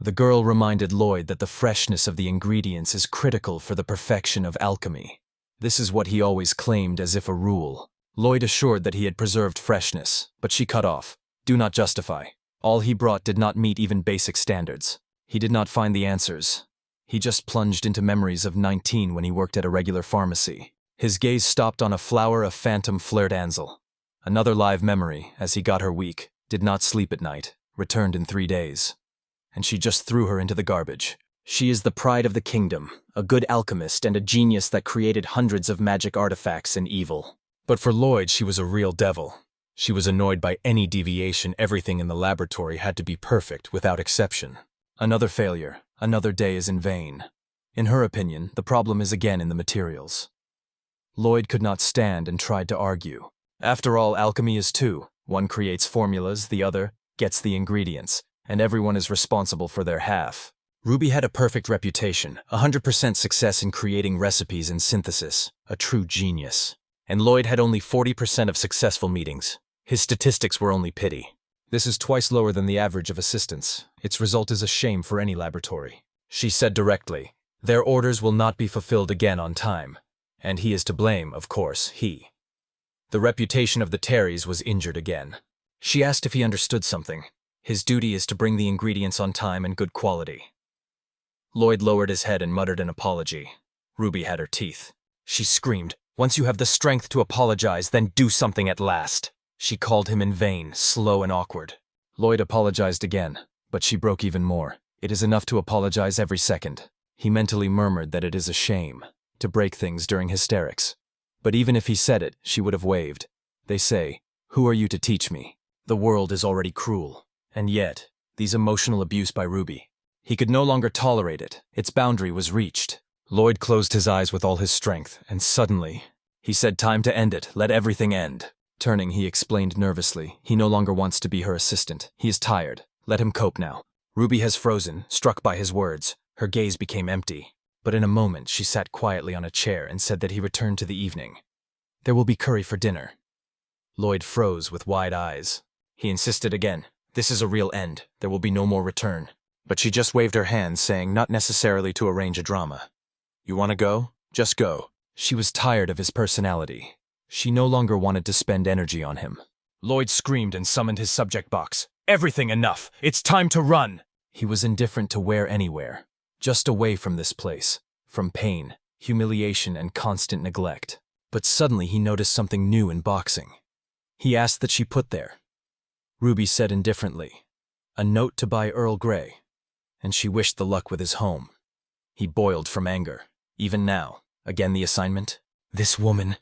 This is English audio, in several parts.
The girl reminded Lloyd that the freshness of the ingredients is critical for the perfection of alchemy. This is what he always claimed as if a rule. Lloyd assured that he had preserved freshness, but she cut off. Do not justify. All he brought did not meet even basic standards. He did not find the answers. He just plunged into memories of 19 when he worked at a regular pharmacy. His gaze stopped on a flower of phantom flirt Ansel. Another live memory, as he got her weak, did not sleep at night, returned in 3 days. And she just threw her into the garbage. She is the pride of the kingdom, a good alchemist and a genius that created hundreds of magic artifacts in evil. But for Lloyd, she was a real devil. She was annoyed by any deviation. Everything in the laboratory had to be perfect, without exception. Another failure, another day is in vain. In her opinion, the problem is again in the materials. Lloyd could not stand and tried to argue. After all, alchemy is two. One creates formulas, the other gets the ingredients, and everyone is responsible for their half. Ruby had a perfect reputation, 100% success in creating recipes and synthesis, a true genius. And Lloyd had only 40% of successful meetings. His statistics were only pity. This is twice lower than the average of assistants. Its result is a shame for any laboratory. She said directly, their orders will not be fulfilled again on time. And he is to blame, of course, he. The reputation of the Terrys was injured again. She asked if he understood something. His duty is to bring the ingredients on time and good quality. Lloyd lowered his head and muttered an apology. Ruby had her teeth. She screamed, once you have the strength to apologize, then do something at last. She called him in vain, slow and awkward. Lloyd apologized again, but she broke even more. It is enough to apologize every second. He mentally murmured that it is a shame to break things during hysterics. But even if he said it, she would have waved. They say, who are you to teach me? The world is already cruel. And yet, these emotional abuse by Ruby. He could no longer tolerate it. Its boundary was reached. Lloyd closed his eyes with all his strength, and suddenly, he said, time to end it, let everything end. Turning, he explained nervously, he no longer wants to be her assistant. He is tired. Let him cope now. Ruby has frozen, struck by his words. Her gaze became empty. But in a moment, she sat quietly on a chair and said that he returned to the evening. There will be curry for dinner. Lloyd froze with wide eyes. He insisted again. This is a real end. There will be no more return. But she just waved her hand, saying not necessarily to arrange a drama. You want to go? Just go. She was tired of his personality. She no longer wanted to spend energy on him. Lloyd screamed and summoned his subject box. Everything enough! It's time to run! He was indifferent to where anywhere. Just away from this place. From pain, humiliation, and constant neglect. But suddenly he noticed something new in boxing. He asked that she put there. Ruby said indifferently, a note to buy Earl Grey. And she wished the luck with his home. He boiled from anger. Even now, again the assignment? This woman.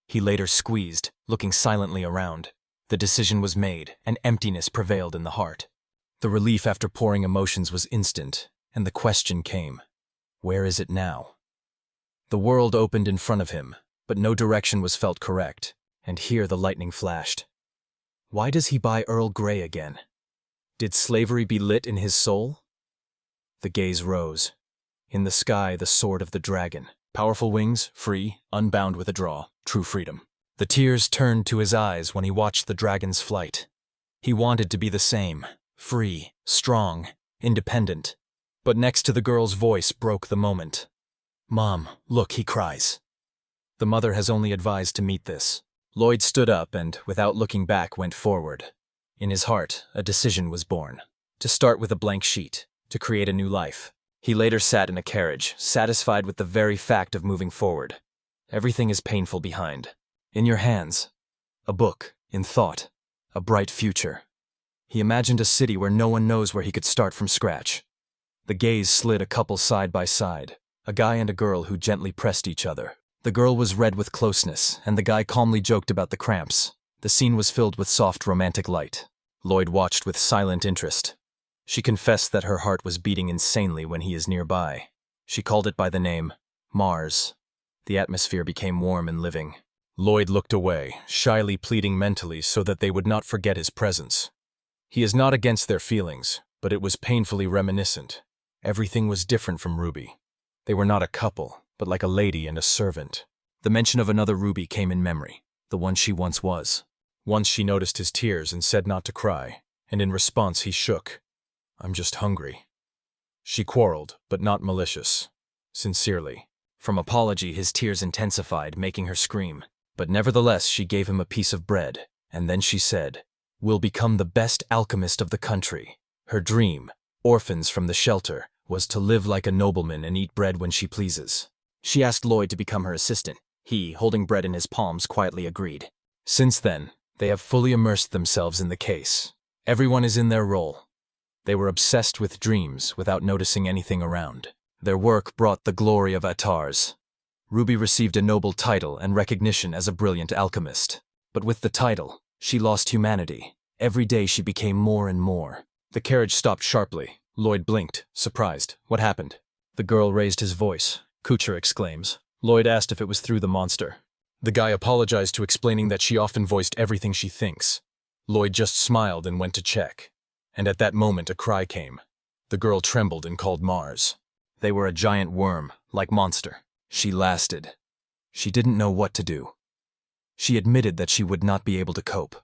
He later squeezed, looking silently around. The decision was made, and emptiness prevailed in the heart. The relief after pouring emotions was instant, and the question came, where is it now? The world opened in front of him, but no direction was felt correct, and here the lightning flashed. Why does he buy Earl Grey again? Did slavery be lit in his soul? The gaze rose. In the sky, the sword of the dragon. Powerful wings, free, unbound with a draw, true freedom. The tears turned to his eyes when he watched the dragon's flight. He wanted to be the same, free, strong, independent. But next to the girl's voice broke the moment. Mom, look, he cries. The mother has only advised to meet this. Lloyd stood up and, without looking back, went forward. In his heart, a decision was born. To start with a blank sheet. To create a new life. He later sat in a carriage, satisfied with the very fact of moving forward. Everything is painful behind. In your hands. A book, in thought. A bright future. He imagined a city where no one knows where he could start from scratch. The gaze slid a couple side by side. A guy and a girl who gently pressed each other. The girl was red with closeness, and the guy calmly joked about the cramps. The scene was filled with soft romantic light. Lloyd watched with silent interest. She confessed that her heart was beating insanely when he is nearby. She called it by the name, Mars. The atmosphere became warm and living. Lloyd looked away, shyly pleading mentally so that they would not forget his presence. He is not against their feelings, but it was painfully reminiscent. Everything was different from Ruby. They were not a couple, but like a lady and a servant. The mention of another Ruby came in memory, the one she once was. Once she noticed his tears and said not to cry, and in response he shook. I'm just hungry. She quarreled, but not malicious. Sincerely. From apology, his tears intensified, making her scream. But nevertheless, she gave him a piece of bread, and then she said, "We'll become the best alchemist of the country." Her dream, orphans from the shelter, was to live like a nobleman and eat bread when she pleases. She asked Lloyd to become her assistant. He, holding bread in his palms, quietly agreed. Since then, they have fully immersed themselves in the case. Everyone is in their role. They were obsessed with dreams without noticing anything around. Their work brought the glory of Atars. Ruby received a noble title and recognition as a brilliant alchemist. But with the title, she lost humanity. Every day she became more and more. The carriage stopped sharply. Lloyd blinked, surprised. What happened? The girl raised his voice. Kucher exclaims. Lloyd asked if it was through the monster. The guy apologized to explaining that she often voiced everything she thinks. Lloyd just smiled and went to check. And at that moment a cry came. The girl trembled and called Mars. They were a giant worm, like monster. She lasted. She didn't know what to do. She admitted that she would not be able to cope.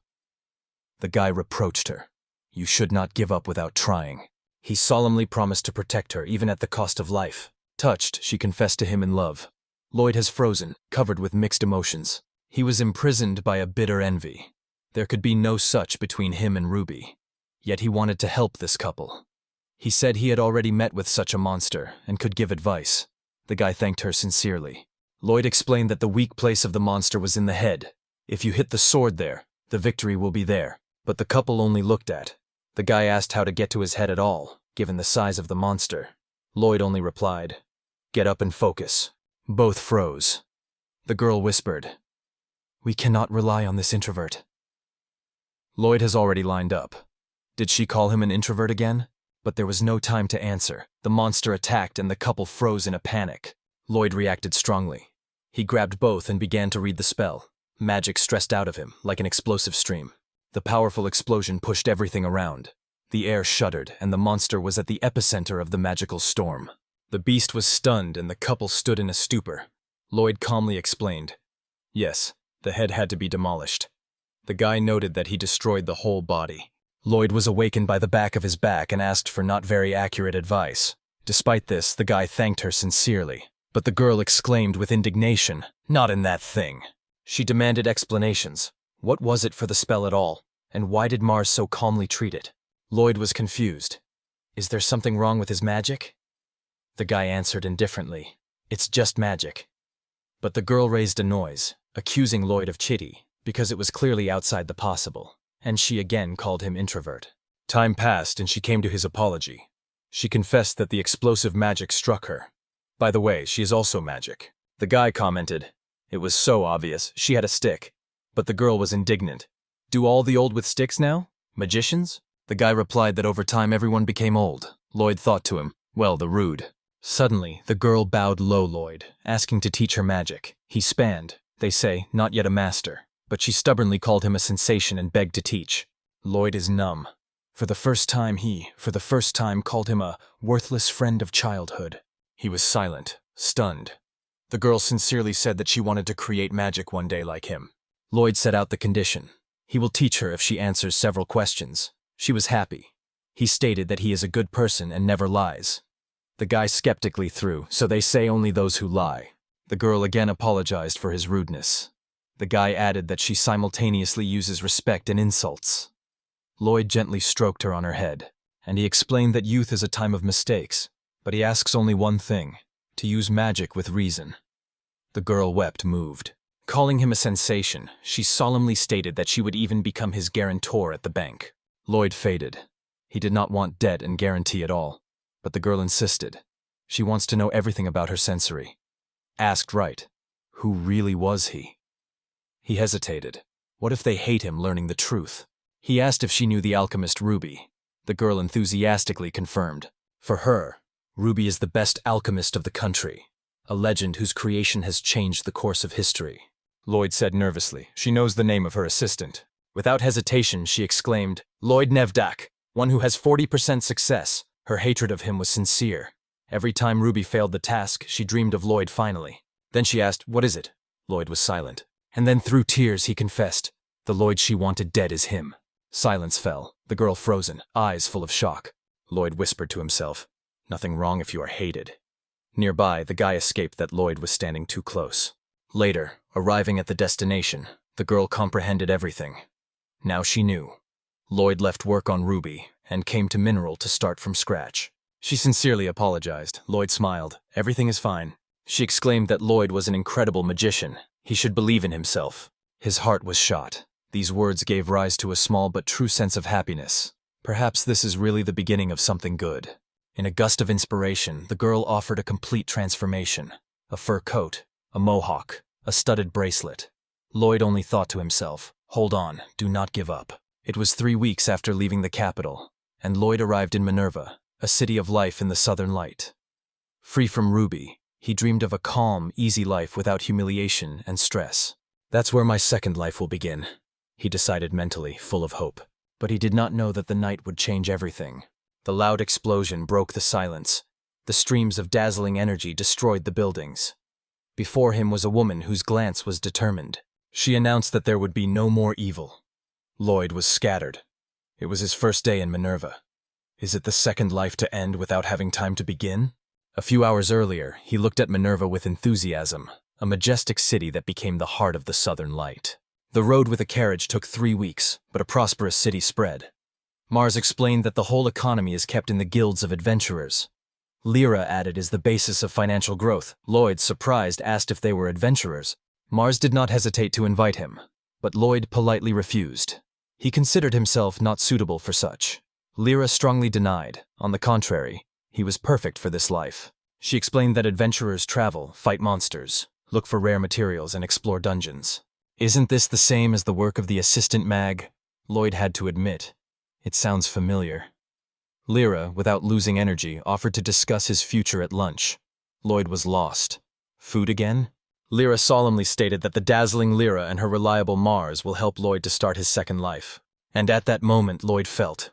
The guy reproached her. You should not give up without trying. He solemnly promised to protect her even at the cost of life. Touched, she confessed to him in love. Lloyd has frozen, covered with mixed emotions. He was imprisoned by a bitter envy. There could be no such between him and Ruby. Yet he wanted to help this couple. He said he had already met with such a monster and could give advice. The guy thanked her sincerely. Lloyd explained that the weak place of the monster was in the head. If you hit the sword there, the victory will be there. But the couple only looked at. The guy asked how to get to his head at all, given the size of the monster. Lloyd only replied, "Get up and focus." Both froze. The girl whispered, "We cannot rely on this introvert." Lloyd has already lined up. Did she call him an introvert again? But there was no time to answer. The monster attacked and the couple froze in a panic. Lloyd reacted strongly. He grabbed both and began to read the spell. Magic stressed out of him, like an explosive stream. The powerful explosion pushed everything around. The air shuddered, and the monster was at the epicenter of the magical storm. The beast was stunned, and the couple stood in a stupor. Lloyd calmly explained, "Yes, the head had to be demolished." The guy noted that he destroyed the whole body. Lloyd was awakened by the back of his back and asked for not very accurate advice. Despite this, the guy thanked her sincerely. But the girl exclaimed with indignation, "Not in that thing." She demanded explanations. What was it for the spell at all? And why did Mars so calmly treat it? Lloyd was confused. Is there something wrong with his magic? The guy answered indifferently, "It's just magic." But the girl raised a noise, accusing Lloyd of chitty, because it was clearly outside the possible. And she again called him introvert. Time passed and she came to his apology. She confessed that the explosive magic struck her. By the way, she is also magic. The guy commented, "It was so obvious, she had a stick." But the girl was indignant. "Do all the old with sticks now? Magicians?" The guy replied that over time everyone became old. Lloyd thought to him, well, the rude. Suddenly, the girl bowed low Lloyd, asking to teach her magic. He spanned, they say, not yet a master. But she stubbornly called him a sensation and begged to teach. Lloyd is numb. For the first time called him a worthless friend of childhood. He was silent, stunned. The girl sincerely said that she wanted to create magic one day like him. Lloyd set out the condition. He will teach her if she answers several questions. She was happy. He stated that he is a good person and never lies. The guy skeptically threw, "So they say only those who lie." The girl again apologized for his rudeness. The guy added that she simultaneously uses respect and insults. Lloyd gently stroked her on her head, and he explained that youth is a time of mistakes, but he asks only one thing, to use magic with reason. The girl wept, moved. Calling him a sensation, she solemnly stated that she would even become his guarantor at the bank. Lloyd faded. He did not want debt and guarantee at all, but the girl insisted. She wants to know everything about her sensory. Asked right, who really was he? He hesitated. What if they hate him learning the truth? He asked if she knew the alchemist Ruby. The girl enthusiastically confirmed. For her, Ruby is the best alchemist of the country, a legend whose creation has changed the course of history. Lloyd said nervously, "She knows the name of her assistant." Without hesitation, she exclaimed, "Lloyd Nevdak, one who has 40% success." Her hatred of him was sincere. Every time Ruby failed the task, she dreamed of Lloyd finally. Then she asked, "What is it?" Lloyd was silent. And then through tears he confessed, the Lloyd she wanted dead is him. Silence fell, the girl frozen, eyes full of shock. Lloyd whispered to himself, Nothing wrong if you are hated. Nearby, the guy escaped that Lloyd was standing too close. Later, arriving at the destination, the girl comprehended everything. Now she knew. Lloyd left work on Ruby and came to Mineral to start from scratch. She sincerely apologized. Lloyd smiled. Everything is fine. She exclaimed that Lloyd was an incredible magician. He should believe in himself. His heart was shot. These words gave rise to a small but true sense of happiness. Perhaps this is really the beginning of something good. In a gust of inspiration, the girl offered a complete transformation. A fur coat, a mohawk, a studded bracelet. Lloyd only thought to himself, hold on, do not give up. It was 3 weeks after leaving the capital, and Lloyd arrived in Manurva, a city of life in the southern light. Free from Ruby, he dreamed of a calm, easy life without humiliation and stress. That's where my second life will begin, he decided mentally, full of hope. But he did not know that the night would change everything. The loud explosion broke the silence. The streams of dazzling energy destroyed the buildings. Before him was a woman whose glance was determined. She announced that there would be no more evil. Lloyd was scattered. It was his first day in Minerva. Is it the second life to end without having time to begin? A few hours earlier, he looked at Minerva with enthusiasm, a majestic city that became the heart of the southern light. The road with a carriage took 3 weeks, but a prosperous city spread. Mars explained that the whole economy is kept in the guilds of adventurers. Lira added is the basis of financial growth. Lloyd, surprised, asked if they were adventurers. Mars did not hesitate to invite him, but Lloyd politely refused. He considered himself not suitable for such. Lira strongly denied. On the contrary, he was perfect for this life. She explained that adventurers travel, fight monsters, look for rare materials, and explore dungeons. Isn't this the same as the work of the assistant mag? Lloyd had to admit. It sounds familiar. Lyra, without losing energy, offered to discuss his future at lunch. Lloyd was lost. Food again? Lyra solemnly stated that the dazzling Lyra and her reliable Mars will help Lloyd to start his second life. And at that moment, Lloyd felt.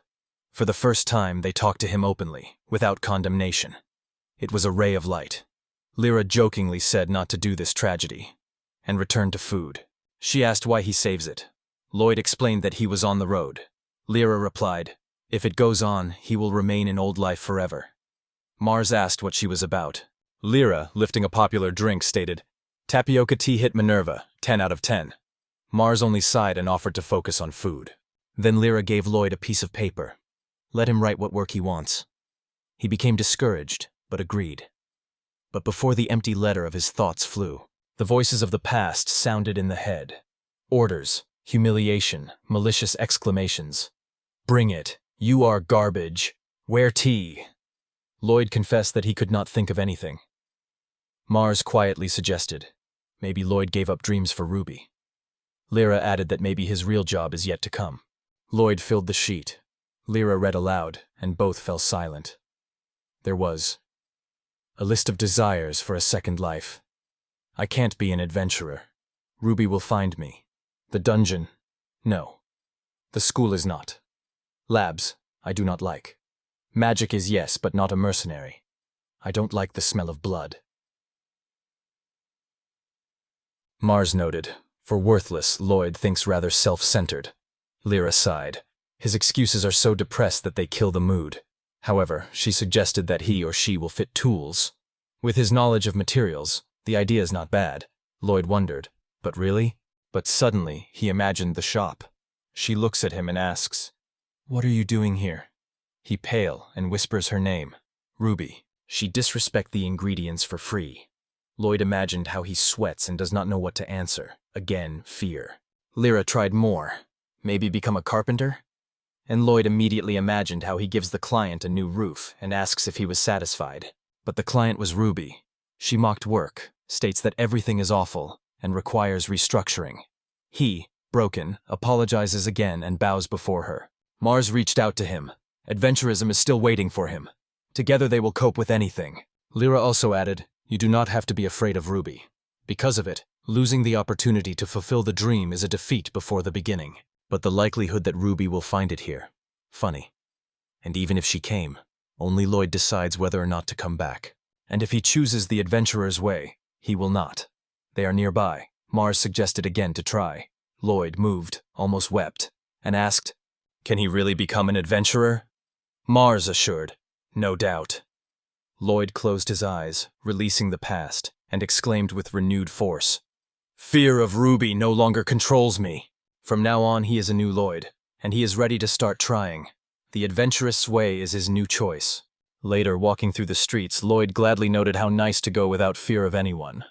For the first time, they talked to him openly, without condemnation. It was a ray of light. Lyra jokingly said not to do this tragedy, and returned to food. She asked why he saves it. Lloyd explained that he was on the road. Lyra replied, if it goes on, he will remain in old life forever. Mars asked what she was about. Lyra, lifting a popular drink, stated, tapioca tea hit Minerva, 10 out of 10. Mars only sighed and offered to focus on food. Then Lyra gave Lloyd a piece of paper. Let him write what work he wants. He became discouraged, but agreed. But before the empty letter of his thoughts flew, the voices of the past sounded in the head. Orders, humiliation, malicious exclamations. Bring it. You are garbage. Where tea? Lloyd confessed that he could not think of anything. Mars quietly suggested, maybe Lloyd gave up dreams for Ruby. Lyra added that maybe his real job is yet to come. Lloyd filled the sheet. Lyra read aloud, and both fell silent. There was a list of desires for a second life. I can't be an adventurer. Ruby will find me. The dungeon, no. The school is not. Labs, I do not like. Magic is yes, but not a mercenary. I don't like the smell of blood. Mars noted, for worthless, Lloyd thinks rather self-centered. Lyra sighed. His excuses are so depressed that they kill the mood. However, she suggested that he or she will fit tools. With his knowledge of materials, the idea is not bad. Lloyd wondered, but really? But suddenly, he imagined the shop. She looks at him and asks, what are you doing here? He pale and whispers her name, Ruby. She disrespect the ingredients for free. Lloyd imagined how he sweats and does not know what to answer. Again, fear. Lyra tried more. Maybe become a carpenter? And Lloyd immediately imagined how he gives the client a new roof and asks if he was satisfied. But the client was Ruby. She mocked work, states that everything is awful, and requires restructuring. He, broken, apologizes again and bows before her. Mars reached out to him. Adventurism is still waiting for him. Together they will cope with anything. Lyra also added, you do not have to be afraid of Ruby. Because of it, losing the opportunity to fulfill the dream is a defeat before the beginning. But the likelihood that Ruby will find it here. Funny. And even if she came, only Lloyd decides whether or not to come back. And if he chooses the adventurer's way, he will not. They are nearby. Mars suggested again to try. Lloyd moved, almost wept, and asked, can he really become an adventurer? Mars assured, no doubt. Lloyd closed his eyes, releasing the past, and exclaimed with renewed force, "Fear of Ruby no longer controls me." From now on, he is a new Lloyd, and he is ready to start trying. The adventurous way is his new choice. Later, walking through the streets, Lloyd gladly noted how nice to go without fear of anyone.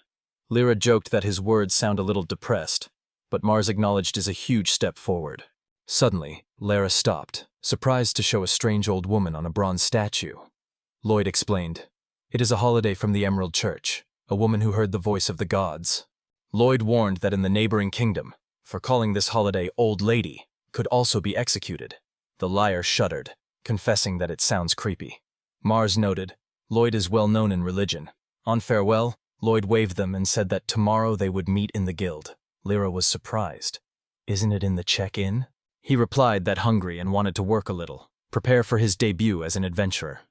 Lyra joked that his words sound a little depressed, but Mars acknowledged is a huge step forward. Suddenly, Lyra stopped, surprised to show a strange old woman on a bronze statue. Lloyd explained, "It is a holiday from the Emerald Church, a woman who heard the voice of the gods." Lloyd warned that in the neighboring kingdom, for calling this holiday Old Lady, could also be executed. The liar shuddered, confessing that it sounds creepy. Mars noted, Lloyd is well known in religion. On farewell, Lloyd waved them and said that tomorrow they would meet in the guild. Lyra was surprised. "Isn't it in the check-in?" He replied that hungry and wanted to work a little, prepare for his debut as an adventurer.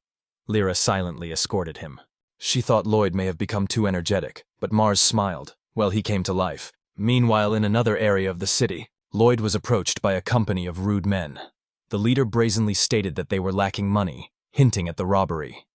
Lyra silently escorted him. She thought Lloyd may have become too energetic, but Mars smiled. Well, he came to life. Meanwhile, in another area of the city, Lloyd was approached by a company of rude men. The leader brazenly stated that they were lacking money, hinting at the robbery.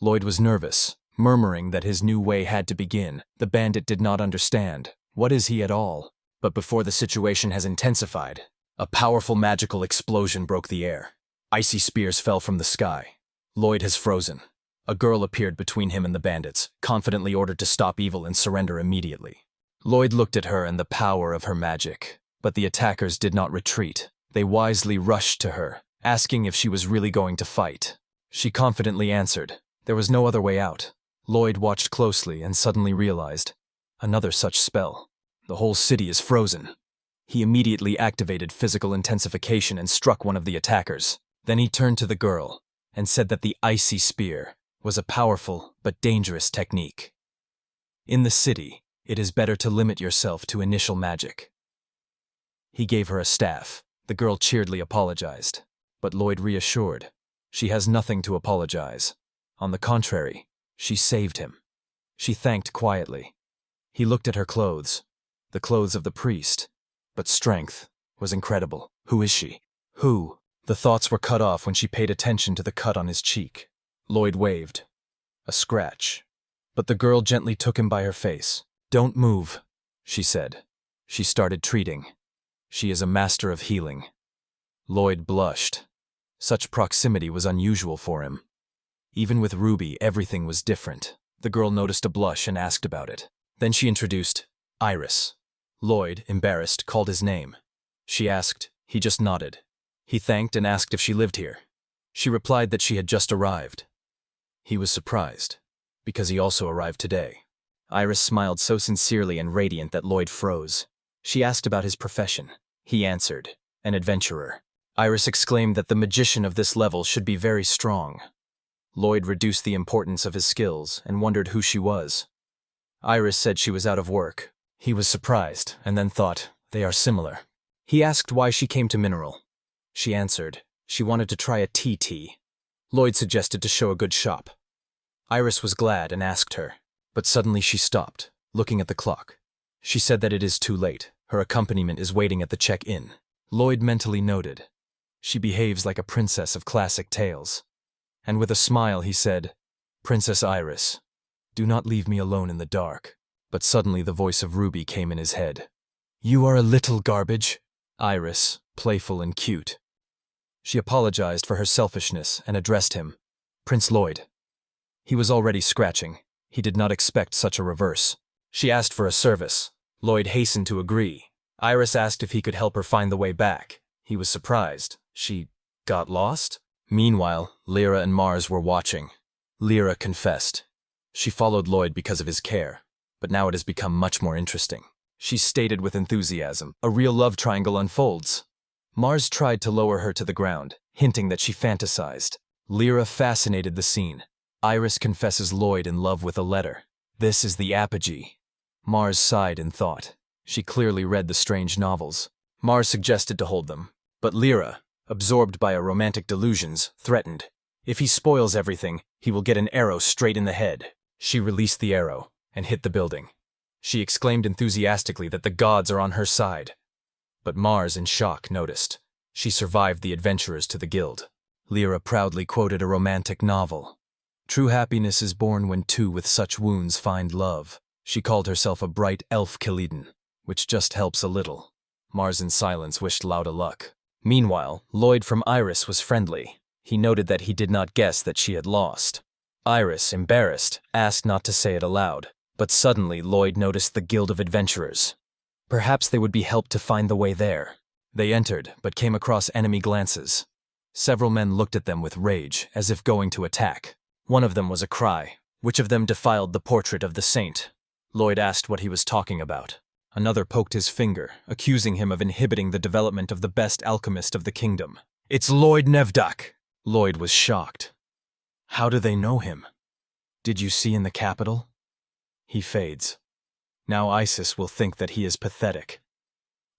Lloyd was nervous, murmuring that his new way had to begin. The bandit did not understand. What is he at all? But before the situation has intensified, a powerful magical explosion broke the air. Icy spears fell from the sky. Lloyd has frozen. A girl appeared between him and the bandits, confidently ordered to stop evil and surrender immediately. Lloyd looked at her and the power of her magic, but the attackers did not retreat. They wisely rushed to her, asking if she was really going to fight. She confidently answered. There was no other way out. Lloyd watched closely and suddenly realized, another such spell. The whole city is frozen. He immediately activated physical intensification and struck one of the attackers. Then he turned to the girl and said that the icy spear was a powerful but dangerous technique. In the city, it is better to limit yourself to initial magic. He gave her a staff. The girl cheerfully apologized, but Lloyd reassured, she has nothing to apologize. On the contrary, she saved him. She thanked quietly. He looked at her clothes, the clothes of the priest, but strength was incredible. Who is she? Who? The thoughts were cut off when she paid attention to the cut on his cheek. Lloyd waved. A scratch. But the girl gently took him by her face. "Don't move," she said. She started treating. She is a master of healing. Lloyd blushed. Such proximity was unusual for him. Even with Ruby, everything was different. The girl noticed a blush and asked about it. Then she introduced Iris. Lloyd, embarrassed, called his name. She asked. He just nodded. He thanked and asked if she lived here. She replied that she had just arrived. He was surprised, because he also arrived today. Iris smiled so sincerely and radiant that Lloyd froze. She asked about his profession. He answered, an adventurer. Iris exclaimed that the magician of this level should be very strong. Lloyd reduced the importance of his skills and wondered who she was. Iris said she was out of work. He was surprised and then thought, they are similar. He asked why she came to Mineral. She answered, she wanted to try a tea. Lloyd suggested to show a good shop. Iris was glad and asked her, but suddenly she stopped, looking at the clock. She said that it is too late. Her accompaniment is waiting at the check-in. Lloyd mentally noted, she behaves like a princess of classic tales. And with a smile he said, Princess Iris, do not leave me alone in the dark. But suddenly the voice of Ruby came in his head. You are a little garbage. Iris, playful and cute. She apologized for her selfishness and addressed him, Prince Lloyd. He was already scratching. He did not expect such a reverse. She asked for a service. Lloyd hastened to agree. Iris asked if he could help her find the way back. He was surprised. She got lost? Meanwhile, Lyra and Mars were watching. Lyra confessed. She followed Lloyd because of his care, but now it has become much more interesting. She stated with enthusiasm, a real love triangle unfolds. Mars tried to lower her to the ground, hinting that she fantasized. Lyra fascinated the scene. Iris confesses Lloyd in love with a letter. This is the apogee. Mars sighed in thought. She clearly read the strange novels. Mars suggested to hold them, but Lyra, absorbed by her romantic delusions, threatened. If he spoils everything, he will get an arrow straight in the head. She released the arrow and hit the building. She exclaimed enthusiastically that the gods are on her side. But Mars, in shock, noticed. She survived the adventurers to the guild. Lyra proudly quoted a romantic novel. True happiness is born when two with such wounds find love. She called herself a bright elf Khalidin, which just helps a little. Mars in silence wished Lauda luck. Meanwhile, Lloyd from Iris was friendly. He noted that he did not guess that she had lost. Iris, embarrassed, asked not to say it aloud, but suddenly Lloyd noticed the Guild of Adventurers. Perhaps they would be helped to find the way there. They entered, but came across enemy glances. Several men looked at them with rage, as if going to attack. One of them was a cry. Which of them defiled the portrait of the saint? Lloyd asked what he was talking about. Another poked his finger, accusing him of inhibiting the development of the best alchemist of the kingdom. It's Lloyd Nevdak! Lloyd was shocked. How do they know him? Did you see in the capital? He fades. Now Isis will think that he is pathetic.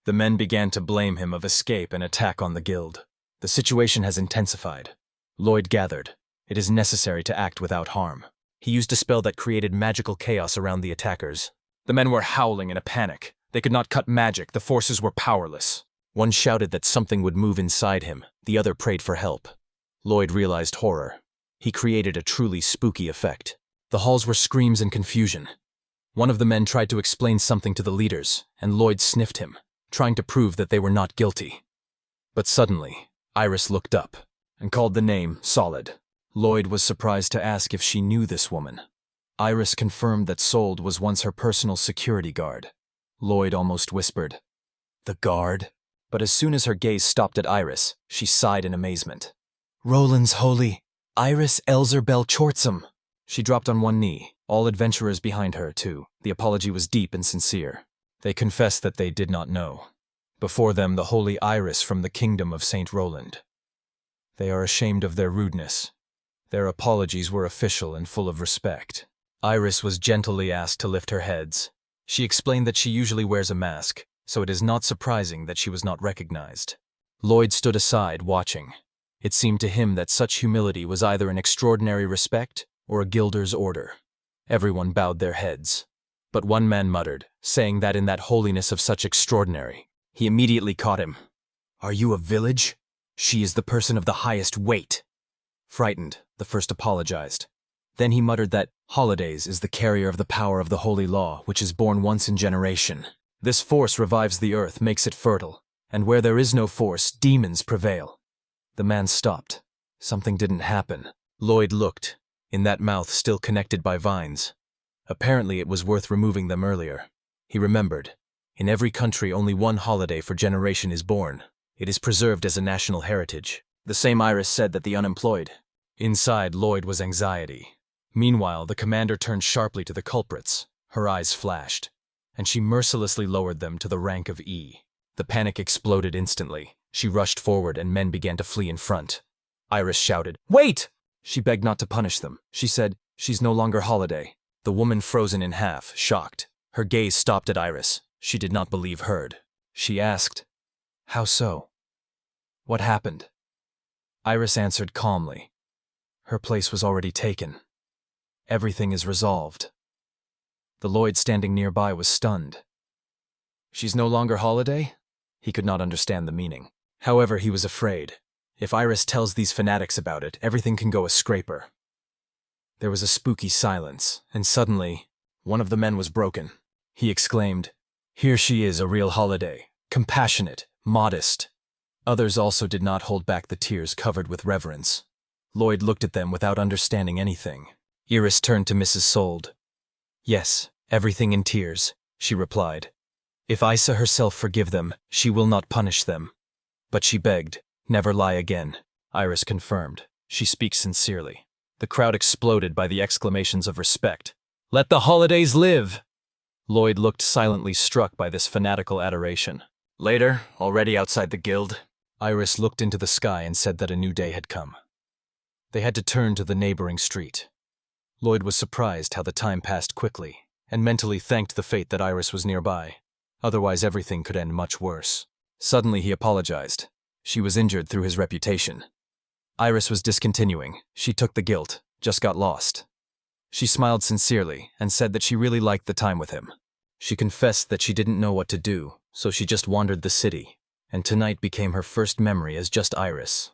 The men began to blame him of escape and attack on the guild. The situation has intensified. Lloyd gathered. It is necessary to act without harm. He used a spell that created magical chaos around the attackers. The men were howling in a panic. They could not cut magic, the forces were powerless. One shouted that something would move inside him, the other prayed for help. Lloyd realized horror. He created a truly spooky effect. The halls were screams and confusion. One of the men tried to explain something to the leaders, and Lloyd sniffed him, trying to prove that they were not guilty. But suddenly, Iris looked up and called the name Solid. Lloyd was surprised to ask if she knew this woman. Iris confirmed that Sold was once her personal security guard. Lloyd almost whispered, "The guard?" But as soon as her gaze stopped at Iris, she sighed in amazement. "Roland's holy, Iris Elzer Bel Chortsum." She dropped on one knee, all adventurers behind her, too. The apology was deep and sincere. They confessed that they did not know. Before them, the holy Iris from the kingdom of Saint Roland. They are ashamed of their rudeness. Their apologies were official and full of respect. Iris was gently asked to lift her heads. She explained that she usually wears a mask, so it is not surprising that she was not recognized. Lloyd stood aside, watching. It seemed to him that such humility was either an extraordinary respect or a guilder's order. Everyone bowed their heads. But one man muttered, saying that in that holiness of such extraordinary. He immediately caught him. "Are you a village? She is the person of the highest weight." Frightened, the first apologized. Then he muttered that Holidays is the carrier of the power of the holy law, which is born once in generation. This force revives the earth, makes it fertile, and where there is no force, demons prevail. The man stopped. Something didn't happen. Lloyd looked, in that mouth still connected by vines. Apparently it was worth removing them earlier. He remembered. In every country only one holiday for generation is born. It is preserved as a national heritage. The same Iris said that the unemployed. Inside, Lloyd was anxiety. Meanwhile, the commander turned sharply to the culprits. Her eyes flashed, and she mercilessly lowered them to the rank of E. The panic exploded instantly. She rushed forward and men began to flee in front. Iris shouted, "Wait!" She begged not to punish them. She said, "She's no longer Holiday." The woman frozen in half, shocked. Her gaze stopped at Iris. She did not believe heard. She asked, "How so? What happened?" Iris answered calmly. Her place was already taken. Everything is resolved. The Lloyd standing nearby was stunned. She's no longer Holiday? He could not understand the meaning. However, he was afraid. If Iris tells these fanatics about it, everything can go a scraper. There was a spooky silence, and suddenly, one of the men was broken. He exclaimed, "Here she is, a real Holiday, compassionate, modest." Others also did not hold back the tears covered with reverence. Lloyd looked at them without understanding anything. Iris turned to Mrs. Sold. "Yes, everything in tears," she replied. "If Isa herself forgive them, she will not punish them." But she begged, "Never lie again." Iris confirmed, "She speaks sincerely." The crowd exploded by the exclamations of respect. "Let the Holidays live!" Lloyd looked silently struck by this fanatical adoration. Later, already outside the guild, Iris looked into the sky and said that a new day had come. They had to turn to the neighboring street. Lloyd was surprised how the time passed quickly, and mentally thanked the fate that Iris was nearby. Otherwise everything could end much worse. Suddenly he apologized. She was injured through his reputation. Iris was discontinuing. She took the guilt, just got lost. She smiled sincerely and said that she really liked the time with him. She confessed that she didn't know what to do, so she just wandered the city, and tonight became her first memory as just Iris.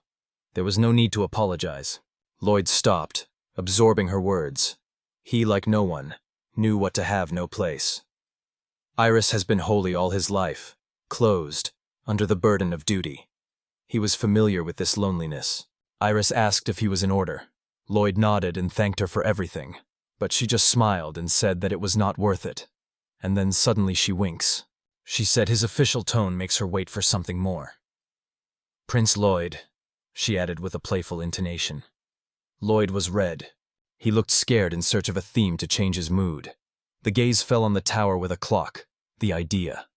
There was no need to apologize. Lloyd stopped, absorbing her words. He, like no one, knew what to have no place. Iris has been holy all his life, closed, under the burden of duty. He was familiar with this loneliness. Iris asked if he was in order. Lloyd nodded and thanked her for everything, but she just smiled and said that it was not worth it. And then suddenly she winks. She said his official tone makes her wait for something more. "Prince Lloyd," she added with a playful intonation. Lloyd was red. He looked scared in search of a theme to change his mood. The gaze fell on the tower with a clock, the idea.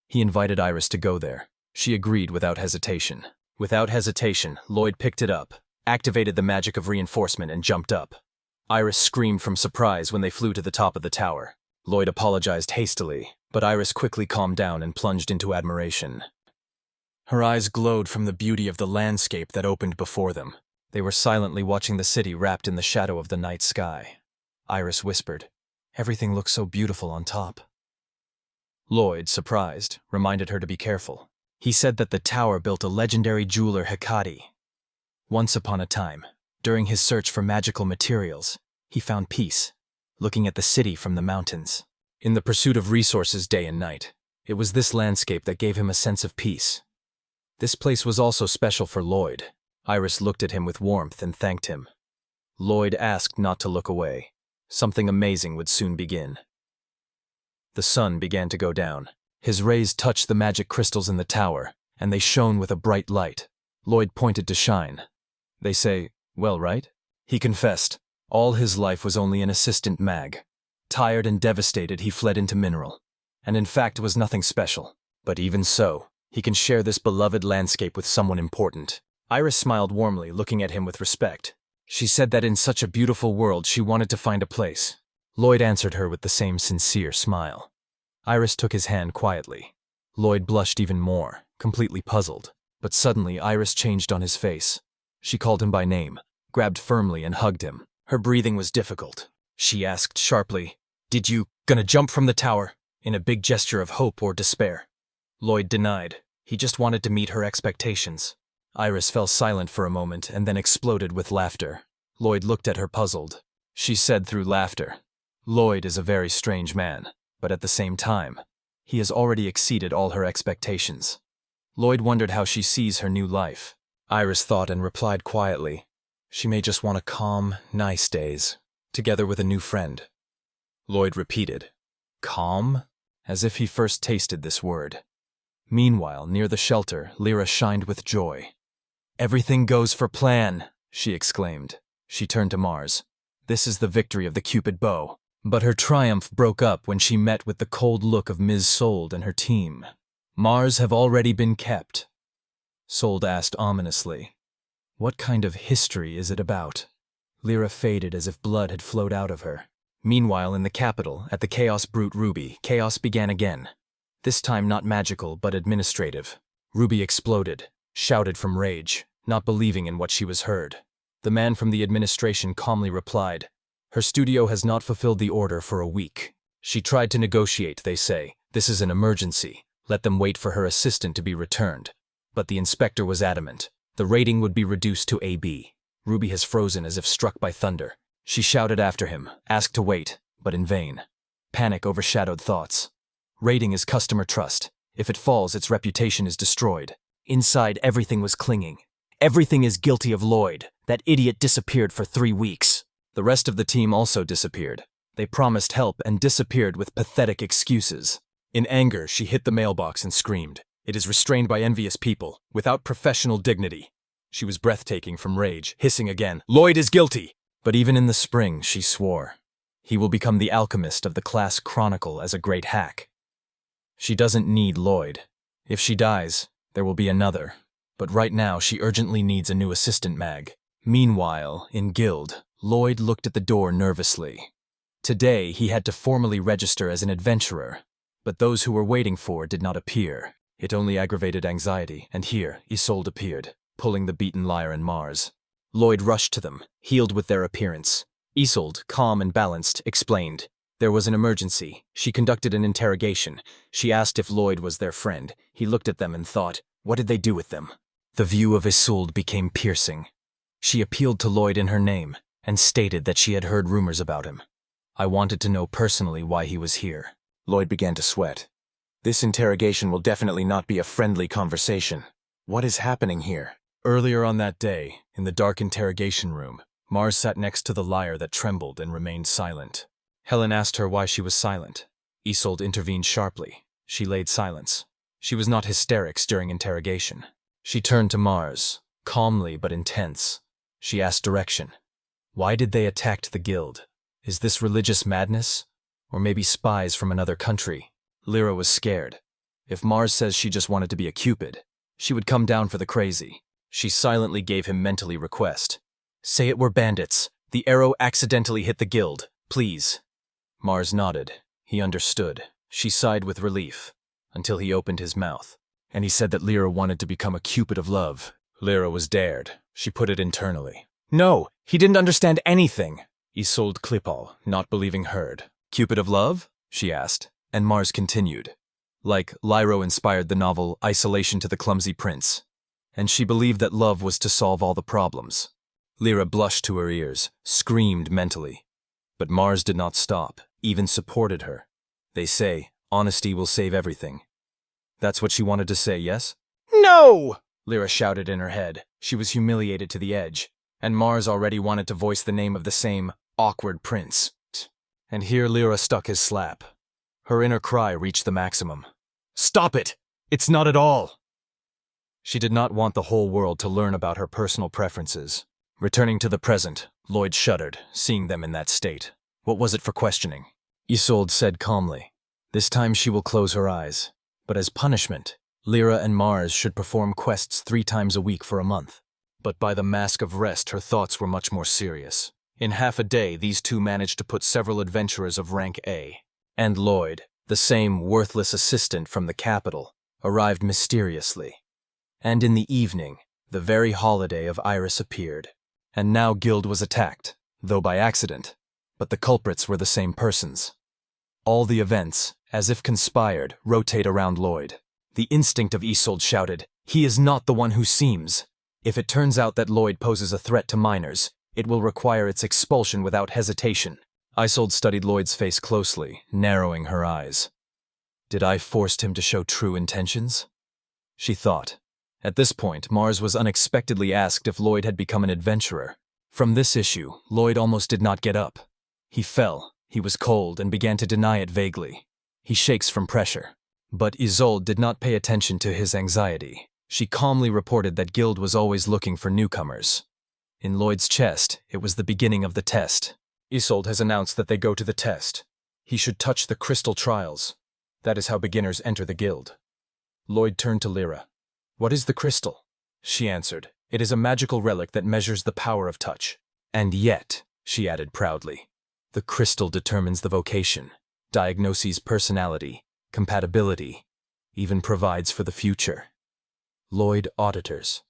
He invited Iris to go there. She agreed without hesitation. Without hesitation, Lloyd picked it up, activated the magic of reinforcement and jumped up. Iris screamed from surprise when they flew to the top of the tower. Lloyd apologized hastily, but Iris quickly calmed down and plunged into admiration. Her eyes glowed from the beauty of the landscape that opened before them. They were silently watching the city wrapped in the shadow of the night sky. Iris whispered, "Everything looks so beautiful on top." Lloyd, surprised, reminded her to be careful. He said that the tower built a legendary jeweler Hecate. Once upon a time, during his search for magical materials, he found peace, looking at the city from the mountains. In the pursuit of resources day and night, it was this landscape that gave him a sense of peace. This place was also special for Lloyd. Iris looked at him with warmth and thanked him. Lloyd asked not to look away. Something amazing would soon begin. The sun began to go down. His rays touched the magic crystals in the tower, and they shone with a bright light. Lloyd pointed to shine. "They say, well, right?" He confessed. All his life was only an assistant mag. Tired and devastated, he fled into mineral. And in fact, it was nothing special. But even so, he can share this beloved landscape with someone important. Iris smiled warmly, looking at him with respect. She said that in such a beautiful world, she wanted to find a place. Lloyd answered her with the same sincere smile. Iris took his hand quietly. Lloyd blushed even more, completely puzzled. But suddenly, Iris changed on his face. She called him by name, grabbed firmly and hugged him. Her breathing was difficult. She asked sharply, "Did you gonna jump from the tower?" in a big gesture of hope or despair. Lloyd denied. He just wanted to meet her expectations. Iris fell silent for a moment and then exploded with laughter. Lloyd looked at her puzzled. She said through laughter, "Lloyd is a very strange man, but at the same time, he has already exceeded all her expectations." Lloyd wondered how she sees her new life. Iris thought and replied quietly, "She may just want a calm, nice days, together with a new friend." Lloyd repeated, "Calm?" as if he first tasted this word. Meanwhile, near the shelter, Lyra shined with joy. "Everything goes for plan," she exclaimed. She turned to Mars. "This is the victory of the Cupid bow." But her triumph broke up when she met with the cold look of Ms. Sold and her team. "Mars have already been kept." Sold asked ominously, "What kind of history is it about?" Lyra faded as if blood had flowed out of her. Meanwhile, in the capital, at the Chaos Brute Ruby, chaos began again. This time not magical, but administrative. Ruby exploded, shouted from rage, not believing in what she was heard. The man from the administration calmly replied, "Her studio has not fulfilled the order for a week. She tried to negotiate, they say. This is an emergency. Let them wait for her assistant to be returned." But the inspector was adamant. The rating would be reduced to AB. Ruby has frozen as if struck by thunder. She shouted after him, asked to wait, but in vain. Panic overshadowed thoughts. Rating is customer trust. If it falls, its reputation is destroyed. Inside, everything was clinging. Everything is guilty of Lloyd. That idiot disappeared for 3 weeks. The rest of the team also disappeared. They promised help and disappeared with pathetic excuses. In anger, she hit the mailbox and screamed. It is restrained by envious people, without professional dignity. She was breathtaking from rage, hissing again, "Lloyd is guilty!" But even in the spring, she swore. He will become the alchemist of the class chronicle as a great hack. She doesn't need Lloyd. If she dies, there will be another. But right now, she urgently needs a new assistant mag. Meanwhile, in Guild, Lloyd looked at the door nervously. Today, he had to formally register as an adventurer. But those who were waiting for did not appear. It only aggravated anxiety, and here, Isolde appeared, pulling the beaten lyre and Mars. Lloyd rushed to them, healed with their appearance. Isolde, calm and balanced, explained. There was an emergency. She conducted an interrogation. She asked if Lloyd was their friend. He looked at them and thought, what did they do with them? The view of Isolde became piercing. She appealed to Lloyd in her name. and stated that she had heard rumors about him. I wanted to know personally why he was here. Lloyd began to sweat. This interrogation will definitely not be a friendly conversation. What is happening here? Earlier on that day, in the dark interrogation room, Mars sat next to the liar that trembled and remained silent. Helen asked her why she was silent. Isolde intervened sharply. She laid silence. She was not hysterics during interrogation. She turned to Mars, calmly but intense. She asked direction. Why did they attack the guild? Is this religious madness? Or maybe spies from another country? Lyra was scared. If Mars says she just wanted to be a cupid, she would come down for the crazy. She silently gave him mentally request. Say it were bandits. The arrow accidentally hit the guild. Please. Mars nodded. He understood. She sighed with relief, until he opened his mouth, and he said that Lyra wanted to become a cupid of love. Lyra was dared. She put it internally. No, he didn't understand anything. Isolde Clipal, not believing heard. Cupid of love? She asked, and Mars continued. Like Lyra inspired the novel Isolation to the Clumsy Prince, and she believed that love was to solve all the problems. Lyra blushed to her ears, screamed mentally. But Mars did not stop, even supported her. They say, honesty will save everything. That's what she wanted to say, yes? No! Lyra shouted in her head. She was humiliated to the edge, and Mars already wanted to voice the name of the same awkward prince. And here Lyra stuck his slap. Her inner cry reached the maximum. Stop it! It's not at all! She did not want the whole world to learn about her personal preferences. Returning to the present, Lloyd shuddered, seeing them in that state. What was it for questioning? Isolde said calmly, this time she will close her eyes. But as punishment, Lyra and Mars should perform quests 3 times a week for a month. But by the mask of rest, her thoughts were much more serious. In half a day, these two managed to put several adventurers of rank A. And Lloyd, the same worthless assistant from the capital, arrived mysteriously. And in the evening, the very holiday of Iris appeared. And now Guild was attacked, though by accident. But the culprits were the same persons. All the events, as if conspired, rotate around Lloyd. The instinct of Isolde shouted, he is not the one who seems. If it turns out that Lloyd poses a threat to minors, it will require its expulsion without hesitation. Isolde studied Lloyd's face closely, narrowing her eyes. Did I force him to show true intentions? She thought. At this point, Mars was unexpectedly asked if Lloyd had become an adventurer. From this issue, Lloyd almost did not get up. He fell, he was cold, and began to deny it vaguely. He shakes from pressure. But Isolde did not pay attention to his anxiety. She calmly reported that Guild was always looking for newcomers. In Lloyd's chest, it was the beginning of the test. Isolde has announced that they go to the test. He should touch the crystal trials. That is how beginners enter the Guild. Lloyd turned to Lyra. What is the crystal? She answered. It is a magical relic that measures the power of touch. And yet, she added proudly, the crystal determines the vocation, diagnoses personality, compatibility, even provides for the future. Lloyd auditors.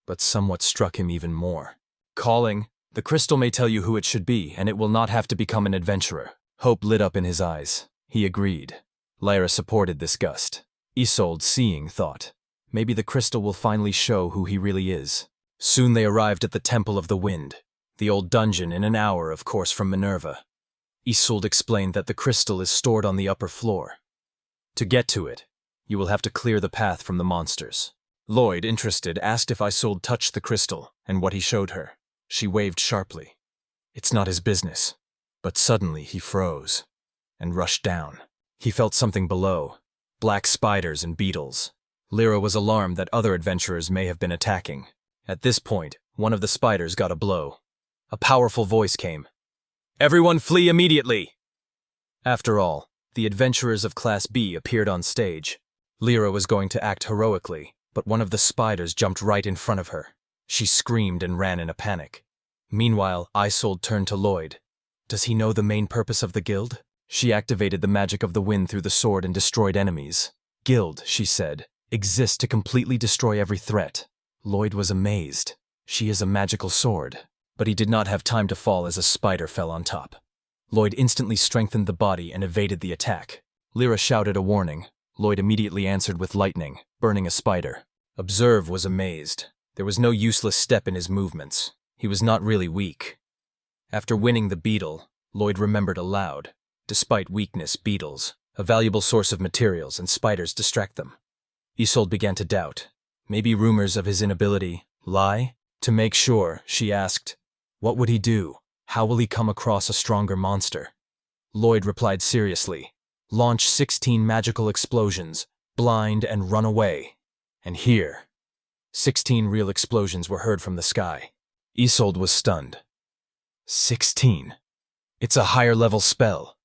But somewhat struck him even more. Calling, the crystal may tell you who it should be, and it will not have to become an adventurer. Hope lit up in his eyes. He agreed. Lyra supported this gust. Isolde, seeing, thought, maybe the crystal will finally show who he really is. Soon they arrived at the Temple of the Wind, the old dungeon in an hour, of course, from Manurva. Isolde explained that the crystal is stored on the upper floor. To get to it, you will have to clear the path from the monsters. Lloyd, interested, asked if Isolde touched the crystal, and what he showed her. She waved sharply. It's not his business. But suddenly he froze, and rushed down. He felt something below, black spiders and beetles. Lyra was alarmed that other adventurers may have been attacking. At this point, one of the spiders got a blow. A powerful voice came. Everyone flee immediately! After all, the adventurers of Class B appeared on stage. Lyra was going to act heroically, but one of the spiders jumped right in front of her. She screamed and ran in a panic. Meanwhile, Isolde turned to Lloyd. Does he know the main purpose of the Guild? She activated the magic of the wind through the sword and destroyed enemies. Guild, she said, exists to completely destroy every threat. Lloyd was amazed. She is a magical sword. But he did not have time to fall as a spider fell on top. Lloyd instantly strengthened the body and evaded the attack. Lyra shouted a warning. Lloyd immediately answered with lightning, burning a spider. Observe was amazed. There was no useless step in his movements. He was not really weak. After winning the beetle, Lloyd remembered aloud. Despite weakness, beetles, a valuable source of materials, and spiders distract them. Isolde began to doubt. Maybe rumors of his inability lie? To make sure, she asked, what would he do? How will he come across a stronger monster? Lloyd replied seriously, launch 16 magical explosions, blind and run away. And here, 16 real explosions were heard from the sky. Isolde was stunned. 16. It's a higher-level spell.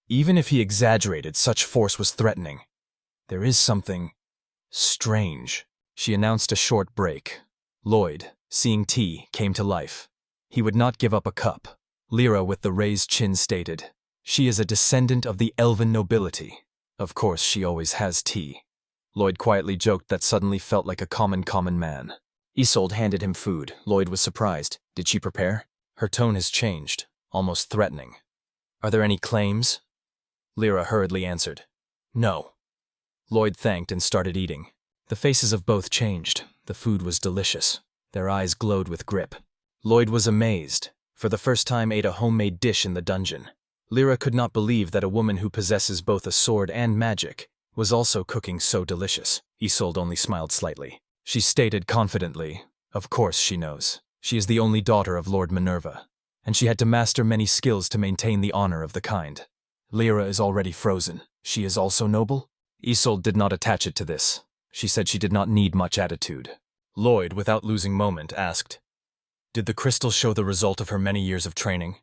Even if he exaggerated, such force was threatening. There is something strange. She announced a short break. Lloyd, seeing tea, came to life. He would not give up a cup. Lyra, with the raised chin, stated, she is a descendant of the elven nobility. Of course, she always has tea. Lloyd quietly joked that suddenly felt like a common man. Isolde handed him food. Lloyd was surprised. Did she prepare? Her tone has changed, almost threatening. Are there any claims? Lyra hurriedly answered, no. Lloyd thanked and started eating. The faces of both changed. The food was delicious. Their eyes glowed with grip. Lloyd was amazed. For the first time ate a homemade dish in the dungeon. Lyra could not believe that a woman who possesses both a sword and magic was also cooking so delicious. Isolde only smiled slightly. She stated confidently, of course she knows. She is the only daughter of Lord Manurva, and she had to master many skills to maintain the honor of the kind. Lyra is already frozen. She is also noble? Isolde did not attach it to this. She said she did not need much attitude. Lloyd, without losing moment, asked, did the crystal show the result of her many years of training?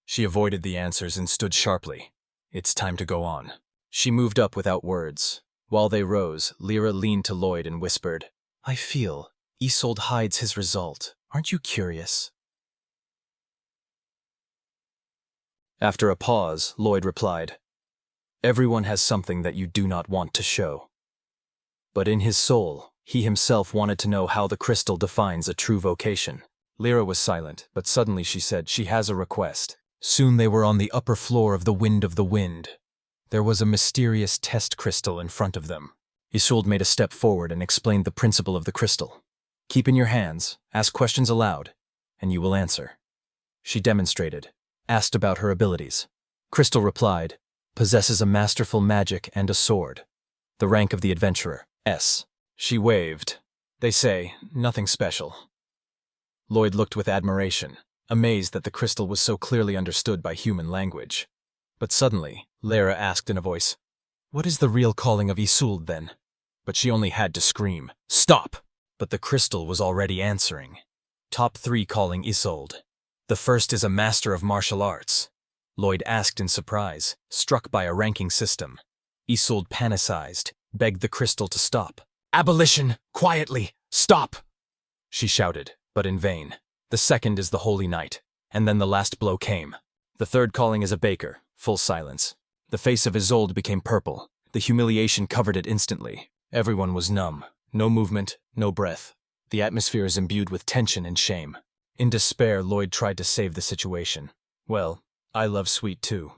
She avoided the answers and stood sharply. It's time to go on. She moved up without words. While they rose, Lyra leaned to Lloyd and whispered, I feel Isolde hides his result. Aren't you curious? After a pause, Lloyd replied, everyone has something that you do not want to show. But in his soul, he himself wanted to know how the crystal defines a true vocation. Lyra was silent, but suddenly she said she has a request. Soon they were on the upper floor of the Wind. There was a mysterious test crystal in front of them. Isolde made a step forward and explained the principle of the crystal. Keep in your hands, ask questions aloud, and you will answer. She demonstrated, asked about her abilities. Crystal replied, possesses a masterful magic and a sword. The rank of the adventurer, S. She waved. They say, nothing special. Lloyd looked with admiration, amazed that the crystal was so clearly understood by human language. But suddenly, Lyra asked in a voice, what is the real calling of Isolde then? But she only had to scream, stop! But the crystal was already answering. Top 3 calling Isolde. The first is a master of martial arts. Lloyd asked in surprise, struck by a ranking system. Isolde panicized, begged the crystal to stop. Abolition! Quietly! Stop! She shouted, but in vain. The second is the Holy Knight, and then the last blow came. The third calling is a baker, full silence. The face of Isolde became purple. The humiliation covered it instantly. Everyone was numb. No movement, no breath. The atmosphere is imbued with tension and shame. In despair, Lloyd tried to save the situation. Well, I love sweet too.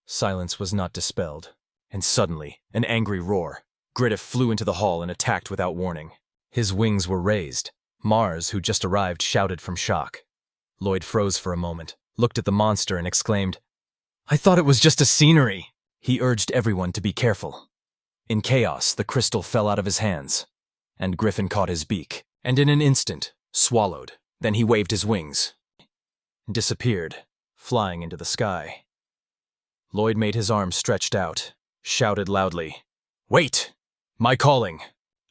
Silence was not dispelled. And suddenly, an angry roar. Griffin flew into the hall and attacked without warning. His wings were raised. Mars, who just arrived, shouted from shock. Lloyd froze for a moment, looked at the monster and exclaimed, I thought it was just a scenery. He urged everyone to be careful. In chaos, the crystal fell out of his hands, and Griffin caught his beak, and in an instant, swallowed. Then he waved his wings, and disappeared, flying into the sky. Lloyd made his arms stretched out, shouted loudly, Wait! My calling!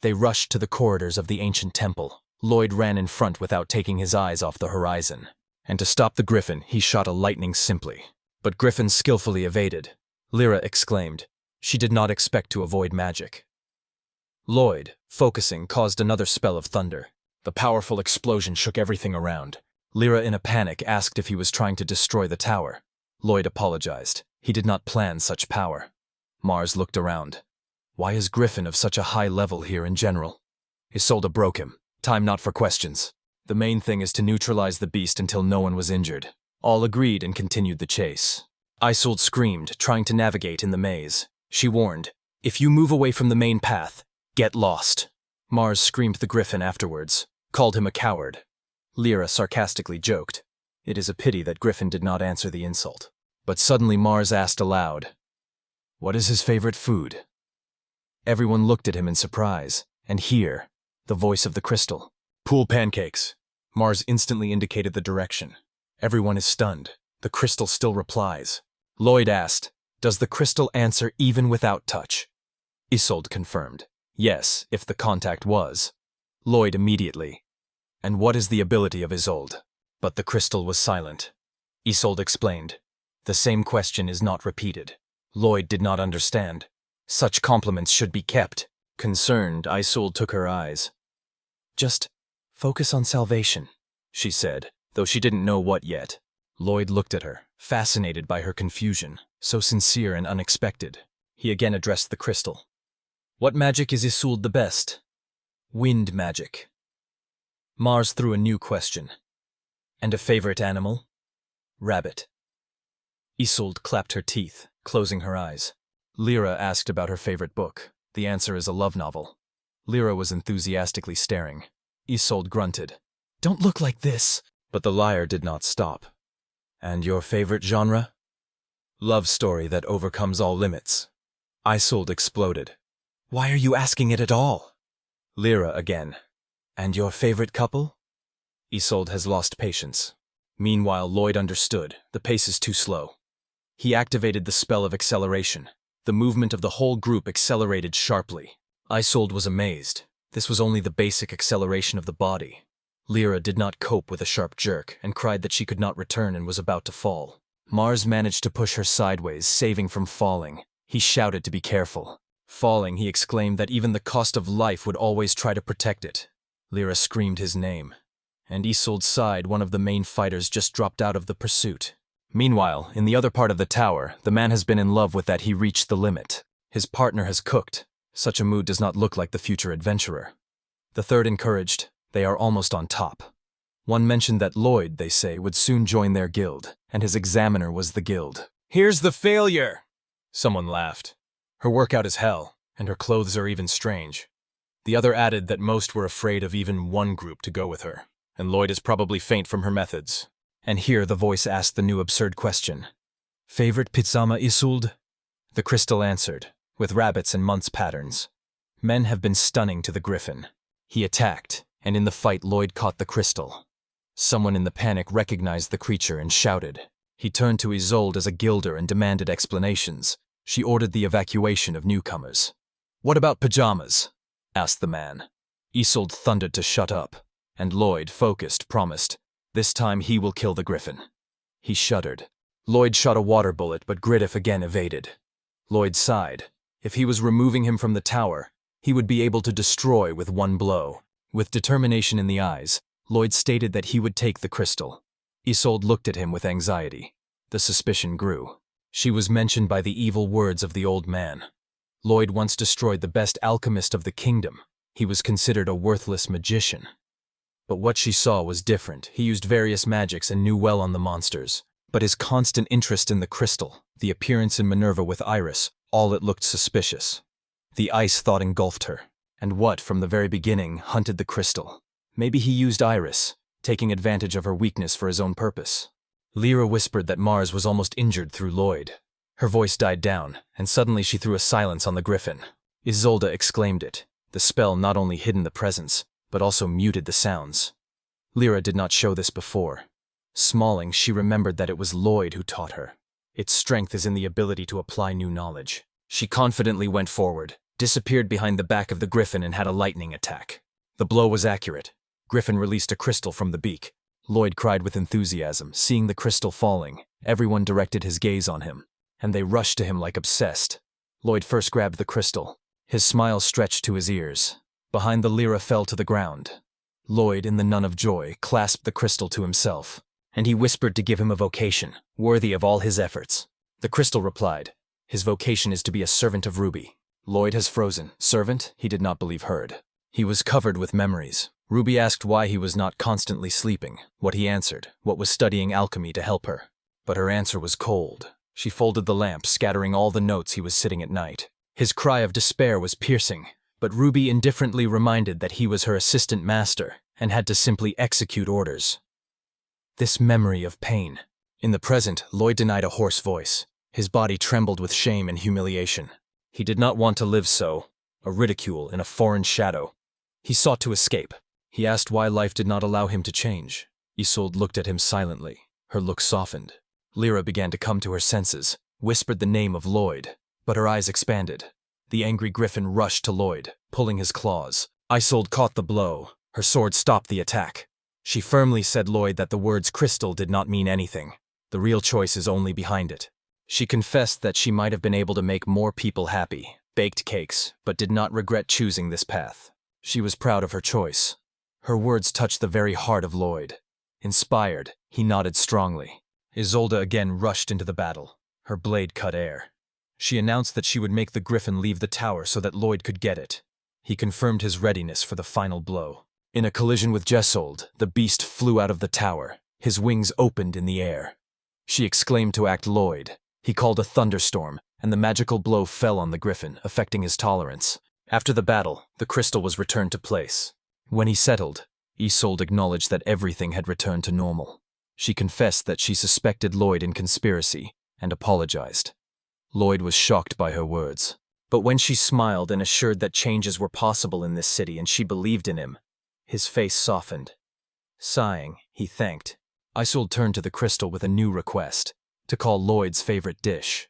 They rushed to the corridors of the ancient temple. Lloyd ran in front without taking his eyes off the horizon, and to stop the griffin, he shot a lightning simply. But Griffin skillfully evaded. Lyra exclaimed. She did not expect to avoid magic. Lloyd, focusing, caused another spell of thunder. The powerful explosion shook everything around. Lyra, in a panic, asked if he was trying to destroy the tower. Lloyd apologized. He did not plan such power. Mars looked around. Why is Griffin of such a high level here in general? Isolde broke him. Time not for questions. The main thing is to neutralize the beast until no one was injured. All agreed and continued the chase. Isolde screamed, trying to navigate in the maze. She warned, if you move away from the main path, get lost. Mars screamed the griffin afterwards, called him a coward. Lyra sarcastically joked, It is a pity that Griffin did not answer the insult. But suddenly Mars asked aloud, "What is his favorite food?" Everyone looked at him in surprise, and here, the voice of the crystal. "Pool pancakes." Mars instantly indicated the direction. Everyone is stunned. The crystal still replies. Lloyd asked, "Does the crystal answer even without touch?" Isolde confirmed, "Yes, if the contact was." Lloyd immediately, "And what is the ability of Isolde?" But the crystal was silent. Isolde explained, "The same question is not repeated." Lloyd did not understand. Such compliments should be kept. Concerned, Isolde took her eyes. "Just focus on salvation," she said, though she didn't know what yet. Lloyd looked at her, fascinated by her confusion, so sincere and unexpected. He again addressed the crystal. "What magic is Isolde the best?" "Wind magic." Mars threw a new question. "And a favorite animal?" "Rabbit." Isolde clapped her teeth, closing her eyes. Lyra asked about her favorite book. The answer is a love novel. Lyra was enthusiastically staring. Isolde grunted, "Don't look like this." But the liar did not stop. "And your favorite genre?" "Love story that overcomes all limits." Isolde exploded. "Why are you asking it at all?" Lyra again. "And your favorite couple?" Isolde has lost patience. Meanwhile, Lloyd understood. The pace is too slow. He activated the spell of acceleration. The movement of the whole group accelerated sharply. Isolde was amazed. This was only the basic acceleration of the body. Lyra did not cope with a sharp jerk and cried that she could not return and was about to fall. Mars managed to push her sideways, saving from falling. He shouted to be careful. Falling, he exclaimed that even the cost of life would always try to protect it. Lyra screamed his name. And Isolde sighed. One of the main fighters just dropped out of the pursuit. Meanwhile, in the other part of the tower, the man has been in love with that he reached the limit. His partner has cooked. Such a mood does not look like the future adventurer. The third encouraged. They are almost on top. One mentioned that Lloyd, they say, would soon join their guild, and his examiner was the guild. "Here's the failure!" Someone laughed. "Her workout is hell, and her clothes are even strange." The other added that most were afraid of even one group to go with her, and Lloyd is probably faint from her methods. And here the voice asked the new absurd question. "Favorite pizama Isolde?" The crystal answered, with rabbits and months patterns. Men have been stunning to the griffin. He attacked, and in the fight Lloyd caught the crystal. Someone in the panic recognized the creature and shouted. He turned to Isolde as a guilder and demanded explanations. She ordered the evacuation of newcomers. "What about pajamas?" asked the man. Isolde thundered to shut up, and Lloyd, focused, promised, "This time he will kill the griffin." He shuddered. Lloyd shot a water bullet, but Griffin again evaded. Lloyd sighed. If he was removing him from the tower, he would be able to destroy with one blow. With determination in the eyes, Lloyd stated that he would take the crystal. Isolde looked at him with anxiety. The suspicion grew. She was mentioned by the evil words of the old man. Lloyd once destroyed the best alchemist of the kingdom. He was considered a worthless magician. But what she saw was different. He used various magics and knew well on the monsters. But his constant interest in the crystal, the appearance in Manurva with Iris, all it looked suspicious. The ice thought engulfed her. And what, from the very beginning, hunted the crystal? Maybe he used Iris, taking advantage of her weakness for his own purpose. Lyra whispered that Mars was almost injured through Lloyd. Her voice died down, and suddenly she threw a silence on the griffin. Isolde exclaimed it. The spell not only hidden the presence, but also muted the sounds. Lyra did not show this before. Smalling, she remembered that it was Lloyd who taught her. Its strength is in the ability to apply new knowledge. She confidently went forward, disappeared behind the back of the griffin and had a lightning attack. The blow was accurate. Griffin released a crystal from the beak. Lloyd cried with enthusiasm, seeing the crystal falling. Everyone directed his gaze on him, and they rushed to him like obsessed. Lloyd first grabbed the crystal. His smile stretched to his ears. Behind the Lyra fell to the ground. Lloyd, in the Nun of Joy, clasped the crystal to himself, and he whispered to give him a vocation, worthy of all his efforts. The crystal replied, "His vocation is to be a servant of Ruby." Lloyd has frozen. Servant? He did not believe heard. He was covered with memories. Ruby asked why he was not constantly sleeping. What he answered, what was studying alchemy to help her. But her answer was cold. She folded the lamp, scattering all the notes he was sitting at night. His cry of despair was piercing, but Ruby indifferently reminded that he was her assistant master and had to simply execute orders. This memory of pain. In the present, Lloyd denied a hoarse voice. His body trembled with shame and humiliation. He did not want to live so, a ridicule in a foreign shadow. He sought to escape. He asked why life did not allow him to change. Isolde looked at him silently. Her look softened. Lyra began to come to her senses, whispered the name of Lloyd, but her eyes expanded. The angry griffin rushed to Lloyd, pulling his claws. Isolde caught the blow. Her sword stopped the attack. She firmly said Lloyd that the words crystal did not mean anything. The real choice is only behind it. She confessed that she might have been able to make more people happy, baked cakes, but did not regret choosing this path. She was proud of her choice. Her words touched the very heart of Lloyd. Inspired, he nodded strongly. Isolde again rushed into the battle. Her blade cut air. She announced that she would make the griffin leave the tower so that Lloyd could get it. He confirmed his readiness for the final blow. In a collision with Isolde, the beast flew out of the tower. His wings opened in the air. She exclaimed to act Lloyd. He called a thunderstorm, and the magical blow fell on the griffin, affecting his tolerance. After the battle, the crystal was returned to place. When he settled, Isolde acknowledged that everything had returned to normal. She confessed that she suspected Lloyd in conspiracy, and apologized. Lloyd was shocked by her words. But when she smiled and assured that changes were possible in this city and she believed in him, his face softened. Sighing, he thanked. Isolde turned to the crystal with a new request, to call Lloyd's favorite dish.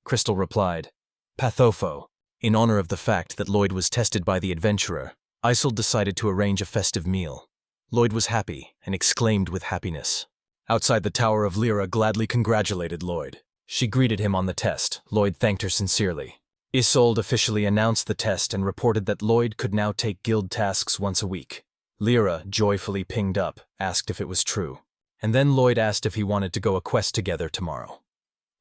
Crystal replied, Pathofo. In honor of the fact that Lloyd was tested by the adventurer, Isolde decided to arrange a festive meal. Lloyd was happy and exclaimed with happiness. Outside the Tower of Lyra gladly congratulated Lloyd. She greeted him on the test. Lloyd thanked her sincerely. Isolde officially announced the test and reported that Lloyd could now take guild tasks once a week. Lyra, joyfully pinged up, asked if it was true. And then Lloyd asked if he wanted to go a quest together tomorrow.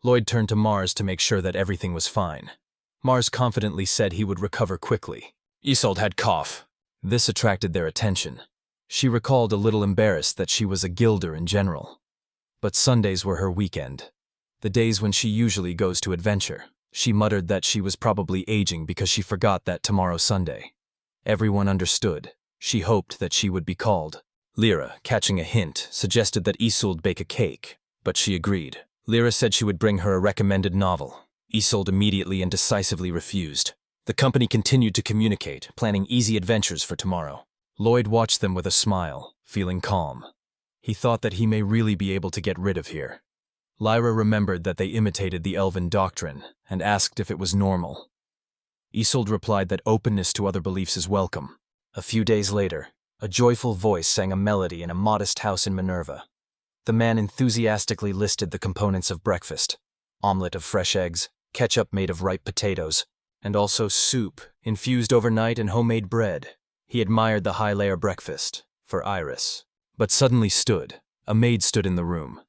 Lloyd turned to Mars to make sure that everything was fine. Mars confidently said he would recover quickly. Isolde had cough. This attracted their attention. She recalled a little embarrassed that she was a guilder in general. But Sundays were her weekend. The days when she usually goes to adventure. She muttered that she was probably aging because she forgot that tomorrow's Sunday. Everyone understood. She hoped that she would be called. Lyra, catching a hint, suggested that Isolde bake a cake, but she agreed. Lyra said she would bring her a recommended novel. Isolde immediately and decisively refused. The company continued to communicate, planning easy adventures for tomorrow. Lloyd watched them with a smile, feeling calm. He thought that he may really be able to get rid of here. Lyra remembered that they imitated the elven doctrine, and asked if it was normal. Isolde replied that openness to other beliefs is welcome. A few days later, a joyful voice sang a melody in a modest house in Manurva. The man enthusiastically listed the components of breakfast: omelet of fresh eggs, ketchup made of ripe potatoes, and also soup, infused overnight, and homemade bread. He admired the high-layer breakfast, for Iris. But suddenly a maid stood in the room.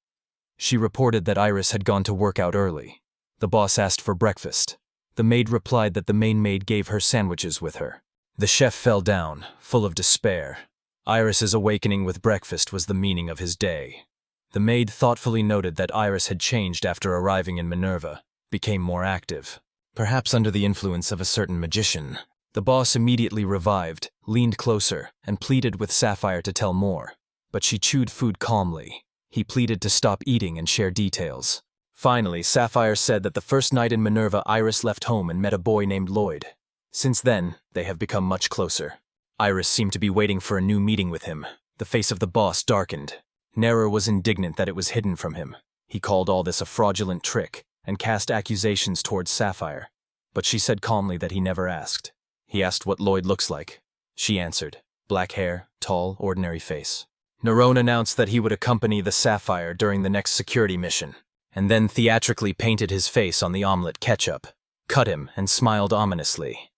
She reported that Iris had gone to work out early. The boss asked for breakfast. The maid replied that the main maid gave her sandwiches with her. The chef fell down, full of despair. Iris's awakening with breakfast was the meaning of his day. The maid thoughtfully noted that Iris had changed after arriving in Minerva, became more active. Perhaps under the influence of a certain magician. The boss immediately revived, leaned closer, and pleaded with Sapphire to tell more. But she chewed food calmly. He pleaded to stop eating and share details. Finally, Sapphire said that the first night in Minerva, Iris left home and met a boy named Lloyd. Since then, they have become much closer. Iris seemed to be waiting for a new meeting with him. The face of the boss darkened. Nerer was indignant that it was hidden from him. He called all this a fraudulent trick and cast accusations towards Sapphire. But she said calmly that he never asked. He asked what Lloyd looks like. She answered, black hair, tall, ordinary face. Nerone announced that he would accompany the Sapphire during the next security mission, and then theatrically painted his face on the omelet ketchup, cut him, and smiled ominously.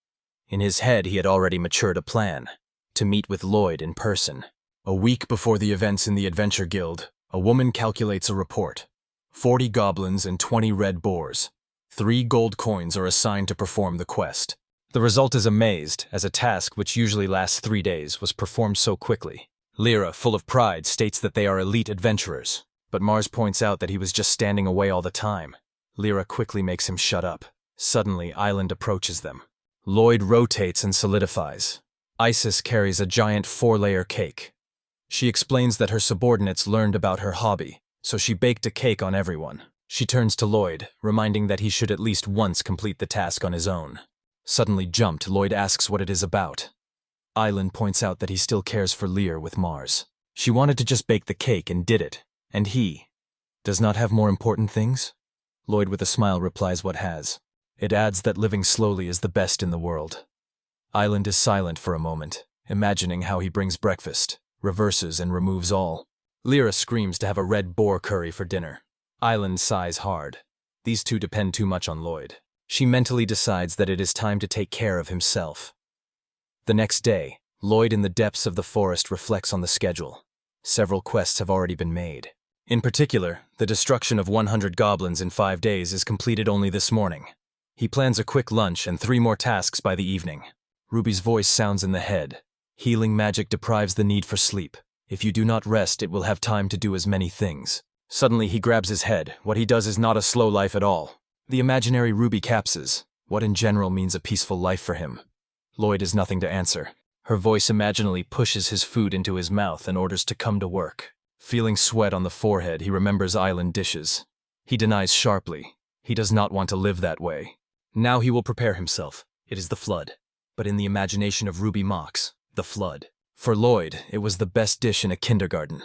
In his head, he had already matured a plan, to meet with Lloyd in person. A week before the events in the Adventure Guild, a woman calculates a report. 40 goblins and 20 red boars. 3 gold coins are assigned to perform the quest. The result is amazed, as a task which usually lasts 3 days was performed so quickly. Lyra, full of pride, states that they are elite adventurers, but Mars points out that he was just standing away all the time. Lyra quickly makes him shut up. Suddenly, Island approaches them. Lloyd rotates and solidifies. Isis carries a giant 4-layer cake. She explains that her subordinates learned about her hobby, so she baked a cake on everyone. She turns to Lloyd, reminding that he should at least once complete the task on his own. Suddenly jumped, Lloyd asks what it is about. Island points out that he still cares for Lear with Mars. She wanted to just bake the cake and did it, and he does not have more important things? Lloyd with a smile replies what has. It adds that living slowly is the best in the world. Island is silent for a moment, imagining how he brings breakfast, reverses and removes all. Lyra screams to have a red boar curry for dinner. Island sighs hard. These two depend too much on Lloyd. She mentally decides that it is time to take care of himself. The next day, Lloyd in the depths of the forest reflects on the schedule. Several quests have already been made. In particular, the destruction of 100 goblins in 5 days is completed only this morning. He plans a quick lunch and 3 more tasks by the evening. Ruby's voice sounds in the head. Healing magic deprives the need for sleep. If you do not rest, it will have time to do as many things. Suddenly he grabs his head. What he does is not a slow life at all. The imaginary Ruby capses. What in general means a peaceful life for him. Lloyd is nothing to answer. Her voice imaginally pushes his food into his mouth and orders to come to work. Feeling sweat on the forehead, he remembers island dishes. He denies sharply. He does not want to live that way. Now he will prepare himself. It is the flood. But in the imagination of Ruby mocks, the flood. For Lloyd, it was the best dish in a kindergarten.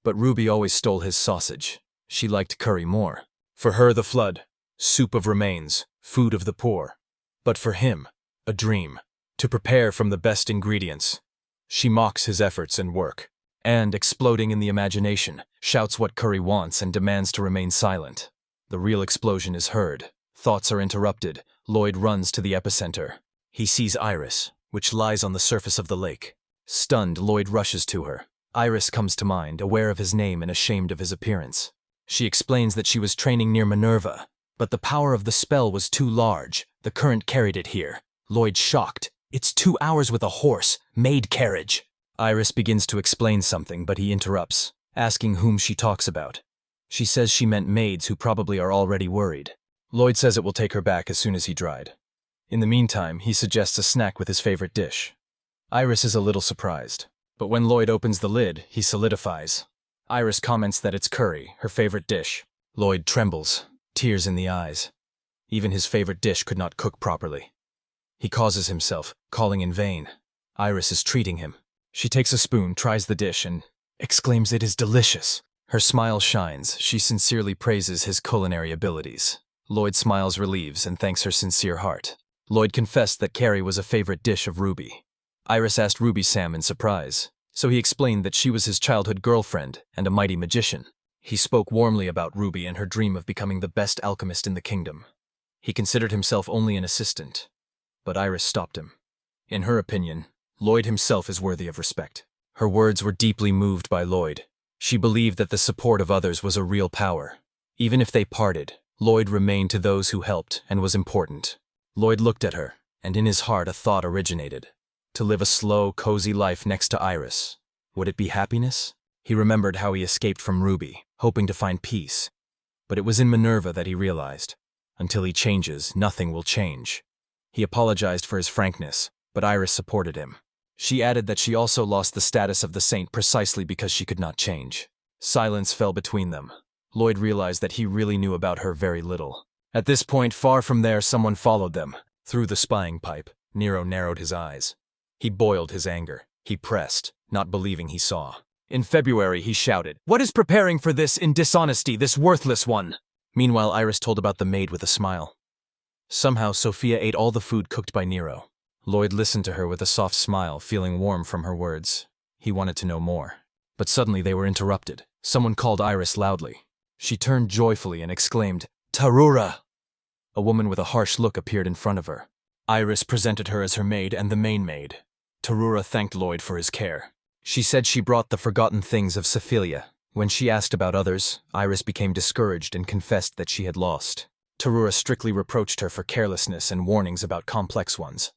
But Ruby always stole his sausage. She liked curry more. For her, the flood. Soup of remains, food of the poor. But for him, a dream. To prepare from the best ingredients. She mocks his efforts and work. And, exploding in the imagination, shouts what curry wants and demands to remain silent. The real explosion is heard. Thoughts are interrupted. Lloyd runs to the epicenter. He sees Iris, which lies on the surface of the lake. Stunned, Lloyd rushes to her. Iris comes to mind, aware of his name and ashamed of his appearance. She explains that she was training near Manurva, but the power of the spell was too large. The current carried it here. Lloyd shocked. It's 2 hours with a horse, maid carriage. Iris begins to explain something, but he interrupts, asking whom she talks about. She says she meant maids who probably are already worried. Lloyd says it will take her back as soon as he dried. In the meantime, he suggests a snack with his favorite dish. Iris is a little surprised, but when Lloyd opens the lid, he solidifies. Iris comments that it's curry, her favorite dish. Lloyd trembles, tears in the eyes. Even his favorite dish could not cook properly. He causes himself, calling in vain. Iris is treating him. She takes a spoon, tries the dish, and exclaims it is delicious. Her smile shines. She sincerely praises his culinary abilities. Lloyd smiles relieves and thanks her sincere heart. Lloyd confessed that curry was a favorite dish of Ruby. Iris asked Ruby Sam in surprise, so he explained that she was his childhood girlfriend and a mighty magician. He spoke warmly about Ruby and her dream of becoming the best alchemist in the kingdom. He considered himself only an assistant, but Iris stopped him. In her opinion, Lloyd himself is worthy of respect. Her words were deeply moved by Lloyd. She believed that the support of others was a real power. Even if they parted, Lloyd remained to those who helped and was important. Lloyd looked at her, and in his heart a thought originated. To live a slow, cozy life next to Iris. Would it be happiness? He remembered how he escaped from Ruby, hoping to find peace. But it was in Manurva that he realized. Until he changes, nothing will change. He apologized for his frankness, but Iris supported him. She added that she also lost the status of the saint precisely because she could not change. Silence fell between them. Lloyd realized that he really knew about her very little. At this point, far from there, someone followed them. Through the spying pipe, Nero narrowed his eyes. He boiled his anger. He pressed, not believing he saw. In February, he shouted, "What is preparing for this in dishonesty, this worthless one?" Meanwhile, Iris told about the maid with a smile. Somehow, Sophia ate all the food cooked by Nero. Lloyd listened to her with a soft smile, feeling warm from her words. He wanted to know more. But suddenly they were interrupted. Someone called Iris loudly. She turned joyfully and exclaimed, "Tarura!" A woman with a harsh look appeared in front of her. Iris presented her as her maid and the main maid. Tarura thanked Lloyd for his care. She said she brought the forgotten things of Cephilia. When she asked about others, Iris became discouraged and confessed that she had lost. Tarura strictly reproached her for carelessness and warnings about complex ones.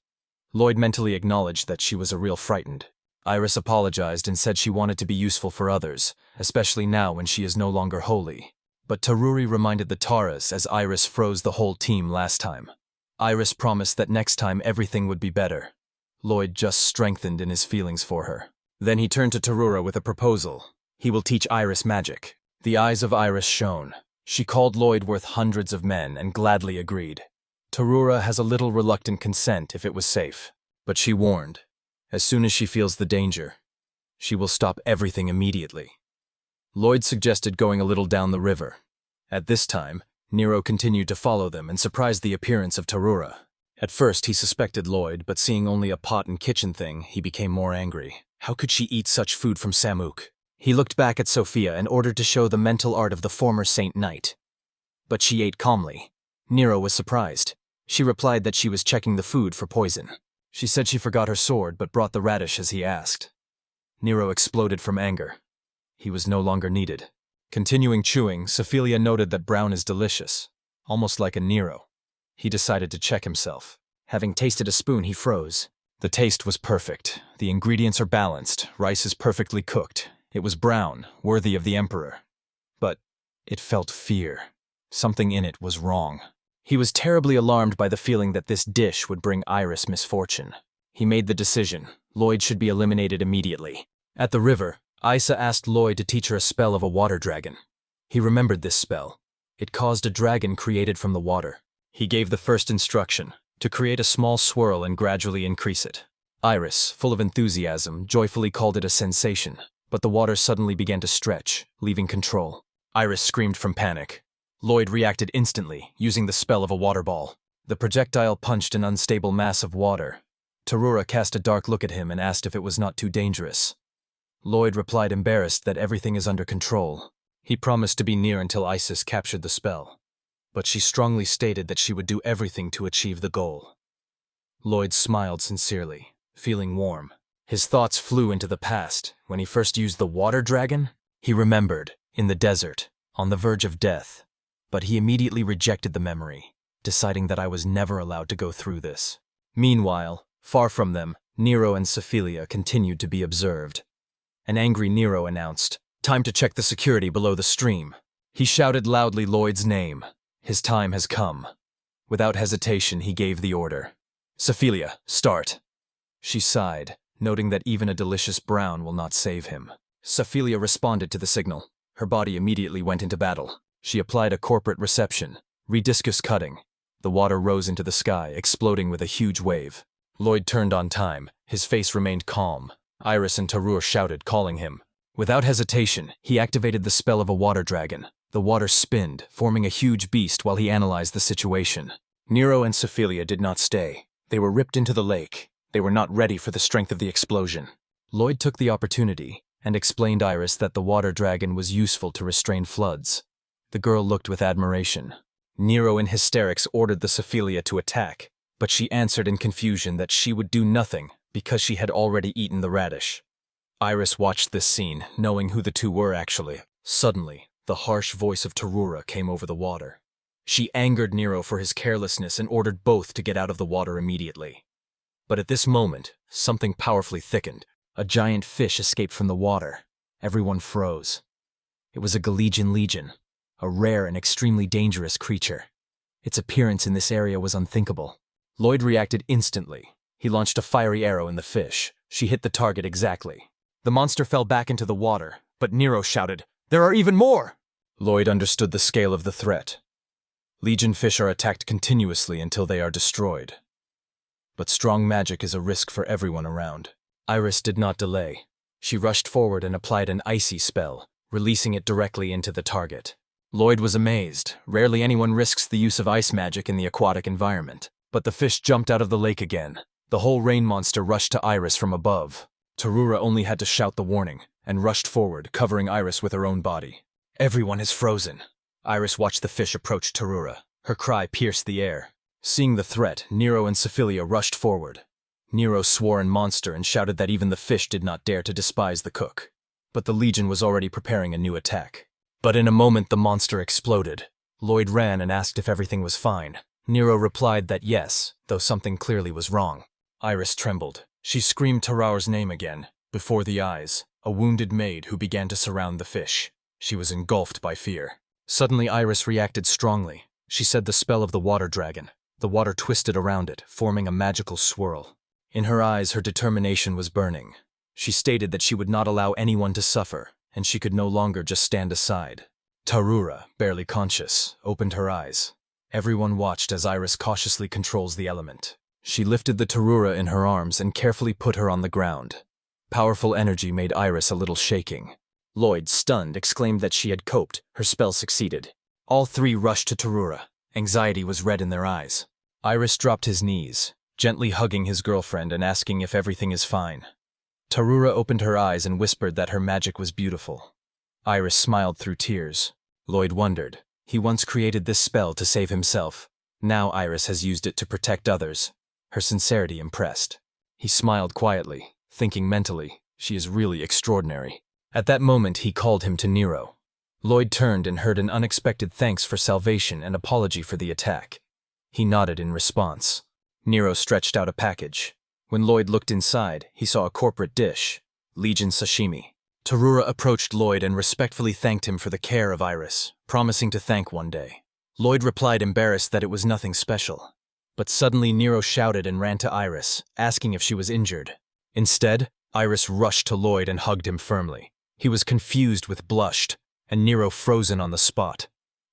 Lloyd mentally acknowledged that she was a real frightened. Iris apologized and said she wanted to be useful for others, especially now when she is no longer holy. But Taruri reminded the Taras as Iris froze the whole team last time. Iris promised that next time everything would be better. Lloyd just strengthened in his feelings for her. Then he turned to Tarura with a proposal. He will teach Iris magic. The eyes of Iris shone. She called Lloyd worth hundreds of men and gladly agreed. Tarura has a little reluctant consent if it was safe, but she warned, as soon as she feels the danger, she will stop everything immediately. Lloyd suggested going a little down the river. At this time, Nero continued to follow them and surprised the appearance of Tarura. At first, he suspected Lloyd, but seeing only a pot and kitchen thing, he became more angry. How could she eat such food from Samuk? He looked back at Sophia and ordered to show the mental art of the former Saint Knight. But she ate calmly. Nero was surprised. She replied that she was checking the food for poison. She said she forgot her sword but brought the radish as he asked. Nero exploded from anger. He was no longer needed. Continuing chewing, Sophia noted that brown is delicious, almost like a Nero. He decided to check himself. Having tasted a spoon, he froze. The taste was perfect. The ingredients are balanced. Rice is perfectly cooked. It was brown, worthy of the emperor. But it felt fear. Something in it was wrong. He was terribly alarmed by the feeling that this dish would bring Iris misfortune. He made the decision. Lloyd should be eliminated immediately. At the river, Isa asked Lloyd to teach her a spell of a water dragon. He remembered this spell. It caused a dragon created from the water. He gave the first instruction, to create a small swirl and gradually increase it. Iris, full of enthusiasm, joyfully called it a sensation, but the water suddenly began to stretch, leaving control. Iris screamed from panic. Lloyd reacted instantly, using the spell of a water ball. The projectile punched an unstable mass of water. Tarura cast a dark look at him and asked if it was not too dangerous. Lloyd replied embarrassed that everything is under control. He promised to be near until Isis captured the spell. But she strongly stated that she would do everything to achieve the goal. Lloyd smiled sincerely, feeling warm. His thoughts flew into the past. When he first used the water dragon, he remembered, in the desert, on the verge of death. But he immediately rejected the memory, deciding that I was never allowed to go through this. Meanwhile, far from them, Nero and Sophia continued to be observed. An angry Nero announced, "Time to check the security below the stream." He shouted loudly Lloyd's name. His time has come. Without hesitation, he gave the order. "Sophia, start." She sighed, noting that even a delicious brown will not save him. Sophia responded to the signal. Her body immediately went into battle. She applied a corporate reception, rediscus cutting. The water rose into the sky, exploding with a huge wave. Lloyd turned on time. His face remained calm. Iris and Tarur shouted, calling him. Without hesitation, he activated the spell of a water dragon. The water spinned, forming a huge beast while he analyzed the situation. Nero and Sophia did not stay. They were ripped into the lake. They were not ready for the strength of the explosion. Lloyd took the opportunity and explained Iris that the water dragon was useful to restrain floods. The girl looked with admiration. Nero in hysterics ordered the Sophia to attack, but she answered in confusion that she would do nothing because she had already eaten the radish. Iris watched this scene, knowing who the two were actually. Suddenly, the harsh voice of Tarura came over the water. She angered Nero for his carelessness and ordered both to get out of the water immediately. But at this moment, something powerfully thickened. A giant fish escaped from the water. Everyone froze. It was a Galician legion, a rare and extremely dangerous creature. Its appearance in this area was unthinkable. Lloyd reacted instantly. He launched a fiery arrow in the fish. She hit the target exactly. The monster fell back into the water, but Nero shouted, "There are even more!" Lloyd understood the scale of the threat. Legion fish are attacked continuously until they are destroyed. But strong magic is a risk for everyone around. Iris did not delay. She rushed forward and applied an icy spell, releasing it directly into the target. Lloyd was amazed. Rarely anyone risks the use of ice magic in the aquatic environment. But the fish jumped out of the lake again. The whole rain monster rushed to Iris from above. Tarura only had to shout the warning, and rushed forward, covering Iris with her own body. Everyone is frozen. Iris watched the fish approach Tarura. Her cry pierced the air. Seeing the threat, Nero and Sophia rushed forward. Nero swore in monster and shouted that even the fish did not dare to despise the cook. But the Legion was already preparing a new attack. But in a moment the monster exploded. Lloyd ran and asked if everything was fine. Nero replied that yes, though something clearly was wrong. Iris trembled. She screamed Taraur's name again. Before the eyes, a wounded maid who began to surround the fish. She was engulfed by fear. Suddenly Iris reacted strongly. She said the spell of the water dragon. The water twisted around it, forming a magical swirl. In her eyes, her determination was burning. She stated that she would not allow anyone to suffer, and she could no longer just stand aside. Tarura, barely conscious, opened her eyes. Everyone watched as Iris cautiously controls the element. She lifted the Tarura in her arms and carefully put her on the ground. Powerful energy made Iris a little shaking. Lloyd, stunned, exclaimed that she had coped. Her spell succeeded. All three rushed to Tarura. Anxiety was red in their eyes. Iris dropped his knees, gently hugging his girlfriend and asking if everything is fine. Tarura opened her eyes and whispered that her magic was beautiful. Iris smiled through tears. Lloyd wondered. He once created this spell to save himself. Now Iris has used it to protect others. Her sincerity impressed. He smiled quietly, thinking mentally, she is really extraordinary. At that moment he called him to Nero. Lloyd turned and heard an unexpected thanks for salvation and apology for the attack. He nodded in response. Nero stretched out a package. When Lloyd looked inside, he saw a corporate dish, Legion sashimi. Tarura approached Lloyd and respectfully thanked him for the care of Iris, promising to thank one day. Lloyd replied embarrassed that it was nothing special. But suddenly Nero shouted and ran to Iris, asking if she was injured. Instead, Iris rushed to Lloyd and hugged him firmly. He was confused with blushed, and Nero frozen on the spot.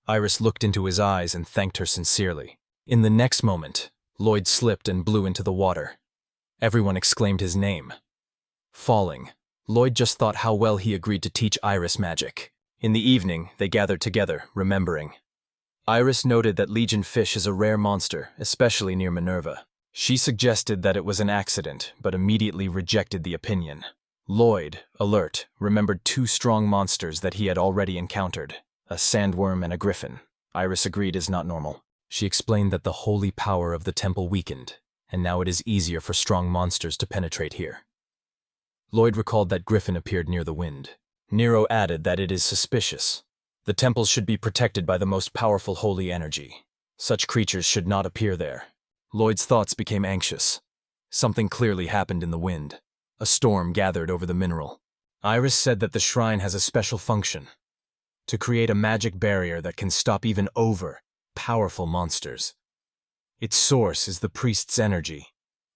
Iris looked into his eyes and thanked her sincerely. In the next moment, Lloyd slipped and blew into the water. Everyone exclaimed his name. Falling, Lloyd just thought how well he agreed to teach Iris magic. In the evening, they gathered together, remembering. Iris noted that Legion fish is a rare monster, especially near Manurva. She suggested that it was an accident, but immediately rejected the opinion. Lloyd, alert, remembered two strong monsters that he had already encountered, a sandworm and a griffin. Iris agreed is not normal. She explained that the holy power of the temple weakened, and now it is easier for strong monsters to penetrate here. Lloyd recalled that griffin appeared near the wind. Nero added that it is suspicious. The temples should be protected by the most powerful holy energy. Such creatures should not appear there. Lloyd's thoughts became anxious. Something clearly happened in the wind. A storm gathered over the mineral. Iris said that the shrine has a special function: to create a magic barrier that can stop even powerful monsters. Its source is the priest's energy.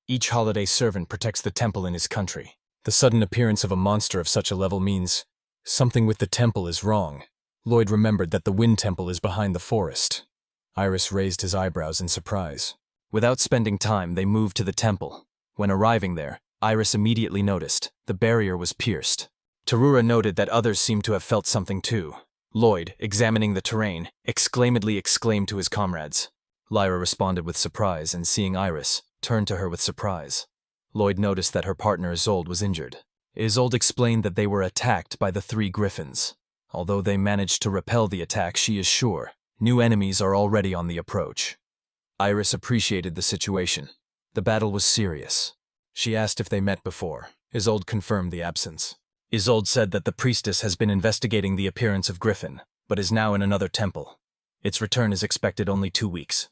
Each holiday servant protects the temple in his country. The sudden appearance of a monster of such a level means something with the temple is wrong. Lloyd remembered that the wind temple is behind the forest. Iris raised his eyebrows in surprise. Without spending time, they moved to the temple. When arriving there, Iris immediately noticed the barrier was pierced. Tarura noted that others seemed to have felt something too. Lloyd, examining the terrain, exclaimed to his comrades. Lyra responded with surprise, and seeing Iris, turned to her with surprise. Lloyd noticed that her partner Exiled was injured. Exiled explained that they were attacked by the three griffins. Although they managed to repel the attack, she is sure new enemies are already on the approach. Iris appreciated the situation. The battle was serious. She asked if they met before. Exiled confirmed the absence. Exiled said that the priestess has been investigating the appearance of Griffin, but is now in another temple. Its return is expected only 2 weeks.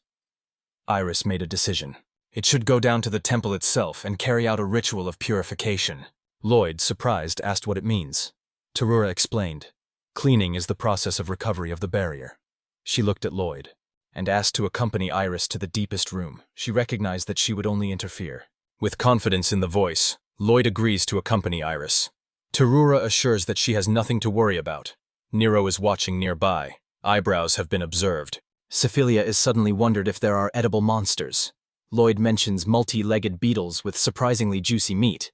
Iris made a decision. It should go down to the temple itself and carry out a ritual of purification. Lloyd, surprised, asked what it means. Tarura explained. Cleaning is the process of recovery of the barrier. She looked at Lloyd and asked to accompany Iris to the deepest room. She recognized that she would only interfere. With confidence in the voice, Lloyd agrees to accompany Iris. Tarura assures that she has nothing to worry about. Nero is watching nearby. Eyebrows have been observed. Cephilia is suddenly wondered if there are edible monsters. Lloyd mentions multi-legged beetles with surprisingly juicy meat.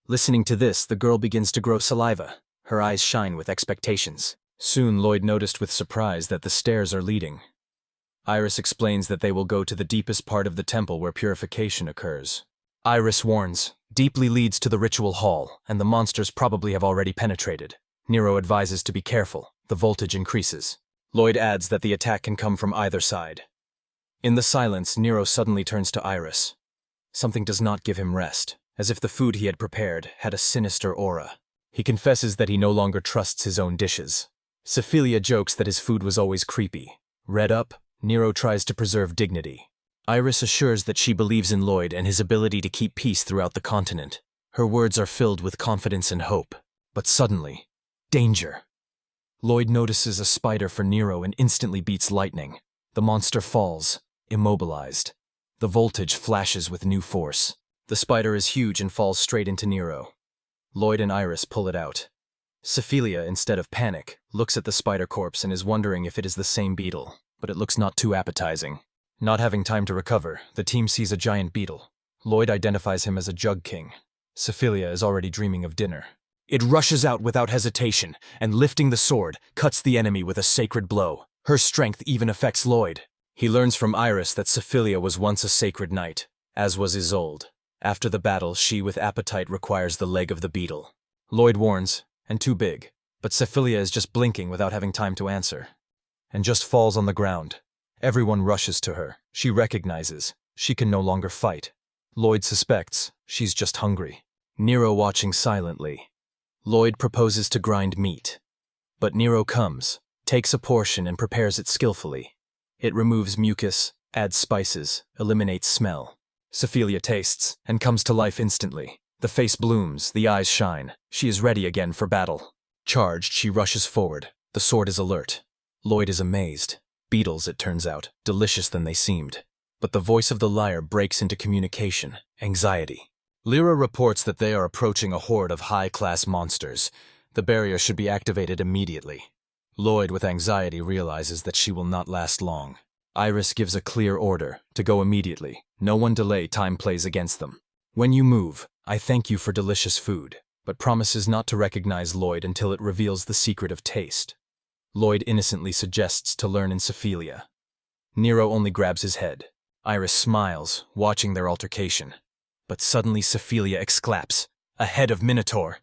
Listening to this, the girl begins to grow saliva. Her eyes shine with expectations. Soon, Lloyd noticed with surprise that the stairs are leading. Iris explains that they will go to the deepest part of the temple where purification occurs. Iris warns, deeply leads to the ritual hall, and the monsters probably have already penetrated. Nero advises to be careful. The voltage increases. Lloyd adds that the attack can come from either side. In the silence, Nero suddenly turns to Iris. Something does not give him rest, as if the food he had prepared had a sinister aura. He confesses that he no longer trusts his own dishes. Cephilia jokes that his food was always creepy. Read up, Nero tries to preserve dignity. Iris assures that she believes in Lloyd and his ability to keep peace throughout the continent. Her words are filled with confidence and hope. But suddenly, danger. Lloyd notices a spider for Nero and instantly beats lightning. The monster falls, immobilized. The voltage flashes with new force. The spider is huge and falls straight into Nero. Lloyd and Iris pull it out. Cephelia, instead of panic, looks at the spider corpse and is wondering if it is the same beetle, but it looks not too appetizing. Not having time to recover, the team sees a giant beetle. Lloyd identifies him as a Jug King. Cephelia is already dreaming of dinner. It rushes out without hesitation, and lifting the sword, cuts the enemy with a sacred blow. Her strength even affects Lloyd. He learns from Iris that Cephelia was once a sacred knight, as was Exiled. After the battle, she with appetite requires the leg of the beetle. Lloyd warns, and too big, but Cephelia is just blinking without having time to answer, and just falls on the ground. Everyone rushes to her. She recognizes she can no longer fight. Lloyd suspects she's just hungry. Nero watching silently. Lloyd proposes to grind meat, but Nero comes, takes a portion and prepares it skillfully. It removes mucus, adds spices, eliminates smell. Cephelia tastes and comes to life instantly. The face blooms, the eyes shine. She is ready again for battle. Charged, she rushes forward. The sword is alert. Lloyd is amazed. Beetles, it turns out, delicious than they seemed. But the voice of the liar breaks into communication, anxiety. Lyra reports that they are approaching a horde of high-class monsters. The barrier should be activated immediately. Lloyd, with anxiety, realizes that she will not last long. Iris gives a clear order to go immediately. No one delay, time plays against them. When you move, I thank you for delicious food, but promises not to recognize Lloyd until it reveals the secret of taste. Lloyd innocently suggests to learn in Cephelia. Nero only grabs his head. Iris smiles, watching their altercation. But suddenly Cephelia exclaims, "A head of Minotaur!"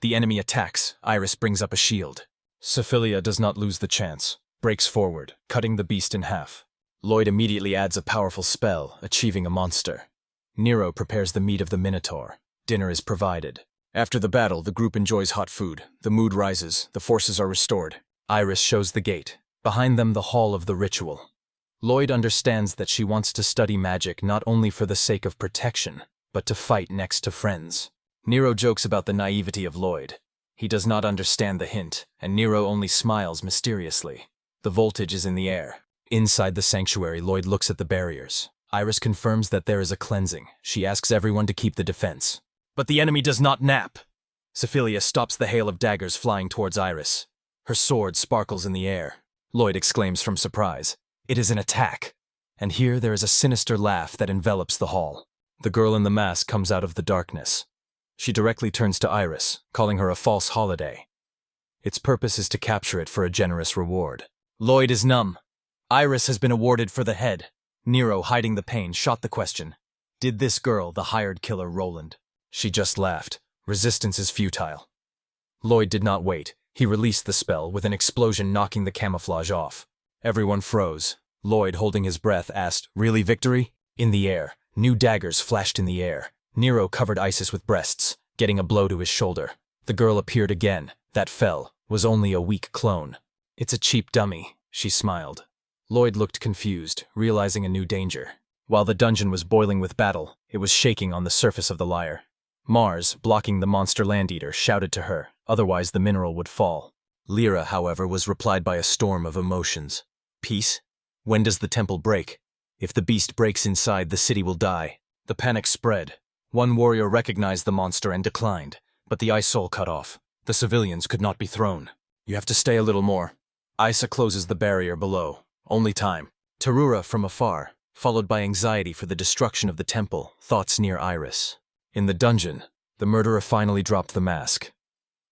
The enemy attacks. Iris brings up a shield. Cephelia does not lose the chance, breaks forward, cutting the beast in half. Lloyd immediately adds a powerful spell, achieving a monster. Nero prepares the meat of the Minotaur. Dinner is provided. After the battle, the group enjoys hot food. The mood rises. The forces are restored. Iris shows the gate. Behind them, the hall of the ritual. Lloyd understands that she wants to study magic not only for the sake of protection, but to fight next to friends. Nero jokes about the naivety of Lloyd. He does not understand the hint, and Nero only smiles mysteriously. The voltage is in the air. Inside the sanctuary, Lloyd looks at the barriers. Iris confirms that there is a cleansing. She asks everyone to keep the defense. But the enemy does not nap. Cephelia stops the hail of daggers flying towards Iris. Her sword sparkles in the air. Lloyd exclaims from surprise. It is an attack. And here there is a sinister laugh that envelops the hall. The girl in the mask comes out of the darkness. She directly turns to Iris, calling her a false holiday. Its purpose is to capture it for a generous reward. Lloyd is numb. Iris has been awarded for the head. Nero, hiding the pain, shot the question. Did this girl, the hired killer Roland? She just laughed. Resistance is futile. Lloyd did not wait. He released the spell, with an explosion knocking the camouflage off. Everyone froze. Lloyd, holding his breath, asked, "Really victory?" In the air, new daggers flashed in the air. Nero covered Isis with breasts, getting a blow to his shoulder. The girl appeared again. That fell, was only a weak clone. "It's a cheap dummy," she smiled. Lloyd looked confused, realizing a new danger. While the dungeon was boiling with battle, it was shaking on the surface of the lyre. Mars, blocking the monster land-eater, shouted to her, otherwise the mineral would fall. Lyra, however, was replied by a storm of emotions. Peace? When does the temple break? If the beast breaks inside, the city will die. The panic spread. One warrior recognized the monster and declined, but the ice soul cut off. The civilians could not be thrown. You have to stay a little more. Isa closes the barrier below. Only time. Terura from afar, followed by anxiety for the destruction of the temple, thoughts near Iris. In the dungeon, the murderer finally dropped the mask.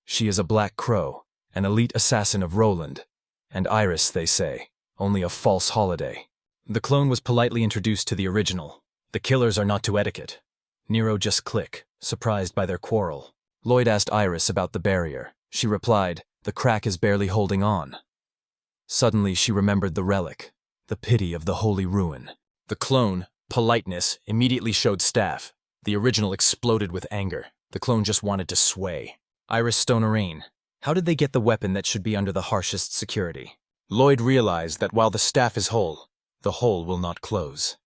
She is a Black Crow, an elite assassin of Roland, and Iris, they say, only a false holiday. The clone was politely introduced to the original. The killers are not to etiquette. Nero just click, surprised by their quarrel. Lloyd asked Iris about the barrier. She replied, "The crack is barely holding on." Suddenly she remembered the relic, the pity of the holy ruin. The clone, politeness, immediately showed staff. The original exploded with anger. The clone just wanted to sway. Iris Stonerain, how did they get the weapon that should be under the harshest security? Lloyd realized that while the staff is whole, the hole will not close.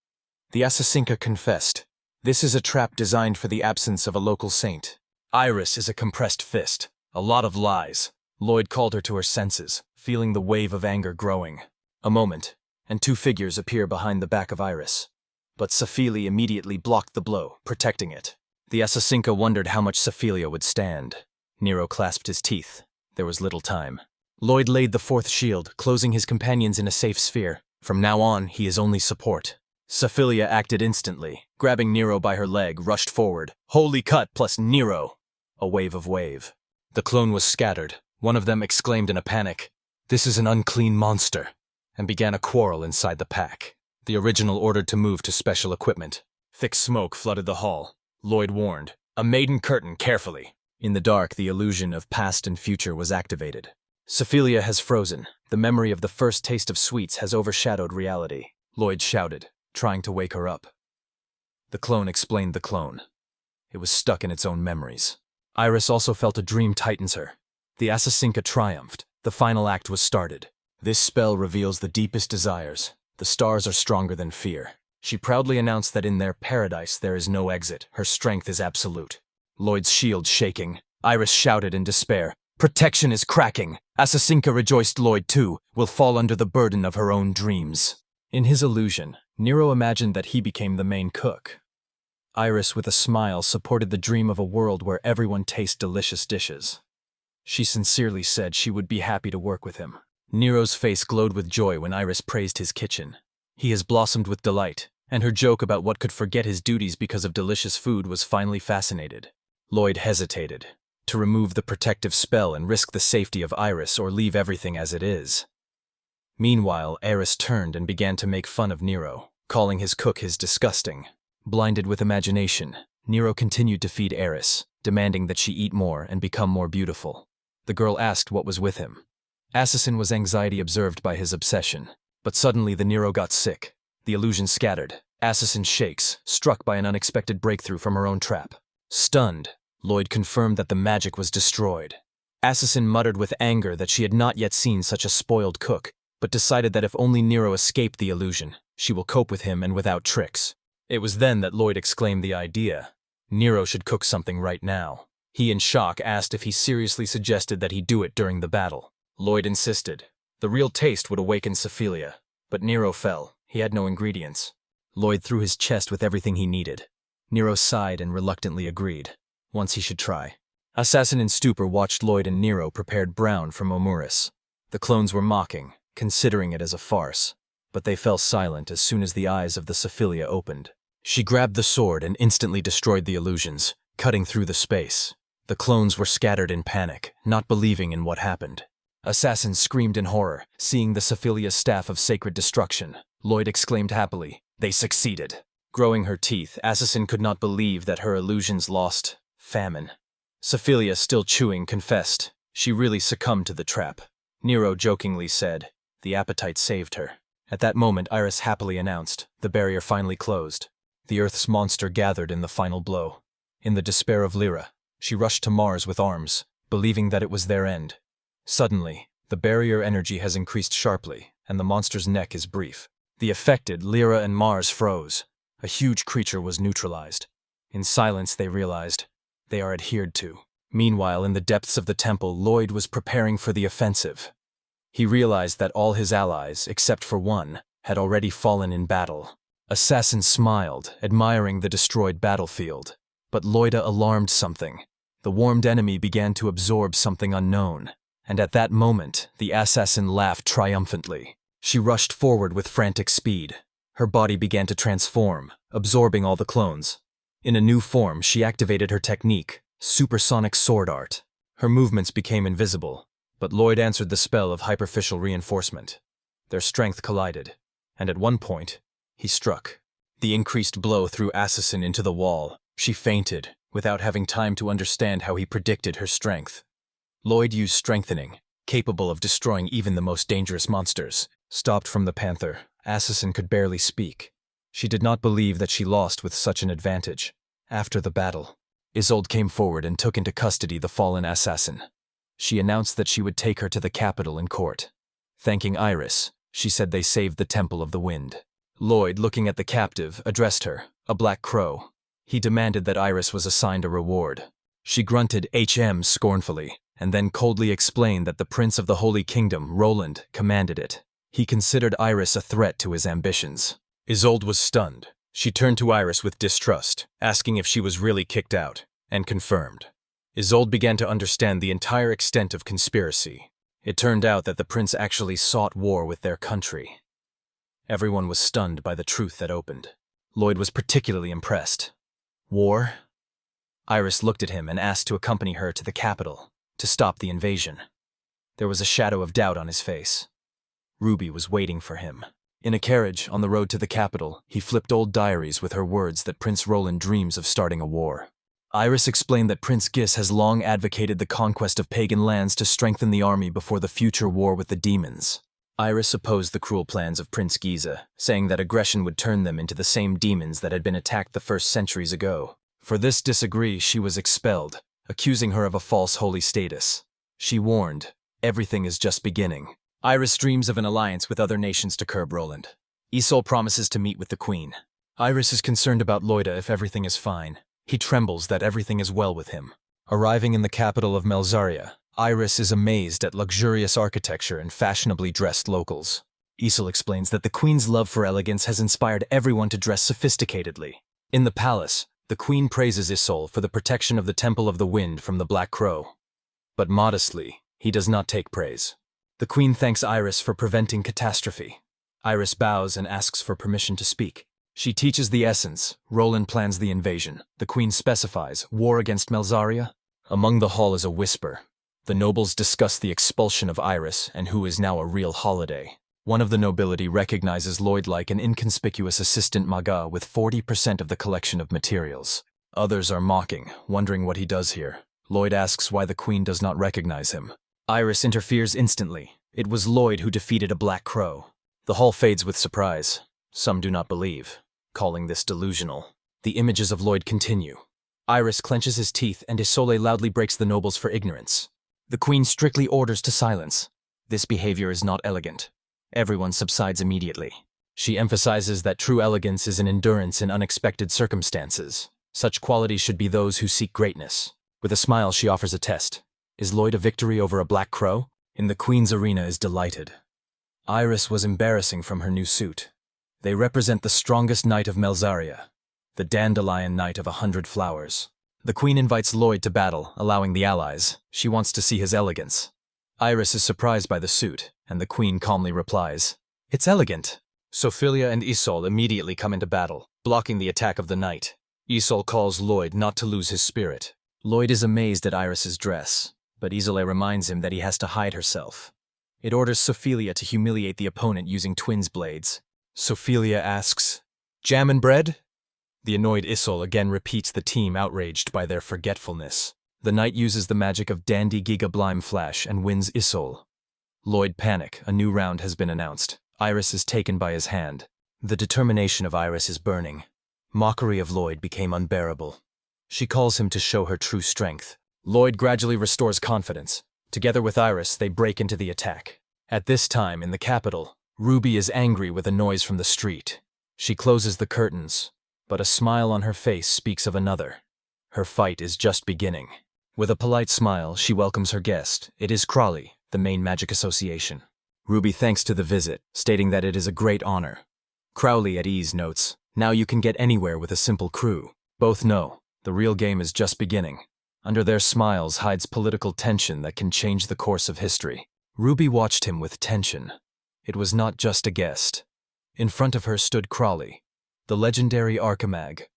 The Assassinka confessed. This is a trap designed for the absence of a local saint. Iris is a compressed fist. A lot of lies. Lloyd called her to her senses, feeling the wave of anger growing. A moment, and two figures appear behind the back of Iris. But Cephelia immediately blocked the blow, protecting it. The assassinka wondered how much Sophelia would stand. Nero clasped his teeth. There was little time. Lloyd laid the fourth shield, closing his companions in a safe sphere. From now on, he is only support. Sophelia acted instantly. Grabbing Nero by her leg, rushed forward. Holy cut plus Nero! A wave of wave. The clone was scattered. One of them exclaimed in a panic, "This is an unclean monster," and began a quarrel inside the pack. The original ordered to move to special equipment. Thick smoke flooded the hall. Lloyd warned, "A maiden curtain, carefully." In the dark, the illusion of past and future was activated. Sophelia has frozen. The memory of the first taste of sweets has overshadowed reality. Lloyd shouted, trying to wake her up. The clone explained the clone. It was stuck in its own memories. Iris also felt a dream tightens her. The assassinka triumphed. The final act was started. This spell reveals the deepest desires. The stars are stronger than fear. She proudly announced that in their paradise there is no exit. Her strength is absolute. Lloyd's shield shaking. Iris shouted in despair, "Protection is cracking!" Assassinka rejoiced Lloyd, too, will fall under the burden of her own dreams. In his illusion, Nero imagined that he became the main cook. Iris, with a smile, supported the dream of a world where everyone tastes delicious dishes. She sincerely said she would be happy to work with him. Nero's face glowed with joy when Iris praised his kitchen. He has blossomed with delight, and her joke about what could forget his duties because of delicious food was finally fascinated. Lloyd hesitated. To remove the protective spell and risk the safety of Iris or leave everything as it is. Meanwhile, Iris turned and began to make fun of Nero, calling his cook his disgusting. Blinded with imagination, Nero continued to feed Iris, demanding that she eat more and become more beautiful. The girl asked what was with him. Assassin was anxiety observed by his obsession, but suddenly the Nero got sick. The illusion scattered. Assassin shakes, struck by an unexpected breakthrough from her own trap. Stunned, Lloyd confirmed that the magic was destroyed. Assassin muttered with anger that she had not yet seen such a spoiled cook, but decided that if only Nero escaped the illusion, she will cope with him and without tricks. It was then that Lloyd exclaimed the idea. Nero should cook something right now. He, in shock, asked if he seriously suggested that he do it during the battle. Lloyd insisted. The real taste would awaken Sophelia, but Nero fell. He had no ingredients. Lloyd threw his chest with everything he needed. Nero sighed and reluctantly agreed. Once he should try. Assassin in stupor watched Lloyd and Nero prepared brown from Omuris. The clones were mocking, considering it as a farce, but they fell silent as soon as the eyes of the Sophelia opened. She grabbed the sword and instantly destroyed the illusions, cutting through the space. The clones were scattered in panic, not believing in what happened. Assassin screamed in horror, seeing the Sophelia's staff of sacred destruction. Lloyd exclaimed happily, "They succeeded." Growing her teeth, Assassin could not believe that her illusions lost famine. Sophelia, still chewing, confessed. She really succumbed to the trap. Nero jokingly said, "The appetite saved her." At that moment, Iris happily announced, the barrier finally closed. The Earth's monster gathered in the final blow. In the despair of Lyra, she rushed to Mars with arms, believing that it was their end. Suddenly, the barrier energy has increased sharply, and the monster's neck is brief. The affected Lyra and Mars froze. A huge creature was neutralized. In silence, they realized they are adhered to. Meanwhile, in the depths of the temple, Lloyd was preparing for the offensive. He realized that all his allies, except for one, had already fallen in battle. Assassin smiled, admiring the destroyed battlefield. But Lloyda alarmed something. The warmed enemy began to absorb something unknown. And at that moment, the assassin laughed triumphantly. She rushed forward with frantic speed. Her body began to transform, absorbing all the clones. In a new form, she activated her technique, supersonic sword art. Her movements became invisible, but Lloyd answered the spell of hyperficial reinforcement. Their strength collided, and at one point, he struck. The increased blow threw Assassin into the wall. She fainted, without having time to understand how he predicted her strength. Lloyd used strengthening, capable of destroying even the most dangerous monsters. Stopped from the panther, Assassin could barely speak. She did not believe that she lost with such an advantage. After the battle, Exiled came forward and took into custody the fallen assassin. She announced that she would take her to the capital in court. Thanking Iris, she said they saved the Temple of the Wind. Lloyd, looking at the captive, addressed her, a black crow. He demanded that Iris was assigned a reward. She grunted HM scornfully, and then coldly explained that the Prince of the Holy Kingdom, Roland, commanded it. He considered Iris a threat to his ambitions. Exiled was stunned. She turned to Iris with distrust, asking if she was really kicked out, and confirmed. Isolde began to understand the entire extent of conspiracy. It turned out that the prince actually sought war with their country. Everyone was stunned by the truth that opened. Lloyd was particularly impressed. War? Iris looked at him and asked to accompany her to the capital, to stop the invasion. There was a shadow of doubt on his face. Ruby was waiting for him. In a carriage on the road to the capital, he flipped old diaries with her words that Prince Roland dreams of starting a war. Iris explained that Prince Gis has long advocated the conquest of pagan lands to strengthen the army before the future war with the demons. Iris opposed the cruel plans of Prince Giza, saying that aggression would turn them into the same demons that had been attacked the first centuries ago. For this disagree, she was expelled, accusing her of a false holy status. She warned, everything is just beginning. Iris dreams of an alliance with other nations to curb Roland. Isolde promises to meet with the queen. Iris is concerned about Loida if everything is fine. He trembles that everything is well with him. Arriving in the capital of Melzaria, Iris is amazed at luxurious architecture and fashionably dressed locals. Isolde explains that the queen's love for elegance has inspired everyone to dress sophisticatedly. In the palace, the queen praises Isolde for the protection of the Temple of the Wind from the Black Crow. But modestly, he does not take praise. The queen thanks Iris for preventing catastrophe. Iris bows and asks for permission to speak. She teaches the essence. Roland plans the invasion. The queen specifies, war against Melzaria. Among the hall is a whisper. The nobles discuss the expulsion of Iris and who is now a real holiday. One of the nobility recognizes Lloyd like an inconspicuous assistant Manga with 40% of the collection of materials. Others are mocking, wondering what he does here. Lloyd asks why the queen does not recognize him. Iris interferes instantly. It was Lloyd who defeated a black crow. The hall fades with surprise. Some do not believe, calling this delusional. The images of Lloyd continue. Iris clenches his teeth and Isolde loudly breaks the nobles for ignorance. The queen strictly orders to silence. This behavior is not elegant. Everyone subsides immediately. She emphasizes that true elegance is an endurance in unexpected circumstances. Such qualities should be those who seek greatness. With a smile, she offers a test. Is Lloyd a victory over a black crow? In the queen's arena is delighted. Iris was embarrassing from her new suit. They represent the strongest knight of Melzaria, the dandelion knight of 100 flowers. The queen invites Lloyd to battle, allowing the allies. She wants to see his elegance. Iris is surprised by the suit, and the queen calmly replies, "It's elegant." Sophilia and Isolde immediately come into battle, blocking the attack of the knight. Isolde calls Lloyd not to lose his spirit. Lloyd is amazed at Iris's dress, but Isolde reminds him that he has to hide herself. It orders Sophilia to humiliate the opponent using twins' blades. Sophilia asks, "Jam and bread?" The annoyed Isolde again repeats the team outraged by their forgetfulness. The knight uses the magic of Dandy Giga Blime Flash and wins Isolde. Lloyd panic. A new round has been announced. Iris is taken by his hand. The determination of Iris is burning. Mockery of Lloyd became unbearable. She calls him to show her true strength. Lloyd gradually restores confidence. Together with Iris, they break into the attack. At this time, in the capital, Ruby is angry with a noise from the street. She closes the curtains, but a smile on her face speaks of another. Her fight is just beginning. With a polite smile, she welcomes her guest. It is Crawley, the main magic association. Ruby thanks to the visit, stating that it is a great honor. Crowley at ease notes, "Now you can get anywhere with a simple crew." Both know, the real game is just beginning. Under their smiles hides political tension that can change the course of history. Ruby watched him with tension. It was not just a guest. In front of her stood Crawley, the legendary Archimag,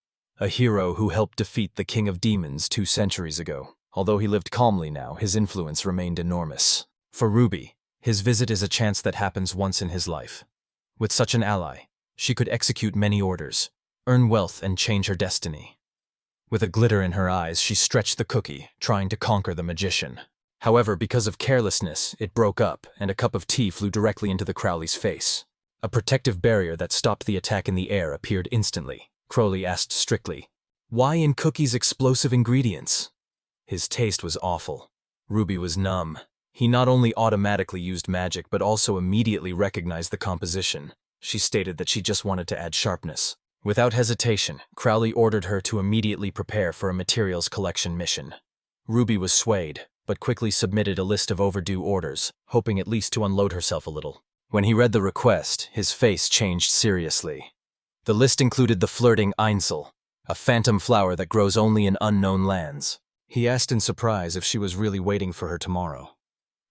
a hero who helped defeat the King of Demons 2 centuries ago. Although he lived calmly now, his influence remained enormous. For Ruby, his visit is a chance that happens once in his life. With such an ally, she could execute many orders, earn wealth, and change her destiny. With a glitter in her eyes, she stretched the cookie, trying to conquer the magician. However, because of carelessness, it broke up, and a cup of tea flew directly into the Crowley's face. A protective barrier that stopped the attack in the air appeared instantly. Crowley asked strictly, "Why in cookies explosive ingredients?" His taste was awful. Ruby was numb. He not only automatically used magic, but also immediately recognized the composition. She stated that she just wanted to add sharpness. Without hesitation, Crowley ordered her to immediately prepare for a materials collection mission. Ruby was swayed, but quickly submitted a list of overdue orders, hoping at least to unload herself a little. When he read the request, his face changed seriously. The list included the flirting Einzel, a phantom flower that grows only in unknown lands. He asked in surprise if she was really waiting for her tomorrow.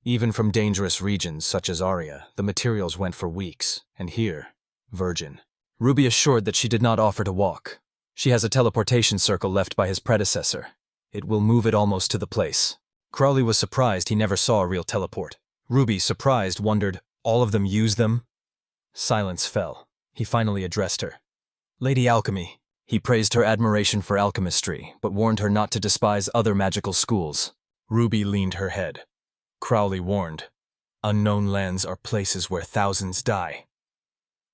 Even from dangerous regions such as Aria, the materials went for weeks, and here, virgin. Ruby assured that she did not offer to walk. She has a teleportation circle left by his predecessor. It will move it almost to the place. Crowley was surprised he never saw a real teleport. Ruby, surprised, wondered, all of them use them? Silence fell. He finally addressed her. Lady Alchemy. He praised her admiration for alchemistry, but warned her not to despise other magical schools. Ruby leaned her head. Crowley warned, unknown lands are places where thousands die.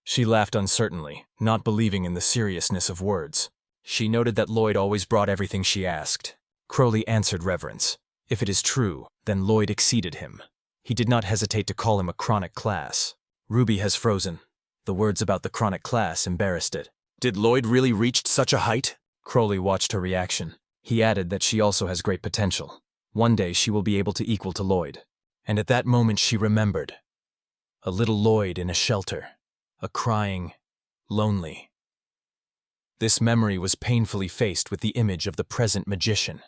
She laughed uncertainly, not believing in the seriousness of words. She noted that Lloyd always brought everything she asked. Crowley answered reverence. If it is true, then Lloyd exceeded him. He did not hesitate to call him a chronic class. Ruby has frozen. The words about the chronic class embarrassed it. Did Lloyd really reach such a height? Crowley watched her reaction. He added that she also has great potential. One day she will be able to equal to Lloyd. And at that moment she remembered. A little Lloyd in a shelter. A crying, lonely. This memory was painfully faced with the image of the present magician.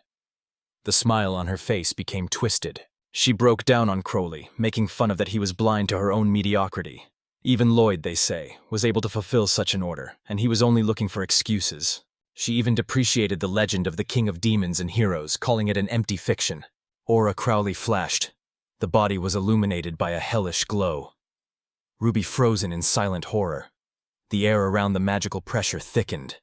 The smile on her face became twisted. She broke down on Crowley, making fun of that he was blind to her own mediocrity. Even Lloyd, they say, was able to fulfill such an order, and he was only looking for excuses. She even depreciated the legend of the king of demons and heroes, calling it an empty fiction. Aura Crowley flashed. The body was illuminated by a hellish glow. Ruby frozen in silent horror. The air around the magical pressure thickened.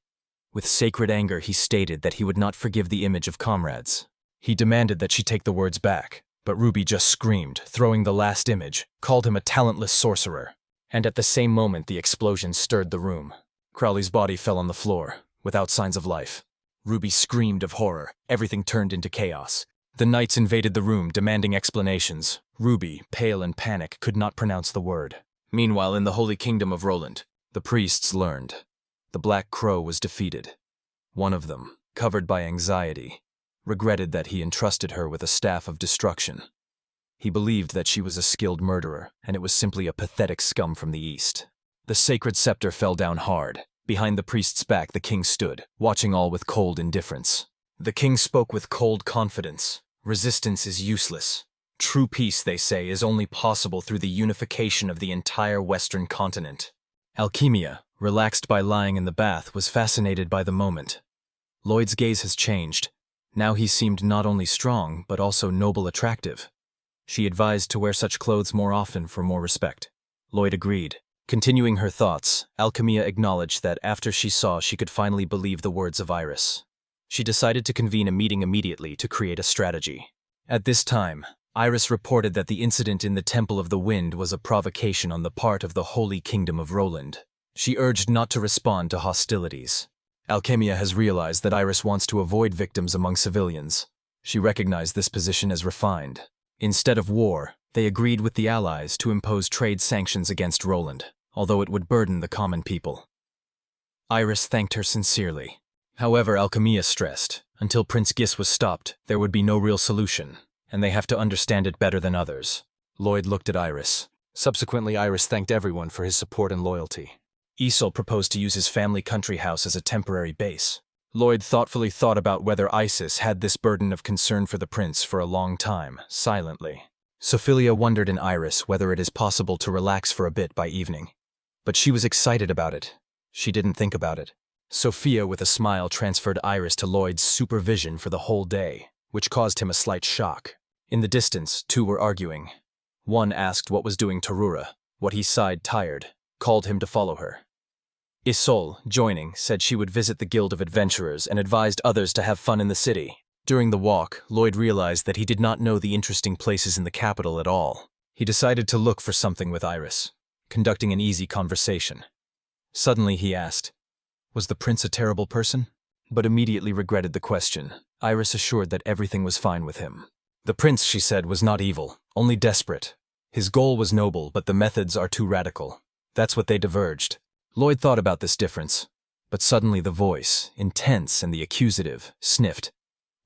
With sacred anger, he stated that he would not forgive the image of comrades. He demanded that she take the words back, but Ruby just screamed, throwing the last image, called him a talentless sorcerer. And at the same moment, the explosion stirred the room. Crowley's body fell on the floor, without signs of life. Ruby screamed of horror. Everything turned into chaos. The knights invaded the room, demanding explanations. Ruby, pale and panicked, could not pronounce the word. Meanwhile, in the holy kingdom of Roland, the priests learned. The Black Crow was defeated. One of them, covered by anxiety, regretted that he entrusted her with a staff of destruction. He believed that she was a skilled murderer, and it was simply a pathetic scum from the east. The sacred scepter fell down hard. Behind the priest's back, the king stood, watching all with cold indifference. The king spoke with cold confidence. Resistance is useless. True peace, they say, is only possible through the unification of the entire Western continent. Alchemia, relaxed by lying in the bath, was fascinated by the moment. Lloyd's gaze has changed. Now he seemed not only strong, but also noble attractive. She advised to wear such clothes more often for more respect. Lloyd agreed. Continuing her thoughts, Alchemia acknowledged that after she saw she could finally believe the words of Iris. She decided to convene a meeting immediately to create a strategy. At this time, Iris reported that the incident in the Temple of the Wind was a provocation on the part of the Holy Kingdom of Roland. She urged not to respond to hostilities. Alchemia has realized that Iris wants to avoid victims among civilians. She recognized this position as refined. Instead of war, they agreed with the allies to impose trade sanctions against Roland, although it would burden the common people. Iris thanked her sincerely. However, Alchemia stressed, until Prince Gis was stopped, there would be no real solution, and they have to understand it better than others. Lloyd looked at Iris. Subsequently, Iris thanked everyone for his support and loyalty. Exiled proposed to use his family country house as a temporary base. Lloyd thoughtfully thought about whether Isis had this burden of concern for the prince for a long time, silently. Sophia wondered in Iris whether it is possible to relax for a bit by evening. But she was excited about it. She didn't think about it. Sophia, with a smile, transferred Iris to Lloyd's supervision for the whole day, which caused him a slight shock. In the distance, two were arguing. One asked what was doing Tarura. What he sighed tired, called him to follow her. Isol, joining, said she would visit the Guild of Adventurers and advised others to have fun in the city. During the walk, Lloyd realized that he did not know the interesting places in the capital at all. He decided to look for something with Iris, conducting an easy conversation. Suddenly he asked, "Was the prince a terrible person?" But immediately regretted the question. Iris assured that everything was fine with him. The prince, she said, was not evil, only desperate. His goal was noble, but the methods are too radical. That's what they diverged. Lloyd thought about this difference, but suddenly the voice, intense and the accusative, sniffed.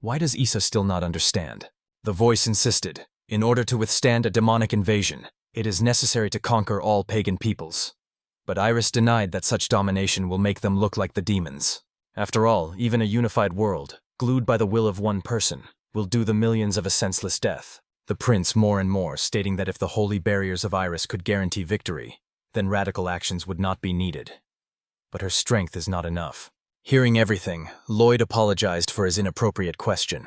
Why does Issa still not understand? The voice insisted, in order to withstand a demonic invasion, it is necessary to conquer all pagan peoples. But Iris denied that such domination will make them look like the demons. After all, even a unified world, glued by the will of one person, will do the millions of a senseless death. The prince more and more stating that if the holy barriers of Iris could guarantee victory, then radical actions would not be needed. But her strength is not enough. Hearing everything, Lloyd apologized for his inappropriate question.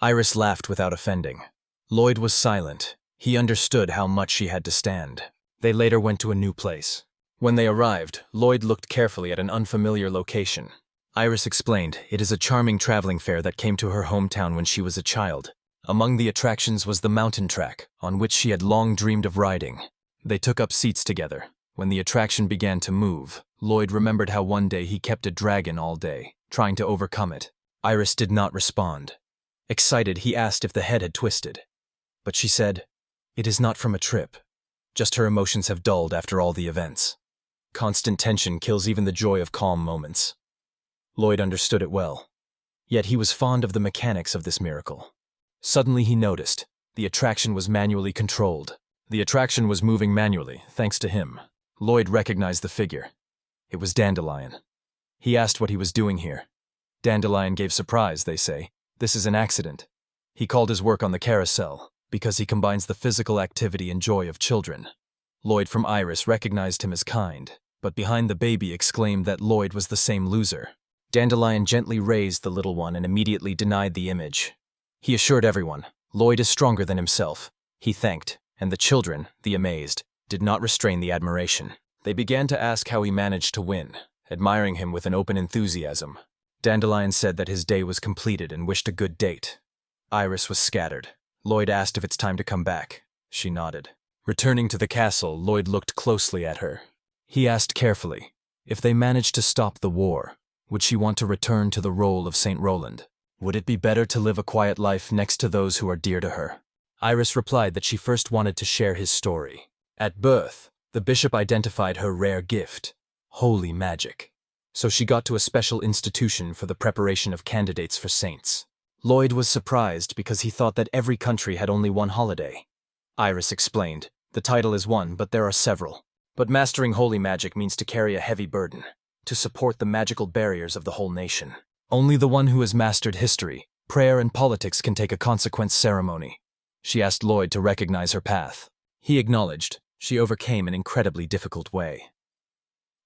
Iris laughed without offending. Lloyd was silent. He understood how much she had to stand. They later went to a new place. When they arrived, Lloyd looked carefully at an unfamiliar location. Iris explained it is a charming traveling fair that came to her hometown when she was a child. Among the attractions was the mountain track, on which she had long dreamed of riding. They took up seats together. When the attraction began to move, Lloyd remembered how one day he kept a dragon all day, trying to overcome it. Iris did not respond. Excited, he asked if the head had twisted. But she said, "It is not from a trip. Just her emotions have dulled after all the events. Constant tension kills even the joy of calm moments." Lloyd understood it well. Yet he was fond of the mechanics of this miracle. Suddenly he noticed the attraction was manually controlled. The attraction was moving manually, thanks to him. Lloyd recognized the figure. It was Dandelion. He asked what he was doing here. Dandelion gave surprise, they say. This is an accident. He called his work on the carousel, because he combines the physical activity and joy of children. Lloyd from Iris recognized him as kind, but behind the baby exclaimed that Lloyd was the same loser. Dandelion gently raised the little one and immediately denied the image. He assured everyone, Lloyd is stronger than himself. He thanked, and the children, the amazed, did not restrain the admiration. They began to ask how he managed to win, admiring him with an open enthusiasm. Dandelion said that his day was completed and wished a good date. Iris was scattered. Lloyd asked if it's time to come back. She nodded. Returning to the castle, Lloyd looked closely at her. He asked carefully, if they managed to stop the war, would she want to return to the role of Saint Roland? Would it be better to live a quiet life next to those who are dear to her? Iris replied that she first wanted to share his story. At birth, the bishop identified her rare gift, holy magic. So she got to a special institution for the preparation of candidates for saints. Lloyd was surprised because he thought that every country had only one holiday. Iris explained, the title is one, but there are several. But mastering holy magic means to carry a heavy burden, to support the magical barriers of the whole nation. Only the one who has mastered history, prayer, and politics can take a consequence ceremony. She asked Lloyd to recognize her path. He acknowledged. She overcame an incredibly difficult way.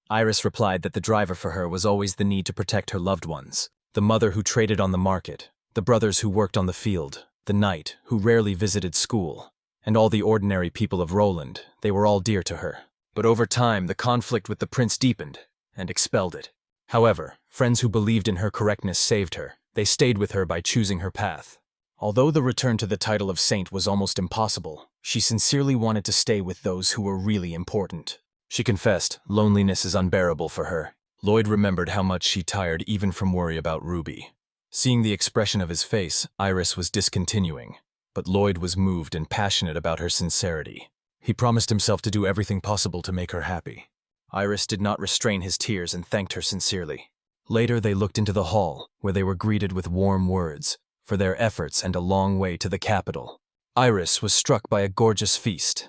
Iris replied that the driver for her was always the need to protect her loved ones, the mother who traded on the market, the brothers who worked on the field, the knight who rarely visited school, and all the ordinary people of Roland. They were all dear to her. But over time, the conflict with the prince deepened and expelled it. However, friends who believed in her correctness saved her. They stayed with her by choosing her path. Although the return to the title of saint was almost impossible, she sincerely wanted to stay with those who were really important. She confessed, loneliness is unbearable for her. Lloyd remembered how much she tired even from worry about Ruby. Seeing the expression of his face, Iris was discontinuing, but Lloyd was moved and passionate about her sincerity. He promised himself to do everything possible to make her happy. Iris did not restrain his tears and thanked her sincerely. Later they looked into the hall, where they were greeted with warm words for their efforts and a long way to the capital. Iris was struck by a gorgeous feast.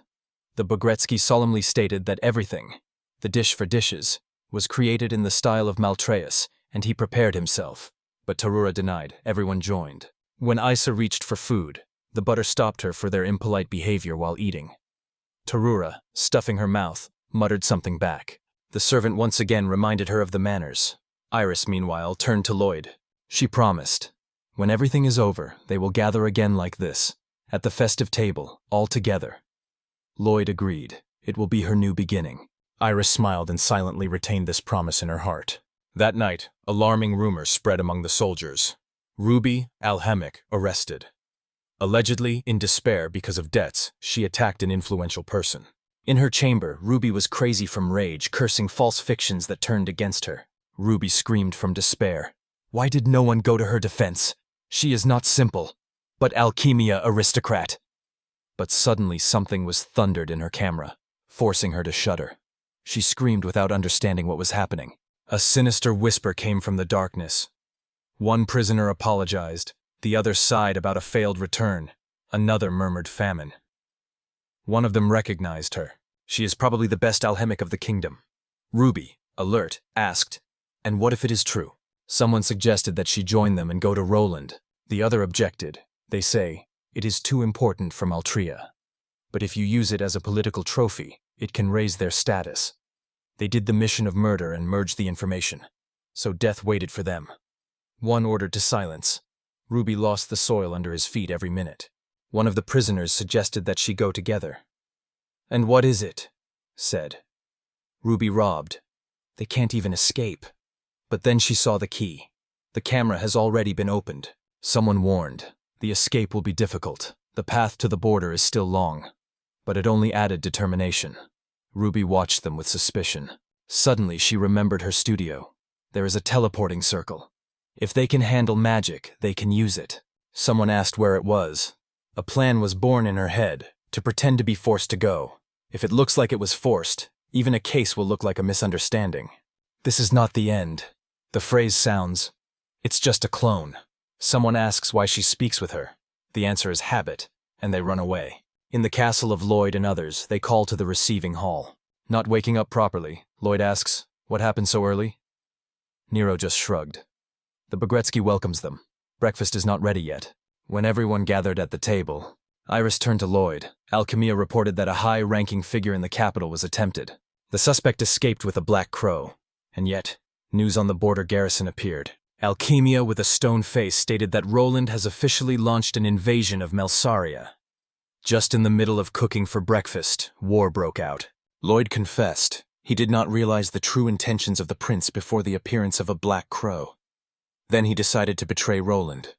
The Bogretsky solemnly stated that everything, the dish for dishes, was created in the style of Maltreus, and he prepared himself. But Tarura denied. Everyone joined. When Isa reached for food, the butter stopped her for their impolite behavior while eating. Tarura, stuffing her mouth, muttered something back. The servant once again reminded her of the manners. Iris, meanwhile, turned to Lloyd. She promised, when everything is over, they will gather again like this, at the festive table, all together. Lloyd agreed. It will be her new beginning. Iris smiled and silently retained this promise in her heart. That night, alarming rumors spread among the soldiers. Ruby, Alchemist, arrested. Allegedly, in despair because of debts, she attacked an influential person. In her chamber, Ruby was crazy from rage, cursing false fictions that turned against her. Ruby screamed from despair. Why did no one go to her defense? She is not simple, but alchemia aristocrat. But suddenly something was thundered in her camera, forcing her to shudder. She screamed without understanding what was happening. A sinister whisper came from the darkness. One prisoner apologized. The other sighed about a failed return. Another murmured famine. One of them recognized her. She is probably the best alchemic of the kingdom. Ruby, alert, asked, "And what if it is true?" Someone suggested that she join them and go to Roland. The other objected. They say, "It is too important for Maltria. But if you use it as a political trophy, it can raise their status." They did the mission of murder and merged the information. So death waited for them. One ordered to silence. Ruby lost the soil under his feet every minute. One of the prisoners suggested that she go together. "And what is it?" said. Ruby robbed. They can't even escape. But then she saw the key. The camera has already been opened. Someone warned. The escape will be difficult. The path to the border is still long. But it only added determination. Ruby watched them with suspicion. Suddenly she remembered her studio. There is a teleporting circle. If they can handle magic, they can use it. Someone asked where it was. A plan was born in her head, to pretend to be forced to go. If it looks like it was forced, even a case will look like a misunderstanding. This is not the end. The phrase sounds, "It's just a clone." Someone asks why she speaks with her. The answer is habit, and they run away. In the castle of Lloyd and others, they call to the receiving hall. Not waking up properly, Lloyd asks, "What happened so early?" Nero just shrugged. The Bagretsky welcomes them. Breakfast is not ready yet. When everyone gathered at the table, Iris turned to Lloyd. Alchemia reported that a high-ranking figure in the capital was attempted. The suspect escaped with a black crow. And yet, news on the border garrison appeared. Alchemia with a stone face stated that Roland has officially launched an invasion of Melsaria. Just in the middle of cooking for breakfast, war broke out. Lloyd confessed. He did not realize the true intentions of the prince before the appearance of a black crow. Then he decided to betray Roland.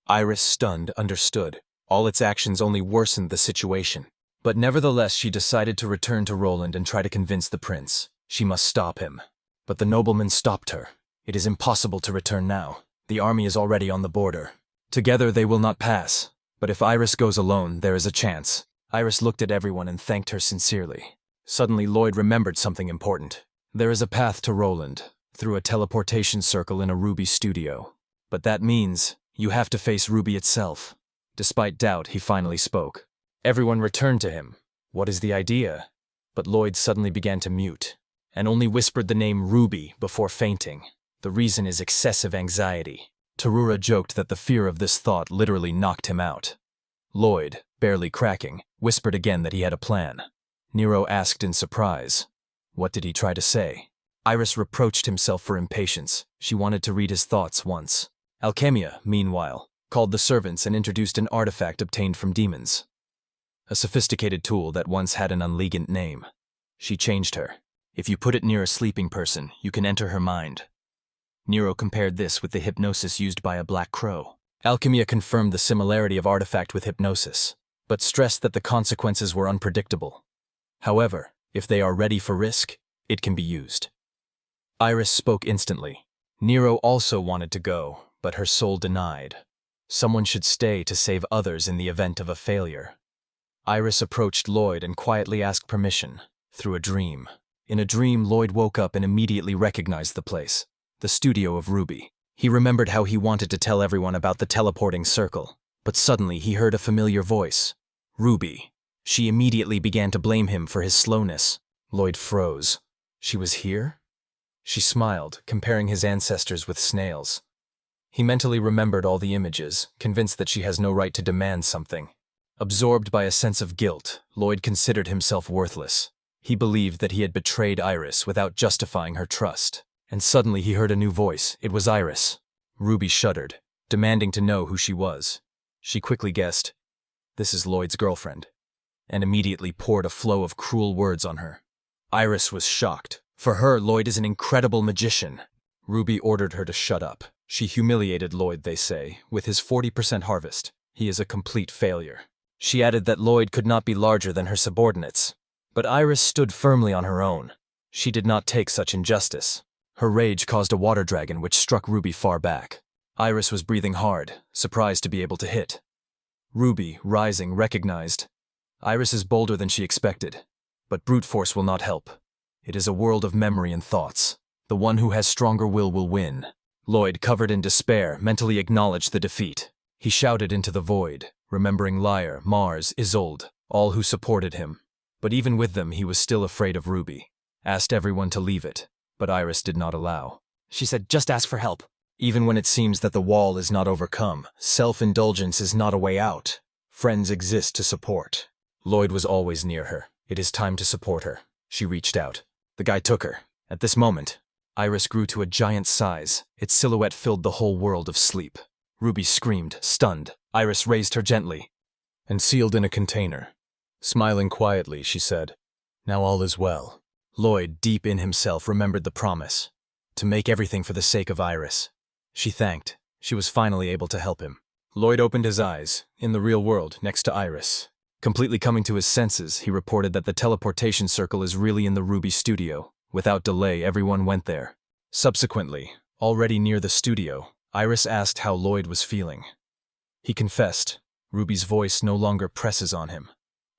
Iris, stunned, understood. All its actions only worsened the situation. But nevertheless, she decided to return to Roland and try to convince the prince. She must stop him. But the nobleman stopped her. "It is impossible to return now. The army is already on the border. Together they will not pass. But if Iris goes alone, there is a chance." Iris looked at everyone and thanked her sincerely. Suddenly Lloyd remembered something important. There is a path to Roland, through a teleportation circle in a Ruby studio. But that means you have to face Ruby itself. Despite doubt, he finally spoke. Everyone returned to him. "What is the idea?" But Lloyd suddenly began to mute, and only whispered the name Ruby before fainting. The reason is excessive anxiety. Tarura joked that the fear of this thought literally knocked him out. Lloyd, barely cracking, whispered again that he had a plan. Nero asked in surprise. What did he try to say? Iris reproached himself for impatience. She wanted to read his thoughts once. Alchemia, meanwhile, called the servants and introduced an artifact obtained from demons. A sophisticated tool that once had an unlegant name. She changed her. If you put it near a sleeping person, you can enter her mind. Nero compared this with the hypnosis used by a black crow. Alchemia confirmed the similarity of artifact with hypnosis, but stressed that the consequences were unpredictable. However, if they are ready for risk, it can be used. Iris spoke instantly. Nero also wanted to go, but her soul denied. Someone should stay to save others in the event of a failure. Iris approached Lloyd and quietly asked permission, through a dream. In a dream, Lloyd woke up and immediately recognized the place, the studio of Ruby. He remembered how he wanted to tell everyone about the teleporting circle, but suddenly he heard a familiar voice. Ruby. She immediately began to blame him for his slowness. Lloyd froze. She was here? She smiled, comparing his ancestors with snails. He mentally remembered all the images, convinced that she has no right to demand something. Absorbed by a sense of guilt, Lloyd considered himself worthless. He believed that he had betrayed Iris without justifying her trust. And suddenly he heard a new voice. It was Iris. Ruby shuddered, demanding to know who she was. She quickly guessed, "This is Lloyd's girlfriend," and immediately poured a flow of cruel words on her. Iris was shocked. For her, Lloyd is an incredible magician. Ruby ordered her to shut up. She humiliated Lloyd, they say, with his 40% harvest. He is a complete failure. She added that Lloyd could not be larger than her subordinates. But Iris stood firmly on her own. She did not take such injustice. Her rage caused a water dragon which struck Ruby far back. Iris was breathing hard, surprised to be able to hit. Ruby, rising, recognized. Iris is bolder than she expected. But brute force will not help. It is a world of memory and thoughts. The one who has stronger will win. Lloyd, covered in despair, mentally acknowledged the defeat. He shouted into the void, remembering Lyre, Mars, Exiled, all who supported him. But even with them, he was still afraid of Ruby. asked everyone to leave it, but Iris did not allow. She said, just ask for help. Even when it seems that the wall is not overcome, self-indulgence is not a way out. Friends exist to support. Lloyd was always near her. It is time to support her. She reached out. The guy took her. At this moment, Iris grew to a giant size. Its silhouette filled the whole world of sleep. Ruby screamed, stunned. Iris raised her gently and sealed in a container. Smiling quietly, she said, "Now all is well." Lloyd, deep in himself, remembered the promise to make everything for the sake of Iris. She thanked. She was finally able to help him. Lloyd opened his eyes, in the real world, next to Iris. Completely coming to his senses, he reported that the teleportation circle is really in the Ruby studio. Without delay, everyone went there. Subsequently, already near the studio, Iris asked how Lloyd was feeling. He confessed. Ruby's voice no longer presses on him.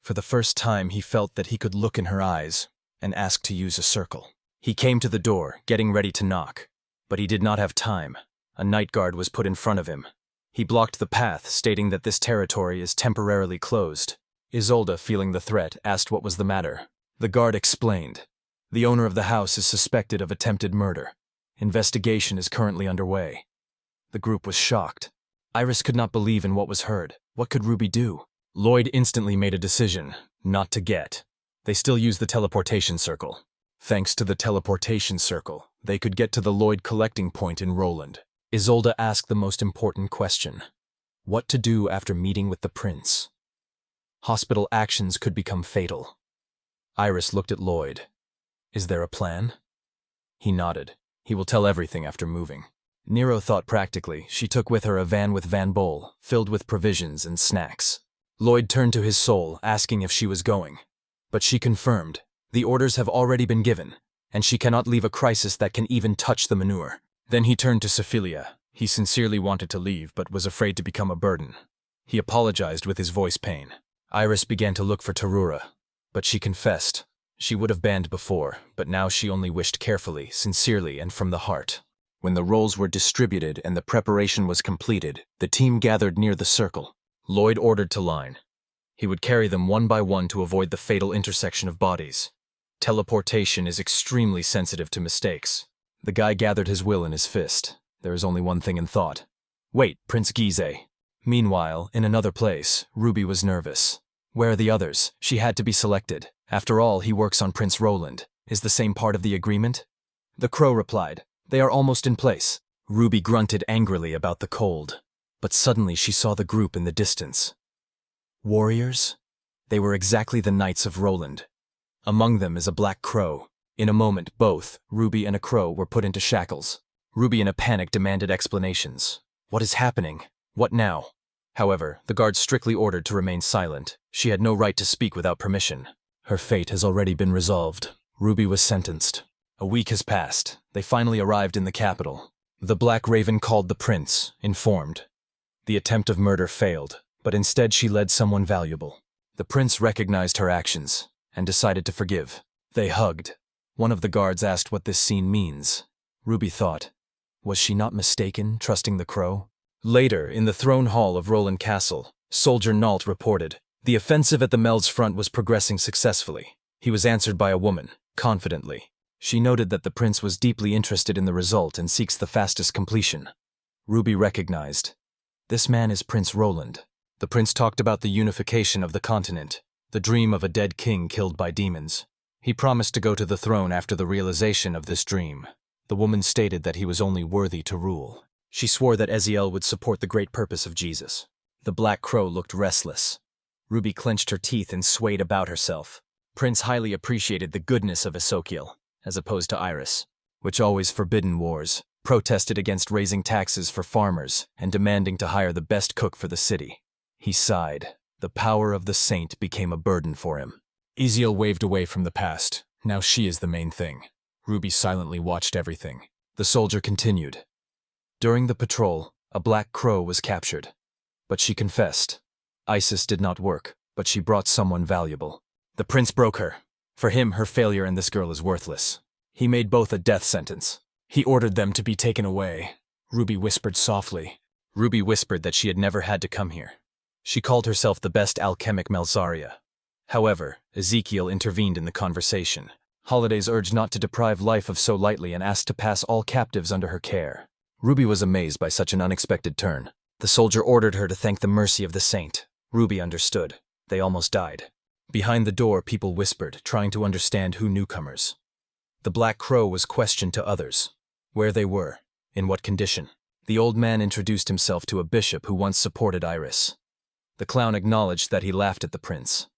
For the first time, he felt that he could look in her eyes and ask to use a circle. He came to the door, getting ready to knock. But he did not have time. A night guard was put in front of him. He blocked the path, stating that this territory is temporarily closed. Isolde, feeling the threat, asked what was the matter. The guard explained. The owner of the house is suspected of attempted murder. Investigation is currently underway. The group was shocked. Iris could not believe in what was heard. What could Ruby do? Lloyd instantly made a decision not to get. They still use the teleportation circle. Thanks to the teleportation circle, they could get to the Lloyd collecting point in Roland. Isolde asked the most important question. What to do after meeting with the prince? Hospital actions could become fatal. Iris looked at Lloyd. Is there a plan? He nodded. He will tell everything after moving. Nero thought practically. She took with her a van with Van Bol, filled with provisions and snacks. Lloyd turned to his soul, asking if she was going. But she confirmed. The orders have already been given, and she cannot leave a crisis that can even touch the manure. Then he turned to Sephilia. He sincerely wanted to leave, but was afraid to become a burden. He apologized with his voice pain. Iris began to look for Tarura, but she confessed. She would have banned before, but now she only wished carefully, sincerely, and from the heart. When the roles were distributed and the preparation was completed, the team gathered near the circle. Lloyd ordered to line. He would carry them one by one to avoid the fatal intersection of bodies. Teleportation is extremely sensitive to mistakes. The guy gathered his will in his fist. There is only one thing in thought. Wait, Prince Gizeh. Meanwhile, in another place, Ruby was nervous. Where are the others? She had to be selected. After all, he works on Prince Roland. Is the same part of the agreement? The crow replied, "They are almost in place." Ruby grunted angrily about the cold. But suddenly she saw the group in the distance. Warriors? They were exactly the knights of Roland. Among them is a black crow. In a moment, both, Ruby and a crow, were put into shackles. Ruby in a panic demanded explanations. What is happening? What now? However, the guard strictly ordered to remain silent. She had no right to speak without permission. Her fate has already been resolved. Ruby was sentenced. A week has passed. They finally arrived in the capital. The Black Raven called the prince, informed. The attempt of murder failed, but instead she led someone valuable. The prince recognized her actions and decided to forgive. They hugged. One of the guards asked what this scene means. Ruby thought, was she not mistaken, trusting the crow? Later, in the throne hall of Roland Castle, Soldier Nault reported, the offensive at the Meld's front was progressing successfully. He was answered by a woman, confidently. She noted that the prince was deeply interested in the result and seeks the fastest completion. Ruby recognized. This man is Prince Roland. The prince talked about the unification of the continent, the dream of a dead king killed by demons. He promised to go to the throne after the realization of this dream. The woman stated that he was only worthy to rule. She swore that Exiled would support the great purpose of Jesus. The black crow looked restless. Ruby clenched her teeth and swayed about herself. Prince highly appreciated the goodness of Esokiel, as opposed to Iris, which always forbidden wars, protested against raising taxes for farmers, and demanding to hire the best cook for the city. He sighed. The power of the saint became a burden for him. Exiled waved away from the past. Now she is the main thing. Ruby silently watched everything. The soldier continued. During the patrol, a black crow was captured. But she confessed. Isis did not work, but she brought someone valuable. The prince broke her. For him, her failure and this girl is worthless. He made both a death sentence. He ordered them to be taken away. Ruby whispered softly. Ruby whispered that she had never had to come here. She called herself the best alchemic Melzaria. However, Ezekiel intervened in the conversation. Holidays urged not to deprive life of so lightly and asked to pass all captives under her care. Ruby was amazed by such an unexpected turn. The soldier ordered her to thank the mercy of the saint. Ruby understood. They almost died. Behind the door, people whispered, trying to understand who newcomers. The Black Crow was questioned to others. Where they were, in what condition. The old man introduced himself to a bishop who once supported Iris. The clown acknowledged that he laughed at the prince.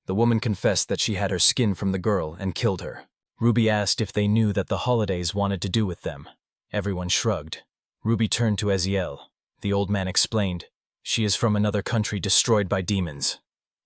The woman confessed that she had her skin from the girl and killed her. Ruby asked if they knew that the Holidays wanted to do with them. Everyone shrugged. Ruby turned to Exiled. The old man explained, "She is from another country destroyed by demons."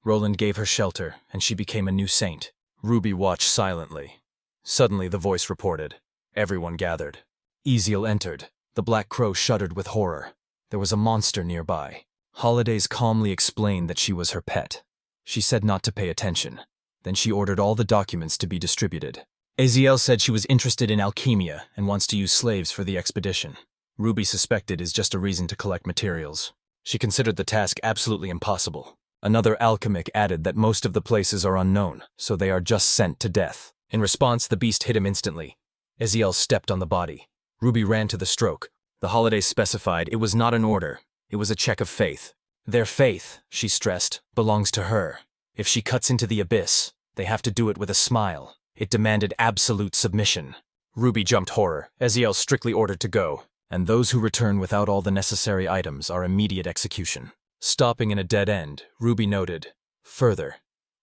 Roland gave her shelter, and she became a new saint. Ruby watched silently. Suddenly the voice reported. Everyone gathered. Exiled entered. The Black Crow shuddered with horror. There was a monster nearby. Holidays calmly explained that she was her pet. She said not to pay attention. Then she ordered all the documents to be distributed. Exiled said she was interested in alchemia and wants to use slaves for the expedition. Ruby suspected is just a reason to collect materials. She considered the task absolutely impossible. Another alchemic added that most of the places are unknown, so they are just sent to death. In response, the beast hit him instantly. Exiled stepped on the body. Ruby ran to the stroke. The Holidays specified it was not an order. It was a check of faith. Their faith, she stressed, belongs to her. If she cuts into the abyss, they have to do it with a smile. It demanded absolute submission. Ruby jumped horror. Exiled strictly ordered to go, and those who return without all the necessary items are immediate execution. Stopping in a dead end, Ruby noted, "Further,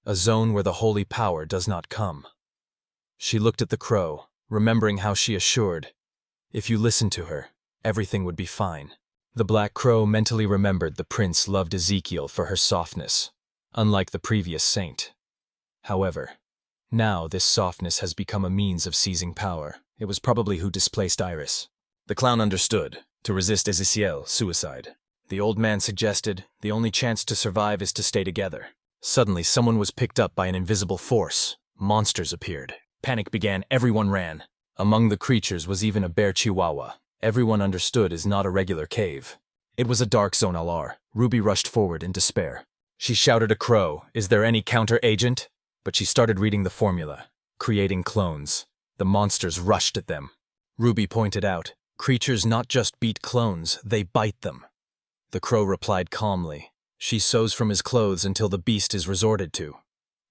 a zone where the holy power does not come." She looked at the crow, remembering how she assured, if you listen to her, everything would be fine. The Black Crow mentally remembered the prince loved Exiled for her softness, unlike the previous saint. However, now this softness has become a means of seizing power. It was probably who displaced Iris. The clown understood. To resist Exiled, suicide. The old man suggested, the only chance to survive is to stay together. Suddenly, someone was picked up by an invisible force. Monsters appeared. Panic began, everyone ran. Among the creatures was even a bear chihuahua. Everyone understood is not a regular cave. It was a dark zone LR. Ruby rushed forward in despair. She shouted a crow, "Is there any counter-agent?" But she started reading the formula. Creating clones. The monsters rushed at them. Ruby pointed out, creatures not just beat clones, they bite them. The crow replied calmly, "She sews from his clothes until the beast is resorted to."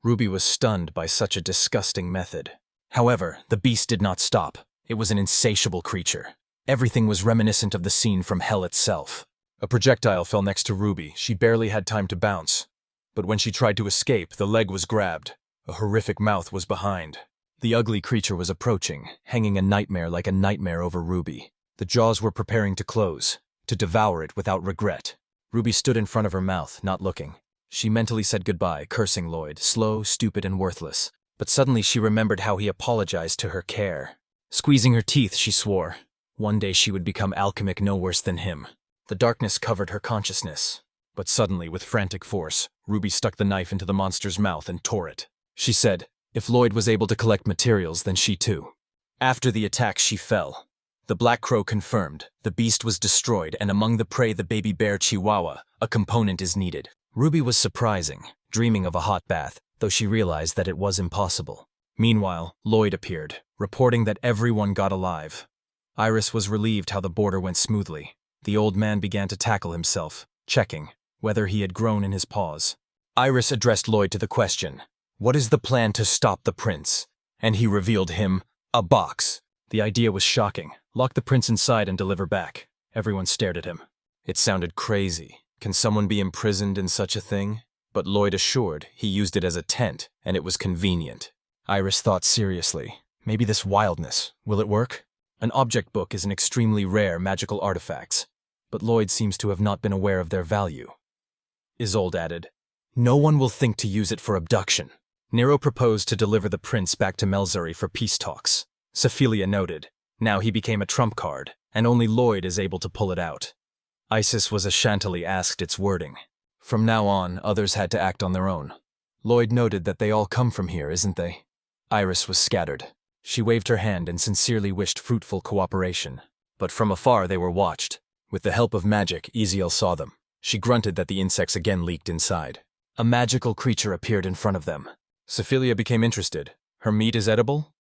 Ruby was stunned by such a disgusting method. However, the beast did not stop. It was an insatiable creature. Everything was reminiscent of the scene from hell itself. A projectile fell next to Ruby. She barely had time to bounce. But when she tried to escape, the leg was grabbed. A horrific mouth was behind. The ugly creature was approaching, hanging a nightmare like a nightmare over Ruby. The jaws were preparing to close, to devour it without regret. Ruby stood in front of her mouth, not looking. She mentally said goodbye, cursing Lloyd, slow, stupid, and worthless. But suddenly she remembered how he apologized to her care. Squeezing her teeth, she swore. One day she would become alchemic no worse than him. The darkness covered her consciousness. But suddenly, with frantic force, Ruby stuck the knife into the monster's mouth and tore it. She said, if Lloyd was able to collect materials, then she too. After the attack, she fell. The Black Crow confirmed. The beast was destroyed, and among the prey the baby bear Chihuahua, a component is needed. Ruby was surprising, dreaming of a hot bath, though she realized that it was impossible. Meanwhile, Lloyd appeared, reporting that everyone got alive. Iris was relieved how the border went smoothly. The old man began to tackle himself, checking whether he had grown in his paws. Iris addressed Lloyd to the question, "What is the plan to stop the prince?" And he revealed him a box. The idea was shocking. Lock the prince inside and deliver back. Everyone stared at him. It sounded crazy. Can someone be imprisoned in such a thing? But Lloyd assured he used it as a tent, and it was convenient. Iris thought seriously, maybe this wildness, will it work? An object book is an extremely rare magical artifact, but Lloyd seems to have not been aware of their value. Isolde added, "No one will think to use it for abduction." Nero proposed to deliver the prince back to Melzuri for peace talks. Sephilia noted, now he became a trump card, and only Lloyd is able to pull it out. Isis was ashantily asked its wording. From now on, others had to act on their own. Lloyd noted that they all come from here, isn't they? Iris was scattered. She waved her hand and sincerely wished fruitful cooperation. But from afar they were watched. With the help of magic, Exiled saw them. She grunted that the insects again leaked inside. A magical creature appeared in front of them. Sephilia became interested. Her meat is edible?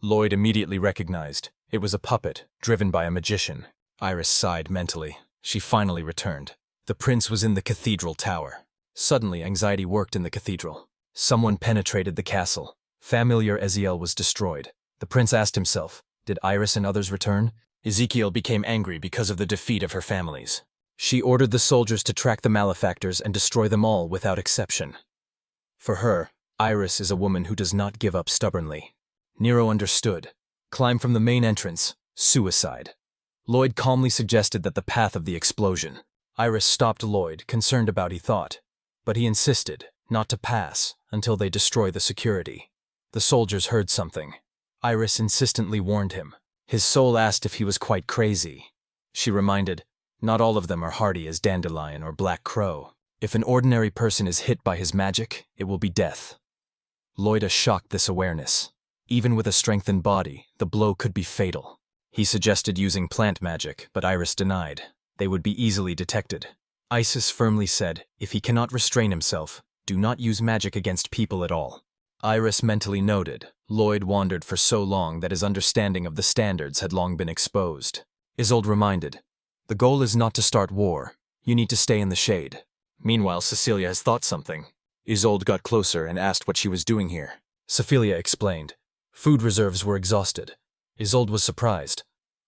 Lloyd immediately recognized. It was a puppet, driven by a magician. Iris sighed mentally. She finally returned. The prince was in the cathedral tower. Suddenly, anxiety worked in the cathedral. Someone penetrated the castle. Familiar Eziel was destroyed. The prince asked himself, did Iris and others return? Ezekiel became angry because of the defeat of her families. She ordered the soldiers to track the malefactors and destroy them all without exception. For her, Iris is a woman who does not give up stubbornly. Nero understood. Climb from the main entrance. Suicide. Lloyd calmly suggested that the path of the explosion. Iris stopped Lloyd, concerned about he thought. But he insisted not to pass until they destroy the security. The soldiers heard something. Iris insistently warned him. His soul asked if he was quite crazy. She reminded, not all of them are hardy as Dandelion or Black Crow. If an ordinary person is hit by his magic, it will be death. Lloyd shocked this awareness. Even with a strengthened body, the blow could be fatal. He suggested using plant magic, but Iris denied. They would be easily detected. Isis firmly said, if he cannot restrain himself, do not use magic against people at all. Iris mentally noted. Lloyd wandered for so long that his understanding of the standards had long been exposed. Isolde reminded, the goal is not to start war. You need to stay in the shade. Meanwhile, Cecilia has thought something. Isolde got closer and asked what she was doing here. Cecilia explained. Food reserves were exhausted. Isolde was surprised.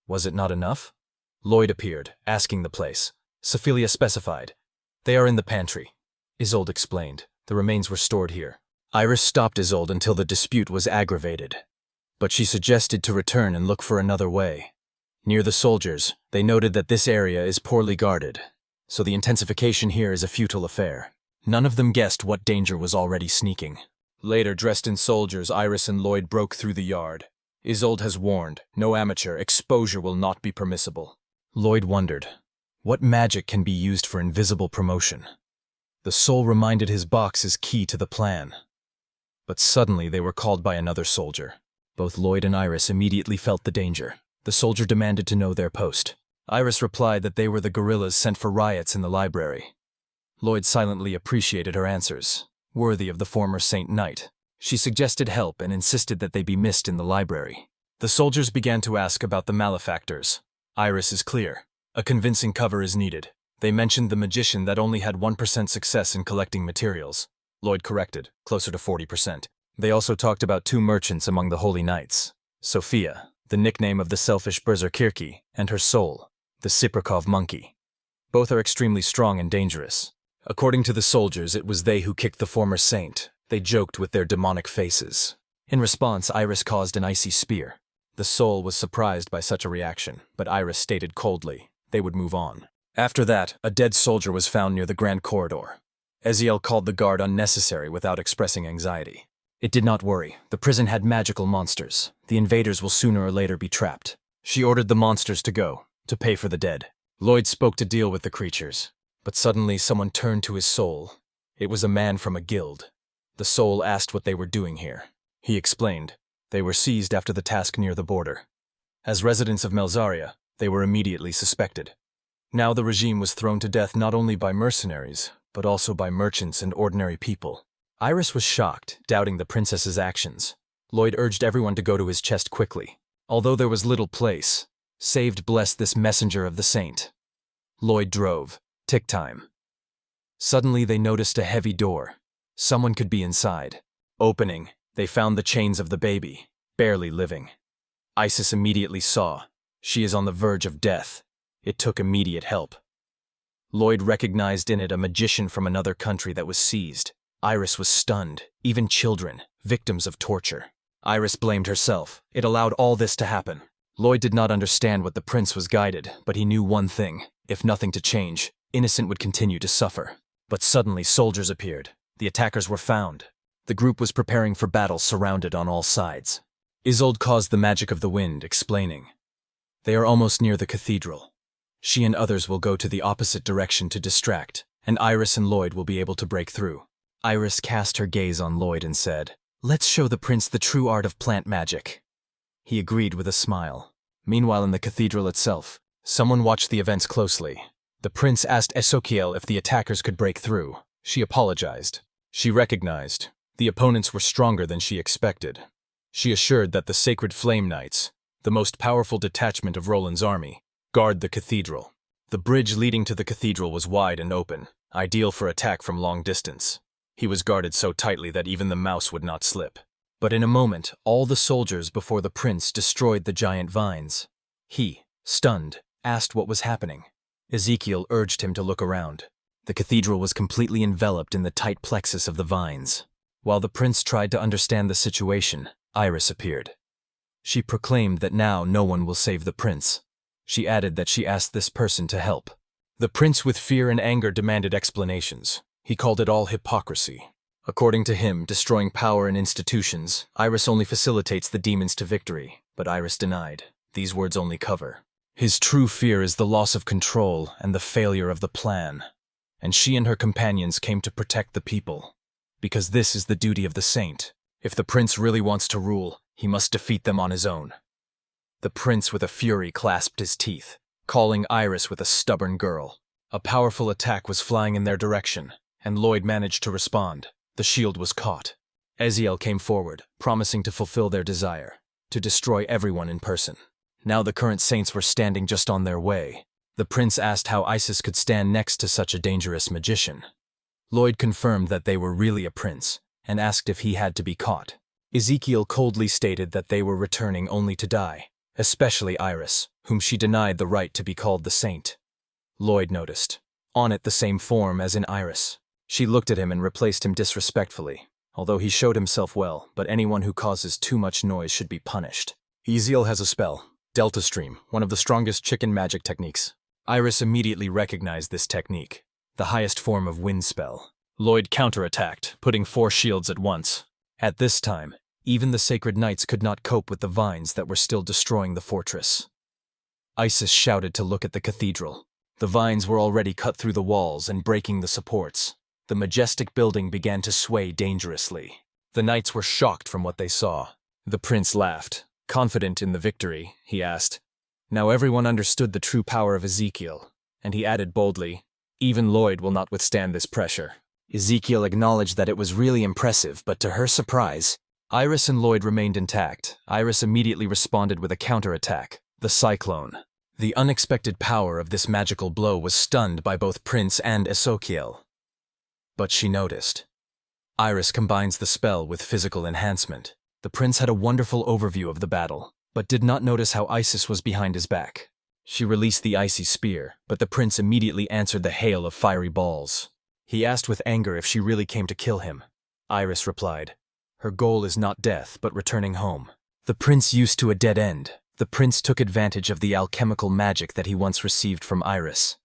Was it not enough? Lloyd appeared, asking the place. Cecilia specified. They are in the pantry. Isolde explained. The remains were stored here. Iris stopped Isolde until the dispute was aggravated. But she suggested to return and look for another way. Near the soldiers, they noted that this area is poorly guarded, so the intensification here is a futile affair. None of them guessed what danger was already sneaking. Later, dressed in soldiers, Iris and Lloyd broke through the yard. Isolde has warned, no amateur, exposure will not be permissible. Lloyd wondered, what magic can be used for invisible promotion? The soul reminded his box is key to the plan. But suddenly they were called by another soldier. Both Lloyd and Iris immediately felt the danger. The soldier demanded to know their post. Iris replied that they were the guerrillas sent for riots in the library. Lloyd silently appreciated her answers, worthy of the former Saint Knight. She suggested help and insisted that they be missed in the library. The soldiers began to ask about the malefactors. Iris is clear. A convincing cover is needed. They mentioned the magician that only had 1% success in collecting materials. Lloyd corrected, closer to 40%. They also talked about 2 merchants among the Holy Knights. Sophia, the nickname of the selfish Berserkirki, and her soul, the Siprikov monkey. Both are extremely strong and dangerous. According to the soldiers, it was they who kicked the former saint. They joked with their demonic faces. In response, Iris caused an icy spear. The soul was surprised by such a reaction, but Iris stated coldly they would move on. After that, a dead soldier was found near the grand corridor. Eziel called the guard unnecessary without expressing anxiety. It did not worry. The prison had magical monsters. The invaders will sooner or later be trapped. She ordered the monsters to go, to pay for the dead. Lloyd spoke to deal with the creatures. But suddenly someone turned to his soul. It was a man from a guild. The soul asked what they were doing here. He explained. They were seized after the task near the border. As residents of Melzaria, they were immediately suspected. Now the regime was thrown to death not only by mercenaries, but also by merchants and ordinary people. Iris was shocked, doubting the princess's actions. Lloyd urged everyone to go to his chest quickly. Although there was little place, saved blessed this messenger of the saint. Lloyd drove. Tick time. Suddenly they noticed a heavy door. Someone could be inside. Opening, they found the chains of the baby, barely living. Isis immediately saw. She is on the verge of death. It took immediate help. Lloyd recognized in it a magician from another country that was seized. Iris was stunned, even children, victims of torture. Iris blamed herself. It allowed all this to happen. Lloyd did not understand what the prince was guided, but he knew one thing. If nothing to change, innocent would continue to suffer. But suddenly soldiers appeared. The attackers were found. The group was preparing for battle, surrounded on all sides. Isolde caused the magic of the wind, explaining. They are almost near the cathedral. She and others will go to the opposite direction to distract, and Iris and Lloyd will be able to break through. Iris cast her gaze on Lloyd and said, let's show the prince the true art of plant magic. He agreed with a smile. Meanwhile, in the cathedral itself, someone watched the events closely. The prince asked Esokiel if the attackers could break through. She apologized. She recognized the opponents were stronger than she expected. She assured that the Sacred Flame Knights, the most powerful detachment of Roland's army, guard the cathedral. The bridge leading to the cathedral was wide and open, ideal for attack from long distance. He was guarded so tightly that even the mouse would not slip. But in a moment, all the soldiers before the prince destroyed the giant vines. He, stunned, asked what was happening. Ezekiel urged him to look around. The cathedral was completely enveloped in the tight plexus of the vines. While the prince tried to understand the situation, Iris appeared. She proclaimed that now no one will save the prince. She added that she asked this person to help. The prince with fear and anger demanded explanations. He called it all hypocrisy. According to him, destroying power and institutions, Iris only facilitates the demons to victory, but Iris denied. These words only cover. His true fear is the loss of control and the failure of the plan. And she and her companions came to protect the people. Because this is the duty of the saint. If the prince really wants to rule, he must defeat them on his own. The prince with a fury clasped his teeth, calling Iris with a stubborn girl. A powerful attack was flying in their direction, and Lloyd managed to respond. The shield was caught. Eziel came forward, promising to fulfill their desire, to destroy everyone in person. Now the current saints were standing just on their way. The prince asked how Isis could stand next to such a dangerous magician. Lloyd confirmed that they were really a prince, and asked if he had to be caught. Ezekiel coldly stated that they were returning only to die, especially Iris, whom she denied the right to be called the saint. Lloyd noticed. On it the same form as in Iris. She looked at him and replaced him disrespectfully, although he showed himself well, but anyone who causes too much noise should be punished. Eziel has a spell, Delta Stream, one of the strongest chicken magic techniques. Iris immediately recognized this technique, the highest form of wind spell. Lloyd counterattacked, putting 4 shields at once. At this time, even the Sacred Knights could not cope with the vines that were still destroying the fortress. Isis shouted to look at the cathedral. The vines were already cut through the walls and breaking the supports. The majestic building began to sway dangerously. The knights were shocked from what they saw. The prince laughed. Confident in the victory, he asked. Now everyone understood the true power of Ezekiel, and he added boldly, "Even Lloyd will not withstand this pressure." Ezekiel acknowledged that it was really impressive, but to her surprise, Iris and Lloyd remained intact. Iris immediately responded with a counterattack, the Cyclone. The unexpected power of this magical blow was stunned by both Prince and Ezekiel. But she noticed. Iris combines the spell with physical enhancement. The prince had a wonderful overview of the battle, but did not notice how Isis was behind his back. She released the icy spear, but the prince immediately answered the hail of fiery balls. He asked with anger if she really came to kill him. Iris replied, "Her goal is not death, but returning home." The prince used to a dead end. The prince took advantage of the alchemical magic that he once received from Iris.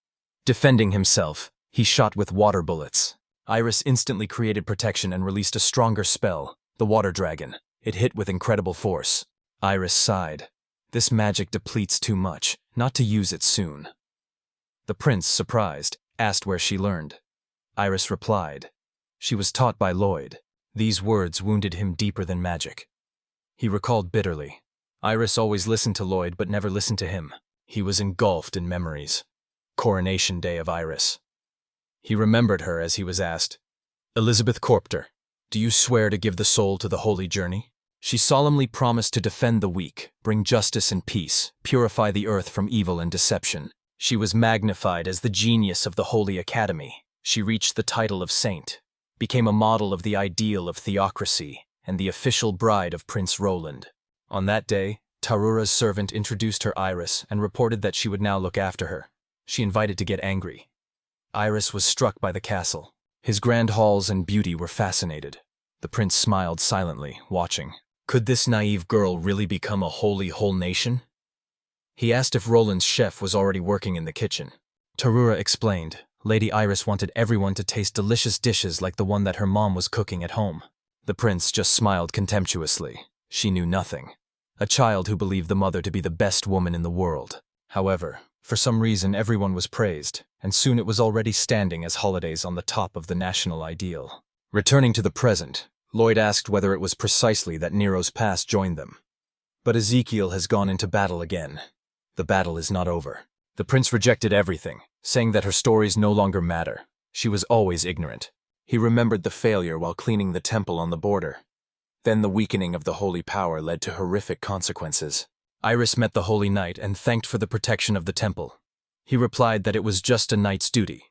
Defending himself, he shot with water bullets. Iris instantly created protection and released a stronger spell, the Water Dragon. It hit with incredible force. Iris sighed. This magic depletes too much, not to use it soon. The prince, surprised, asked where she learned. Iris replied. She was taught by Lloyd. These words wounded him deeper than magic. He recalled bitterly. Iris always listened to Lloyd but never listened to him. He was engulfed in memories. Coronation Day of Iris. He remembered her as he was asked, "Elizabeth Corpter, do you swear to give the soul to the holy journey?" She solemnly promised to defend the weak, bring justice and peace, purify the earth from evil and deception. She was magnified as the genius of the Holy Academy. She reached the title of saint, became a model of the ideal of theocracy, and the official bride of Prince Roland. On that day, Tarura's servant introduced her Iris and reported that she would now look after her. She invited to get angry. Iris was struck by the castle. His grand halls and beauty were fascinated. The prince smiled silently, watching. Could this naive girl really become a holy whole nation? He asked if Roland's chef was already working in the kitchen. Tarura explained. Lady Iris wanted everyone to taste delicious dishes like the one that her mom was cooking at home. The prince just smiled contemptuously. She knew nothing. A child who believed the mother to be the best woman in the world. However, for some reason everyone was praised, and soon it was already standing as holidays on the top of the national ideal. Returning to the present, Lloyd asked whether it was precisely that Nero's past joined them. But Ezekiel has gone into battle again. The battle is not over. The prince rejected everything, saying that her stories no longer matter. She was always ignorant. He remembered the failure while cleaning the temple on the border. Then the weakening of the holy power led to horrific consequences. Iris met the Holy Knight and thanked for the protection of the temple. He replied that it was just a knight's duty.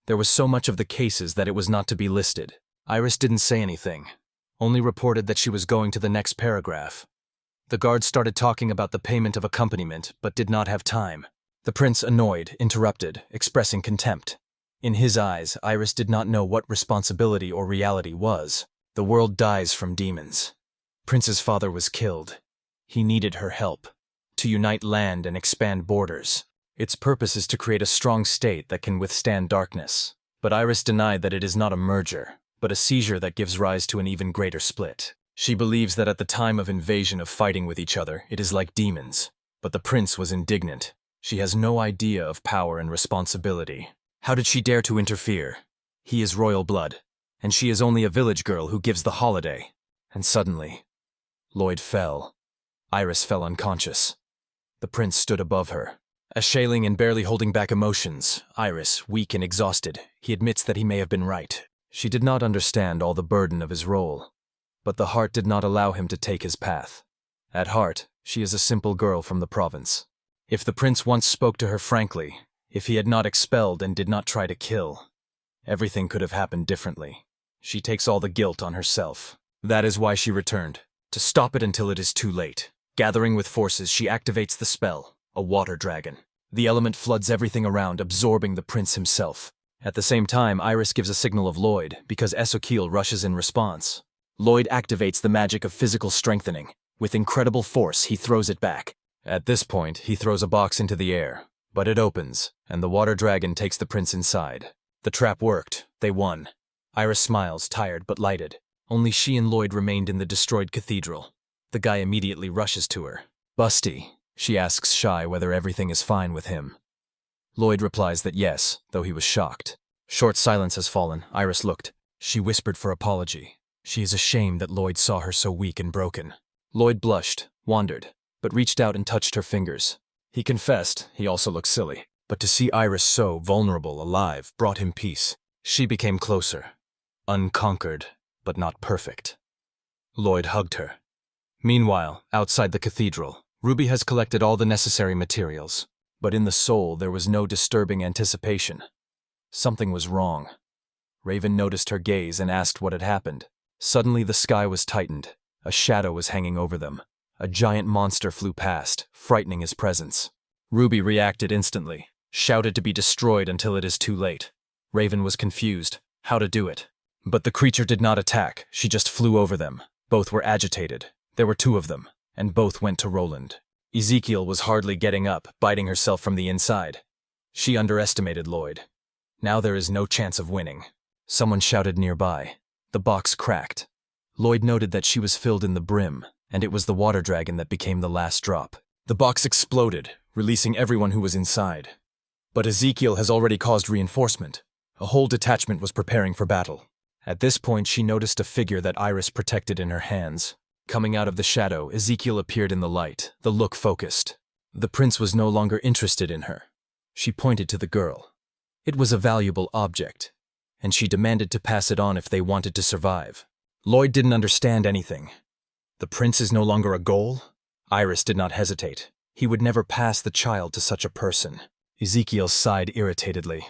There was so much of the cases that it was not to be listed. Iris didn't say anything, only reported that she was going to the next paragraph. The guard started talking about the payment of accompaniment, but did not have time. The prince, annoyed, interrupted, expressing contempt. In his eyes, Iris did not know what responsibility or reality was. The world dies from demons. Prince's father was killed. He needed her help to unite land and expand borders. Its purpose is to create a strong state that can withstand darkness. But Iris denied that it is not a merger, but a seizure that gives rise to an even greater split. She believes that at the time of invasion of fighting with each other, it is like demons. But the prince was indignant. She has no idea of power and responsibility. How did she dare to interfere? He is royal blood, and she is only a village girl who gives the holiday. And suddenly, Lloyd fell. Iris fell unconscious. The prince stood above her. Assailing and barely holding back emotions, Iris, weak and exhausted, he admits that he may have been right. She did not understand all the burden of his role, but the heart did not allow him to take his path. At heart, she is a simple girl from the province. If the prince once spoke to her frankly, if he had not expelled and did not try to kill, everything could have happened differently. She takes all the guilt on herself. That is why she returned, to stop it until it is too late. Gathering with forces, she activates the spell, a water dragon. The element floods everything around, absorbing the prince himself. At the same time, Iris gives a signal of Lloyd, because Exiled rushes in response. Lloyd activates the magic of physical strengthening. With incredible force, he throws it back. At this point, he throws a box into the air, but it opens, and the water dragon takes the prince inside. The trap worked. They won. Iris smiles, tired but lighted. Only she and Lloyd remained in the destroyed cathedral. The guy immediately rushes to her. "Busty," she asks shy whether everything is fine with him. Lloyd replies that yes, though he was shocked. Short silence has fallen. Iris looked. She whispered for apology. She is ashamed that Lloyd saw her so weak and broken. Lloyd blushed, wandered, but reached out and touched her fingers. He confessed he also looked silly, but to see Iris so vulnerable, alive, brought him peace. She became closer. Unconquered, but not perfect. Lloyd hugged her. Meanwhile, outside the cathedral, Ruby has collected all the necessary materials, but in the soul there was no disturbing anticipation. Something was wrong. Raven noticed her gaze and asked what had happened. Suddenly the sky was tightened. A shadow was hanging over them. A giant monster flew past, frightening his presence. Ruby reacted instantly, shouted to be destroyed until it is too late. Raven was confused, how to do it. But the creature did not attack, she just flew over them. Both were agitated. There were two of them, and both went to Roland. Exiled was hardly getting up, biting herself from the inside. She underestimated Lloyd. Now there is no chance of winning. Someone shouted nearby. The box cracked. Lloyd noted that she was filled in the brim, and it was the water dragon that became the last drop. The box exploded, releasing everyone who was inside. But Exiled has already caused reinforcement. A whole detachment was preparing for battle. At this point, she noticed a figure that Iris protected in her hands. Coming out of the shadow, Exiled appeared in the light, the look focused. The prince was no longer interested in her. She pointed to the girl. It was a valuable object, and she demanded to pass it on if they wanted to survive. Lloyd didn't understand anything. The prince is no longer a goal? Iris did not hesitate. He would never pass the child to such a person. Exiled sighed irritatedly.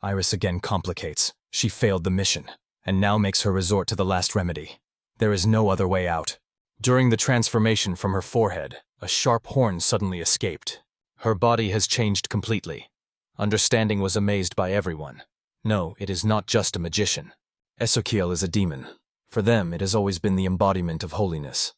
Iris again complicates. She failed the mission, and now makes her resort to the last remedy. There is no other way out. During the transformation from her forehead, a sharp horn suddenly escaped. Her body has changed completely. Understanding was amazed by everyone. No, it is not just a magician. Exiled is a demon. For them, it has always been the embodiment of holiness.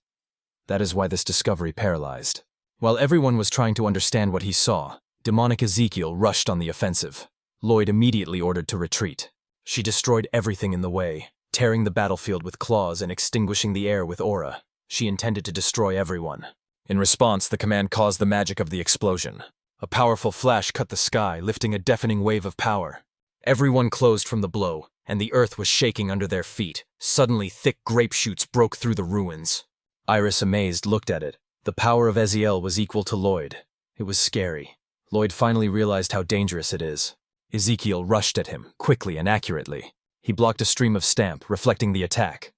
That is why this discovery paralyzed. While everyone was trying to understand what he saw, demonic Exiled rushed on the offensive. Lloyd immediately ordered to retreat. She destroyed everything in the way, tearing the battlefield with claws and extinguishing the air with aura. She intended to destroy everyone. In response, the command caused the magic of the explosion. A powerful flash cut the sky, lifting a deafening wave of power. Everyone closed from the blow, and the earth was shaking under their feet. Suddenly, thick grape shoots broke through the ruins. Iris, amazed, looked at it. The power of Exiled was equal to Lloyd. It was scary. Lloyd finally realized how dangerous it is. Exiled rushed at him, quickly and accurately. He blocked a stream of stamp, reflecting the attack.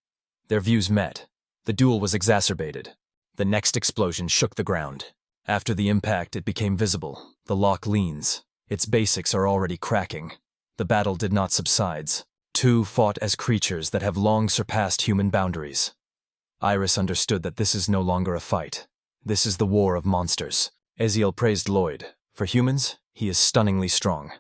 Their views met. The duel was exacerbated. The next explosion shook the ground. After the impact, it became visible. The lock leans. Its basics are already cracking. The battle did not subside. Two fought as creatures that have long surpassed human boundaries. Iris understood that this is no longer a fight. This is the war of monsters. Exiled praised Lloyd. For humans, he is stunningly strong.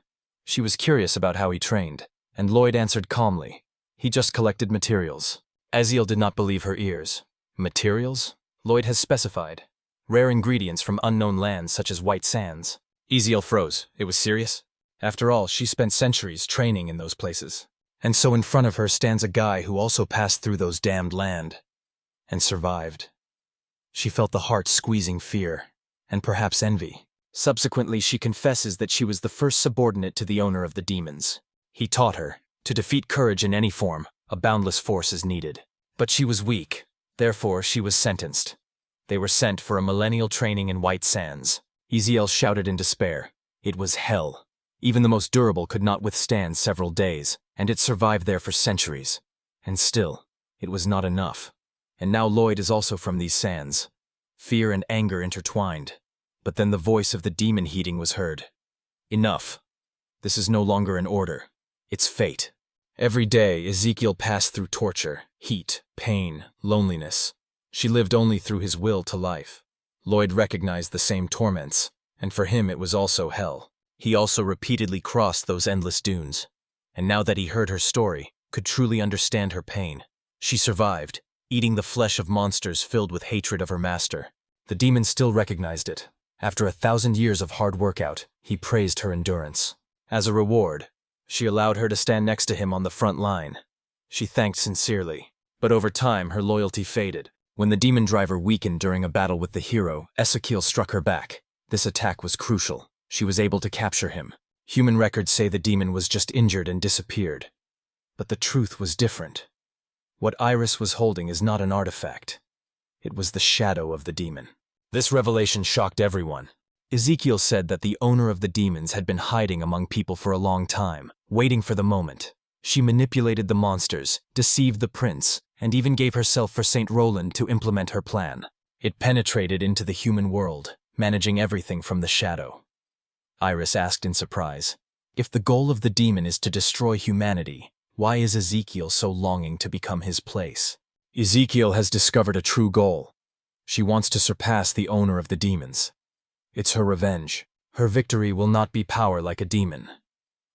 She was curious about how he trained, and Lloyd answered calmly. He just collected materials. Exiled did not believe her ears. Materials? Lloyd has specified. Rare ingredients from unknown lands such as white sands. Exiled froze. It was serious? After all, she spent centuries training in those places. And so in front of her stands a guy who also passed through those damned land. And survived. She felt the heart squeezing fear, and perhaps envy. Subsequently, she confesses that she was the first subordinate to the owner of the demons. He taught her, to defeat courage in any form, a boundless force is needed. But she was weak. Therefore, she was sentenced. They were sent for a millennial training in white sands. Exiled shouted in despair. It was hell. Even the most durable could not withstand several days, and it survived there for centuries. And still, it was not enough. And now Lloyd is also from these sands. Fear and anger intertwined. But then the voice of the demon heating was heard. Enough. This is no longer an order. It's fate. Every day, Exiled passed through torture, heat, pain, loneliness. She lived only through his will to life. Lloyd recognized the same torments, and for him it was also hell. He also repeatedly crossed those endless dunes. And now that he heard her story, could truly understand her pain. She survived, eating the flesh of monsters filled with hatred of her master. The demon still recognized it. After 1,000 years of hard workout, he praised her endurance. As a reward, she allowed her to stand next to him on the front line. She thanked sincerely. But over time, her loyalty faded. When the demon driver weakened during a battle with the hero, Exiled struck her back. This attack was crucial. She was able to capture him. Human records say the demon was just injured and disappeared. But the truth was different. What Iris was holding is not an artifact. It was the shadow of the demon. This revelation shocked everyone. Exiled said that the owner of the demons had been hiding among people for a long time, waiting for the moment. She manipulated the monsters, deceived the prince, and even gave herself for Saint Roland to implement her plan. It penetrated into the human world, managing everything from the shadow. Iris asked in surprise, if the goal of the demon is to destroy humanity, why is Exiled so longing to become his place? Exiled has discovered a true goal. She wants to surpass the owner of the demons. It's her revenge. Her victory will not be power like a demon.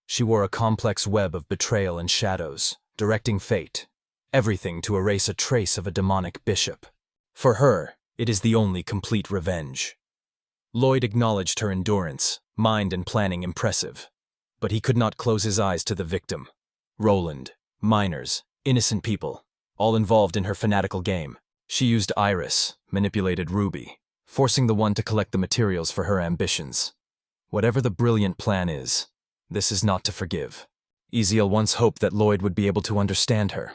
She wore a complex web of betrayal and shadows, directing fate, everything to erase a trace of a demonic bishop. For her, it is the only complete revenge. Lloyd acknowledged her endurance, mind and planning impressive. But he could not close his eyes to the victim. Roland, minors, innocent people, all involved in her fanatical game. She used Iris, manipulated Ruby, forcing the one to collect the materials for her ambitions. Whatever the brilliant plan is, this is not to forgive. Exiled once hoped that Lloyd would be able to understand her,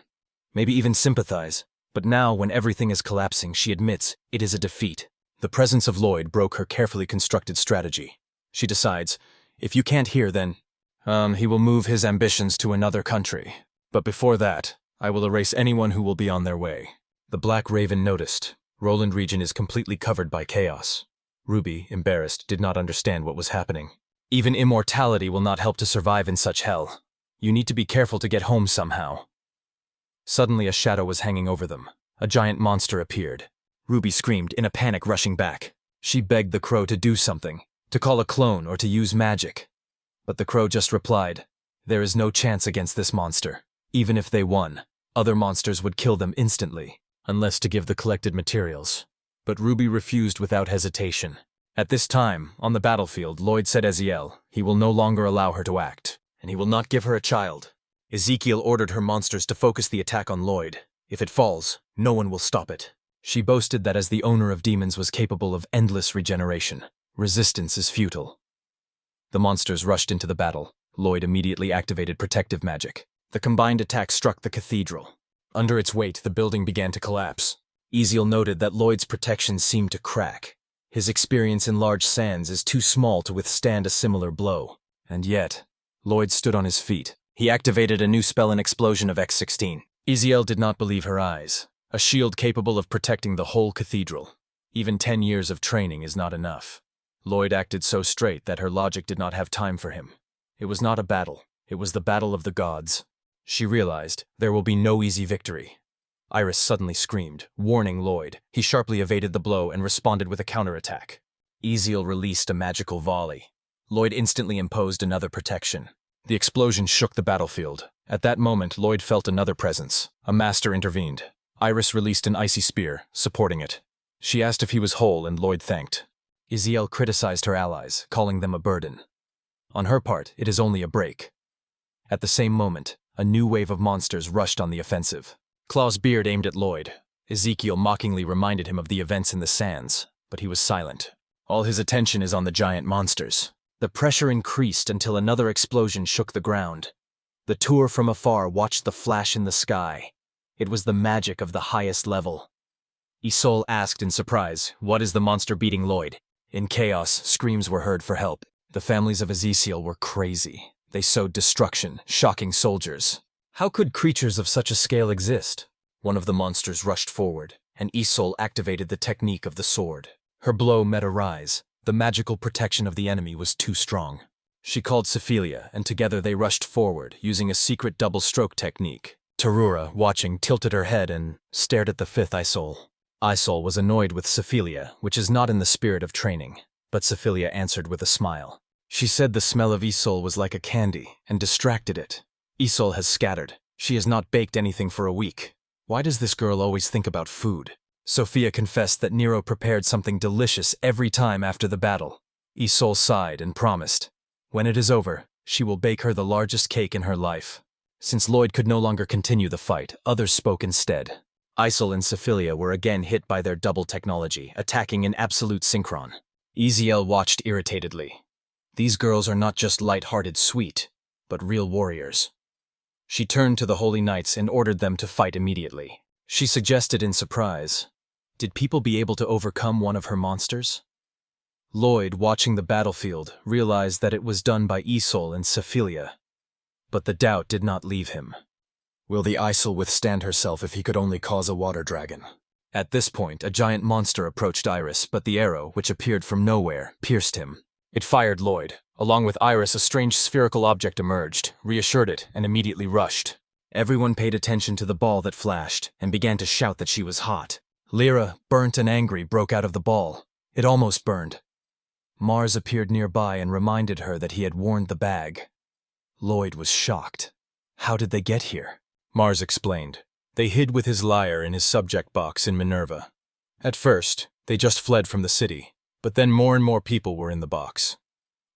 maybe even sympathize, but now when everything is collapsing, she admits it is a defeat. The presence of Lloyd broke her carefully constructed strategy. She decides, if you can't hear, then, he will move his ambitions to another country. But before that, I will erase anyone who will be on their way. The Black Raven noticed. Roland region is completely covered by chaos. Ruby, embarrassed, did not understand what was happening. Even immortality will not help to survive in such hell. You need to be careful to get home somehow. Suddenly a shadow was hanging over them. A giant monster appeared. Ruby screamed, in a panic rushing back. She begged the crow to do something, to call a clone or to use magic. But the crow just replied, there is no chance against this monster. Even if they won, other monsters would kill them instantly, unless to give the collected materials. But Ruby refused without hesitation. At this time, on the battlefield, Lloyd said Exiled, he will no longer allow her to act, and he will not give her a child. Exiled ordered her monsters to focus the attack on Lloyd. If it falls, no one will stop it. She boasted that as the owner of demons was capable of endless regeneration, resistance is futile. The monsters rushed into the battle. Lloyd immediately activated protective magic. The combined attack struck the cathedral. Under its weight, the building began to collapse. Exiled noted that Lloyd's protection seemed to crack. His experience in large sands is too small to withstand a similar blow. And yet, Lloyd stood on his feet. He activated a new spell, an explosion of X-16. Exiled did not believe her eyes. A shield capable of protecting the whole cathedral. Even 10 years of training is not enough. Lloyd acted so straight that her logic did not have time for him. It was not a battle. It was the battle of the gods. She realized there will be no easy victory. Iris suddenly screamed, warning Lloyd. He sharply evaded the blow and responded with a counterattack. Exiled released a magical volley. Lloyd instantly imposed another protection. The explosion shook the battlefield. At that moment, Lloyd felt another presence. A master intervened. Iris released an icy spear, supporting it. She asked if he was whole, and Lloyd thanked. Exiled criticized her allies, calling them a burden. On her part, it is only a break. At the same moment, a new wave of monsters rushed on the offensive. Claw's beard aimed at Lloyd. Exiled mockingly reminded him of the events in the sands, but he was silent. All his attention is on the giant monsters. The pressure increased until another explosion shook the ground. The tour from afar watched the flash in the sky. It was the magic of the highest level. Exiled asked in surprise, "What is the monster beating Lloyd?" In chaos, screams were heard for help. The families of Exiled were crazy. They sowed destruction, shocking soldiers. How could creatures of such a scale exist? One of the monsters rushed forward, and Exiled activated the technique of the sword. Her blow met a rise. The magical protection of the enemy was too strong. She called Sephilia, and together they rushed forward, using a secret double-stroke technique. Tarura, watching, tilted her head and stared at the fifth Exiled. Exiled was annoyed with Sephilia, which is not in the spirit of training, but Sephilia answered with a smile. She said the smell of Exiled was like a candy, and distracted it. Exiled has scattered. She has not baked anything for a week. Why does this girl always think about food? Sophia confessed that Nero prepared something delicious every time after the battle. Exiled sighed and promised, when it is over, she will bake her the largest cake in her life. Since Lloyd could no longer continue the fight, others spoke instead. Exiled and Sephilia were again hit by their double technology, attacking in absolute synchron. Exiled watched irritatedly. These girls are not just light-hearted sweet, but real warriors. She turned to the Holy Knights and ordered them to fight immediately. She suggested in surprise, did people be able to overcome one of her monsters? Lloyd, watching the battlefield, realized that it was done by Exiled and Sephilia. But the doubt did not leave him. Will the Exiled withstand herself if he could only cause a water dragon? At this point, a giant monster approached Iris, but the arrow, which appeared from nowhere, pierced him. It fired Lloyd. Along with Iris, a strange spherical object emerged, reassured it, and immediately rushed. Everyone paid attention to the ball that flashed, and began to shout that she was hot. Lyra, burnt and angry, broke out of the ball. It almost burned. Mars appeared nearby and reminded her that he had warned the bag. Lloyd was shocked. How did they get here? Mars explained. They hid with his lyre in his subject box in Manurva. At first, they just fled from the city, but then more and more people were in the box.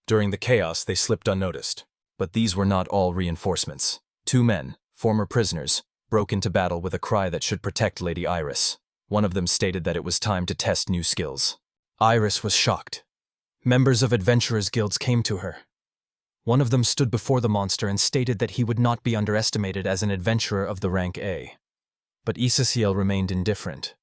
During the chaos, they slipped unnoticed. But these were not all reinforcements. 2 men, former prisoners, broke into battle with a cry that should protect Lady Iris. One of them stated that it was time to test new skills. Iris was shocked. Members of adventurers' guilds came to her. One of them stood before the monster and stated that he would not be underestimated as an adventurer of the rank A. But Exiled remained indifferent.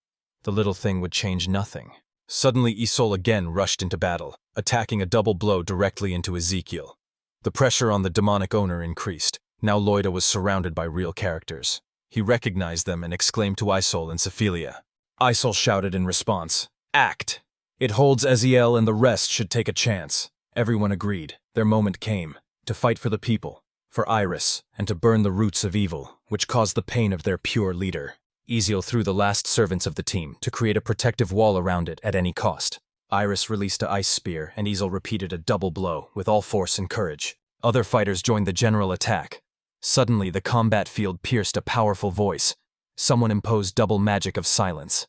The little thing would change nothing. Suddenly Exiled again rushed into battle, attacking a double blow directly into Exiled. The pressure on the demonic owner increased. Now Lloyd was surrounded by real characters. He recognized them and exclaimed to Exiled and Sephilia. Exiled shouted in response, "Act! It holds Exiled and the rest should take a chance." Everyone agreed. Their moment came, to fight for the people, for Iris, and to burn the roots of evil, which caused the pain of their pure leader. Exiled threw the last servants of the team to create a protective wall around it at any cost. Iris released an ice spear, and Exiled repeated a double blow with all force and courage. Other fighters joined the general attack. Suddenly, the combat field pierced a powerful voice. Someone imposed double magic of silence.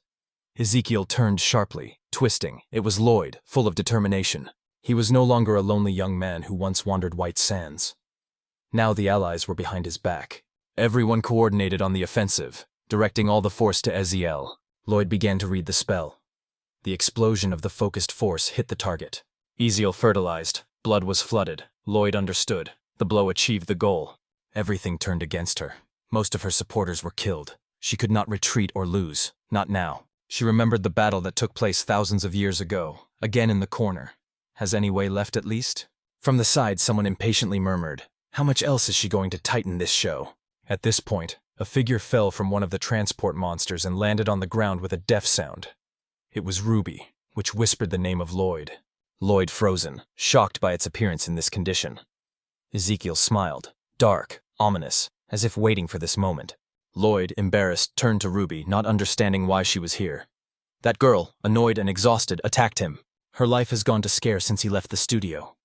Exiled turned sharply, twisting. It was Lloyd, full of determination. He was no longer a lonely young man who once wandered white sands. Now the allies were behind his back. Everyone coordinated on the offensive, directing all the force to Exiled. Lloyd began to read the spell. The explosion of the focused force hit the target. Exiled fertilized. Blood was flooded. Lloyd understood. The blow achieved the goal. Everything turned against her. Most of her supporters were killed. She could not retreat or lose. Not now. She remembered the battle that took place thousands of years ago, again in the corner. Has any way left at least? From the side, someone impatiently murmured, "How much else is she going to tighten this show?" At this point, A figure fell from one of the transport monsters and landed on the ground with a deaf sound. It was Ruby, which whispered the name of Lloyd. Lloyd frozen, shocked by its appearance in this condition. Ezekiel smiled, dark, ominous, as if waiting for this moment. Lloyd, embarrassed, turned to Ruby, not understanding why she was here. That girl, annoyed and exhausted, attacked him. Her life has gone to scare since he left the studio.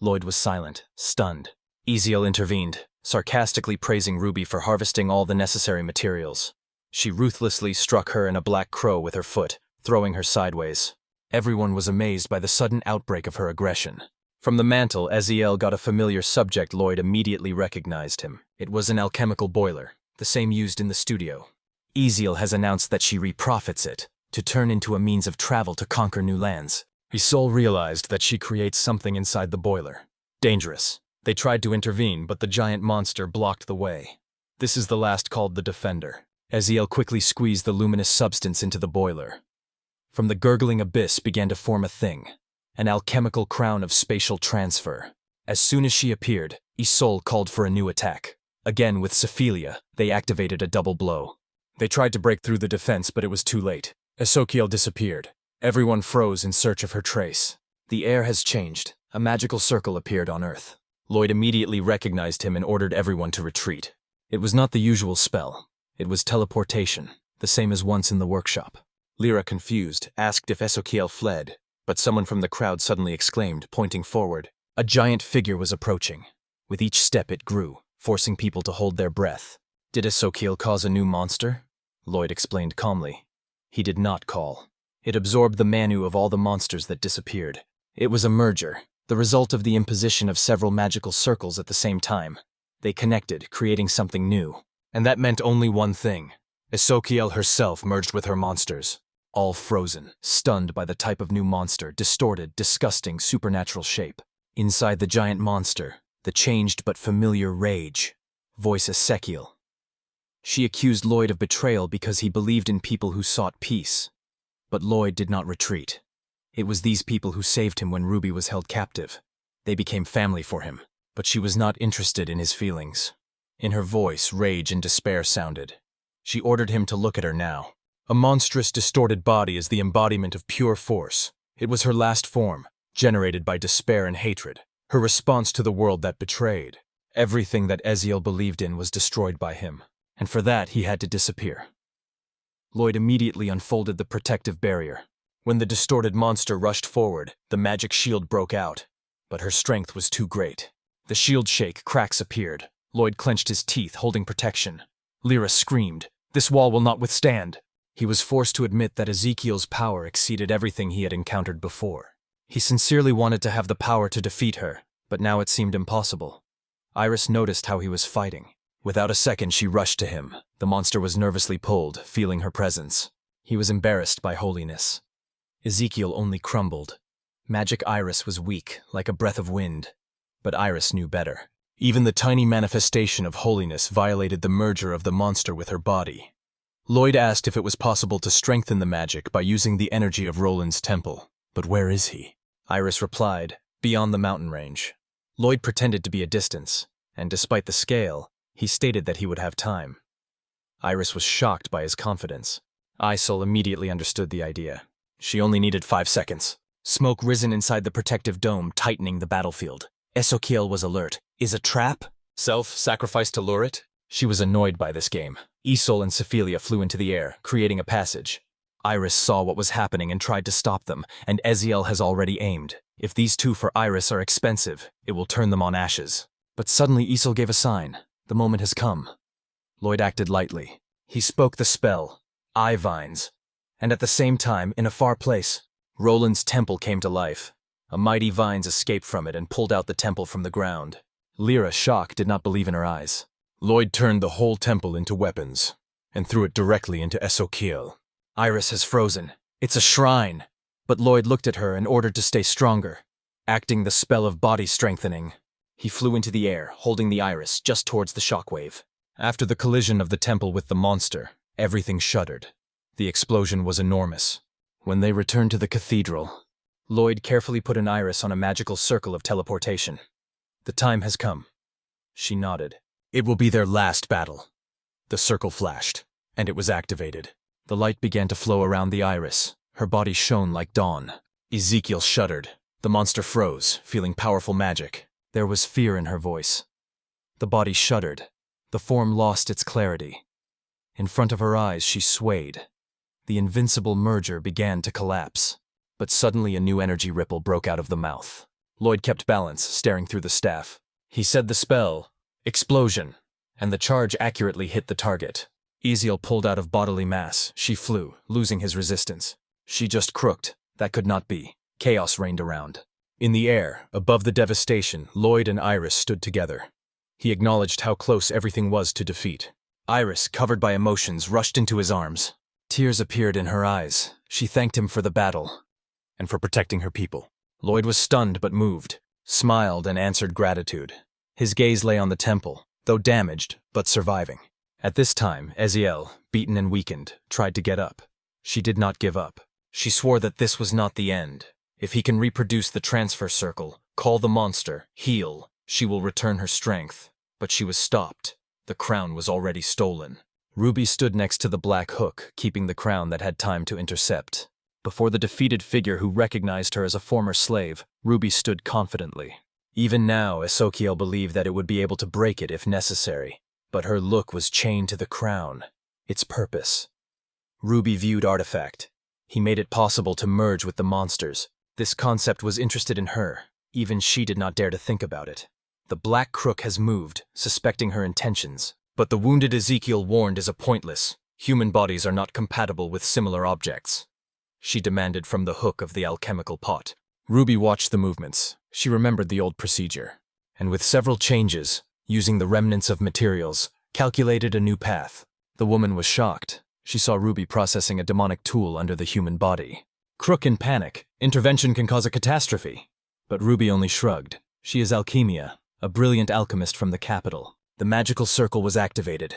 Lloyd was silent, stunned. Ezekiel intervened, sarcastically praising Ruby for harvesting all the necessary materials. She ruthlessly struck her and a black crow with her foot, throwing her sideways. Everyone was amazed by the sudden outbreak of her aggression. From the mantle, Ezekiel got a familiar subject. Lloyd immediately recognized him. It was an alchemical boiler, the same used in the studio. Ezekiel has announced that she reprofits it, to turn into a means of travel to conquer new lands. Isol realized that she creates something inside the boiler. Dangerous. They tried to intervene, but the giant monster blocked the way. This is the last called the Defender. Ezekiel quickly squeezed the luminous substance into the boiler. From the gurgling abyss began to form a thing, an alchemical crown of spatial transfer. As soon as she appeared, Isol called for a new attack. Again with Sephilia, they activated a double blow. They tried to break through the defense, but it was too late. Ezekiel disappeared. Everyone froze in search of her trace. The air has changed. A magical circle appeared on Earth. Lloyd immediately recognized him and ordered everyone to retreat. It was not the usual spell. It was teleportation, the same as once in the workshop. Lyra, confused, asked if Ezekiel fled, but someone from the crowd suddenly exclaimed, pointing forward. A giant figure was approaching. With each step it grew, forcing people to hold their breath. Did Ezekiel cause a new monster? Lloyd explained calmly. He did not call. It absorbed the manu of all the monsters that disappeared. It was a merger, the result of the imposition of several magical circles at the same time. They connected, creating something new. And that meant only one thing. Ezekiel herself merged with her monsters. All frozen, stunned by the type of new monster, distorted, disgusting, supernatural shape. Inside the giant monster, the changed but familiar rage. Voice Ezekiel. She accused Lloyd of betrayal because he believed in people who sought peace. But Lloyd did not retreat. It was these people who saved him when Ruby was held captive. They became family for him, but she was not interested in his feelings. In her voice, rage and despair sounded. She ordered him to look at her now. A monstrous, distorted body is the embodiment of pure force. It was her last form, generated by despair and hatred, her response to the world that betrayed. Everything that Ezekiel believed in was destroyed by him, and for that he had to disappear. Lloyd immediately unfolded the protective barrier. When the distorted monster rushed forward, the magic shield broke out, but her strength was too great. The shield shake, cracks appeared. Lloyd clenched his teeth, holding protection. Lyra screamed, "This wall will not withstand." He was forced to admit that Ezekiel's power exceeded everything he had encountered before. He sincerely wanted to have the power to defeat her, but now it seemed impossible. Iris noticed how he was fighting. Without a second, she rushed to him. The monster was nervously pulled, feeling her presence. He was embarrassed by holiness. Ezekiel only crumbled. Magic Iris was weak, like a breath of wind. But Iris knew better. Even the tiny manifestation of holiness violated the merger of the monster with her body. Lloyd asked if it was possible to strengthen the magic by using the energy of Roland's temple. But where is he? Iris replied, beyond the mountain range. Lloyd pretended to be at distance, and despite the scale, he stated that he would have time. Iris was shocked by his confidence. Isol immediately understood the idea. She only needed 5 seconds. Smoke risen inside the protective dome, tightening the battlefield. Ezekiel was alert. Is a trap? Self-sacrifice to lure it? She was annoyed by this game. Isol and Sephilia flew into the air, creating a passage. Iris saw what was happening and tried to stop them, and Ezekiel has already aimed. If these two for Iris are expensive, it will turn them on ashes. But suddenly Isol gave a sign. The moment has come. Lloyd acted lightly. He spoke the spell, eye vines, and at the same time, in a far place, Roland's temple came to life. A mighty vines escaped from it and pulled out the temple from the ground. Lyra, shocked, did not believe in her eyes. Lloyd turned the whole temple into weapons and threw it directly into Ezekiel. Iris has frozen. It's a shrine. But Lloyd looked at her and ordered to stay stronger. Acting the spell of body strengthening, he flew into the air, holding the iris just towards the shockwave. After the collision of the temple with the monster, everything shuddered. The explosion was enormous. When they returned to the cathedral, Lloyd carefully put an iris on a magical circle of teleportation. The time has come. She nodded. It will be their last battle. The circle flashed, and it was activated. The light began to flow around the iris. Her body shone like dawn. Ezekiel shuddered. The monster froze, feeling powerful magic. There was fear in her voice. The body shuddered. The form lost its clarity. In front of her eyes, she swayed. The invincible merger began to collapse. But suddenly a new energy ripple broke out of the mouth. Lloyd kept balance, staring through the staff. He said the spell, explosion, and the charge accurately hit the target. Ezekiel pulled out of bodily mass. She flew, losing his resistance. She just crooked. That could not be. Chaos reigned around. In the air, above the devastation, Lloyd and Iris stood together. He acknowledged how close everything was to defeat. Iris, covered by emotions, rushed into his arms. Tears appeared in her eyes. She thanked him for the battle and for protecting her people. Lloyd was stunned but moved, smiled and answered gratitude. His gaze lay on the temple, though damaged, but surviving. At this time, Exiled, beaten and weakened, tried to get up. She did not give up. She swore that this was not the end. If he can reproduce the transfer circle, call the monster, heal, she will return her strength. But she was stopped. The crown was already stolen. Ruby stood next to the black hook, keeping the crown that had time to intercept. Before the defeated figure who recognized her as a former slave, Ruby stood confidently. Even now, Ezekiel believed that it would be able to break it if necessary. But her look was chained to the crown, its purpose. Ruby viewed artifact. He made it possible to merge with the monsters. This concept was interested in her. Even she did not dare to think about it. The black crook has moved, suspecting her intentions. But the wounded Ezekiel warned is a pointless. Human bodies are not compatible with similar objects. She demanded from the hook of the alchemical pot. Ruby watched the movements. She remembered the old procedure. And with several changes, using the remnants of materials, calculated a new path. The woman was shocked. She saw Ruby processing a demonic tool under the human body. Crook in panic. Intervention can cause a catastrophe. But Ruby only shrugged. She is Alchemia, a brilliant alchemist from the capital. The magical circle was activated.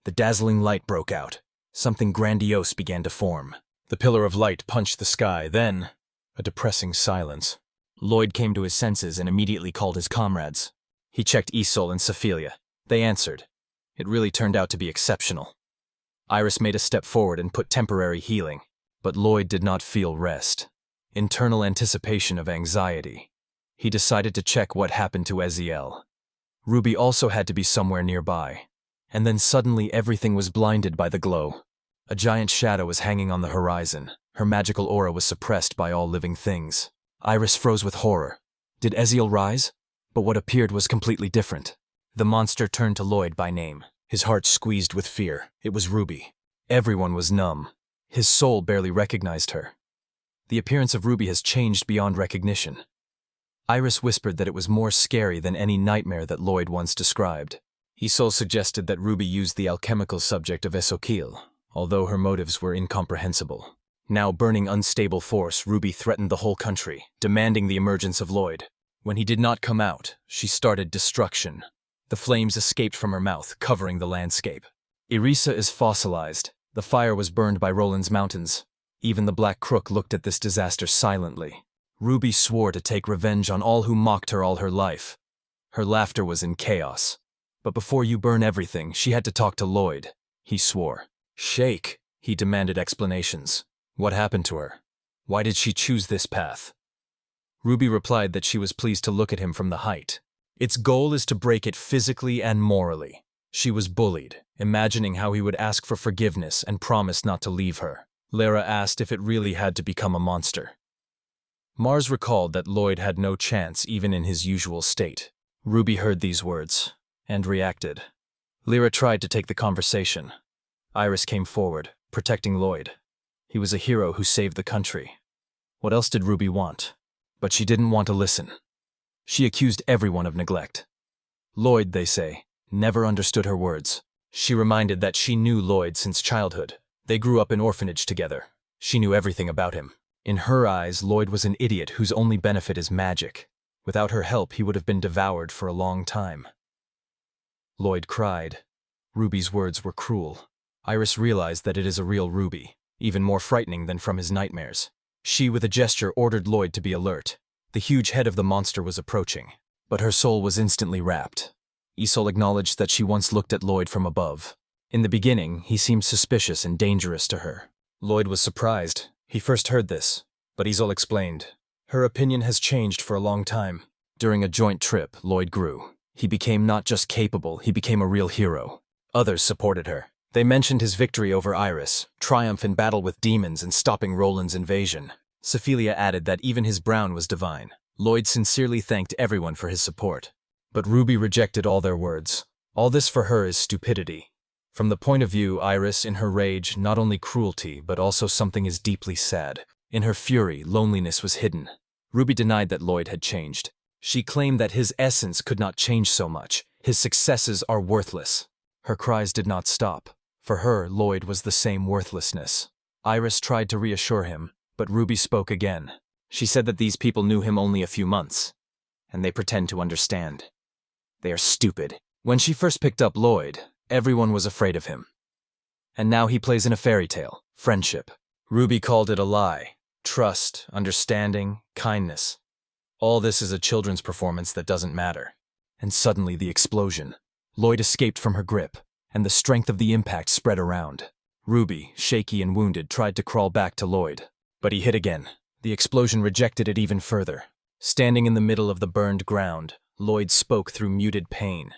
The dazzling light broke out. Something grandiose began to form. The pillar of light punched the sky, then a depressing silence. Lloyd came to his senses and immediately called his comrades. He checked Isol and Sephilia. They answered. It really turned out to be exceptional. Iris made a step forward and put temporary healing, but Lloyd did not feel rest. Internal anticipation of anxiety. He decided to check what happened to Exiled. Ruby also had to be somewhere nearby. And then suddenly everything was blinded by the glow. A giant shadow was hanging on the horizon. Her magical aura was suppressed by all living things. Iris froze with horror. Did Exiled rise? But what appeared was completely different. The monster turned to Lloyd by name. His heart squeezed with fear. It was Ruby. Everyone was numb. His soul barely recognized her. The appearance of Ruby has changed beyond recognition. Iris whispered that it was more scary than any nightmare that Lloyd once described. Isol suggested that Ruby used the alchemical subject of Ezekiel, although her motives were incomprehensible. Now burning unstable force, Ruby threatened the whole country, demanding the emergence of Lloyd. When he did not come out, she started destruction. The flames escaped from her mouth, covering the landscape. Irisa is fossilized. The fire was burned by Roland's mountains. Even the Black Crook looked at this disaster silently. Ruby swore to take revenge on all who mocked her all her life. Her laughter was in chaos. But before you burn everything, she had to talk to Lloyd. He swore. Shake, he demanded explanations. What happened to her? Why did she choose this path? Ruby replied that she was pleased to look at him from the height. Its goal is to break it physically and morally. She was bullied, imagining how he would ask for forgiveness and promise not to leave her. Lara asked if it really had to become a monster. Mars recalled that Lloyd had no chance even in his usual state. Ruby heard these words and reacted. Lyra tried to take the conversation. Iris came forward, protecting Lloyd. He was a hero who saved the country. What else did Ruby want? But she didn't want to listen. She accused everyone of neglect. Lloyd, they say, never understood her words. She reminded that she knew Lloyd since childhood. They grew up in orphanage together. She knew everything about him. In her eyes, Lloyd was an idiot whose only benefit is magic. Without her help, he would have been devoured for a long time. Lloyd cried. Ruby's words were cruel. Iris realized that it is a real Ruby, even more frightening than from his nightmares. She, with a gesture, ordered Lloyd to be alert. The huge head of the monster was approaching, but her soul was instantly wrapped. Isol acknowledged that she once looked at Lloyd from above. In the beginning, he seemed suspicious and dangerous to her. Lloyd was surprised. He first heard this, but Isol explained. Her opinion has changed for a long time. During a joint trip, Lloyd grew. He became not just capable, he became a real hero. Others supported her. They mentioned his victory over Iris, triumph in battle with demons and stopping Roland's invasion. Sophia added that even his brown was divine. Lloyd sincerely thanked everyone for his support. But Ruby rejected all their words. All this for her is stupidity. From the point of view, Iris, in her rage, not only cruelty, but also something is deeply sad. In her fury, loneliness was hidden. Ruby denied that Lloyd had changed. She claimed that his essence could not change so much. His successes are worthless. Her cries did not stop. For her, Lloyd was the same worthlessness. Iris tried to reassure him, but Ruby spoke again. She said that these people knew him only a few months, and they pretend to understand. They are stupid. When she first picked up Lloyd, everyone was afraid of him. And now he plays in a fairy tale, friendship. Ruby called it a lie. Trust, understanding, kindness. All this is a children's performance that doesn't matter. And suddenly the explosion. Lloyd escaped from her grip, and the strength of the impact spread around. Ruby, shaky and wounded, tried to crawl back to Lloyd. But he hit again. The explosion rejected it even further. Standing in the middle of the burned ground, Lloyd spoke through muted pain.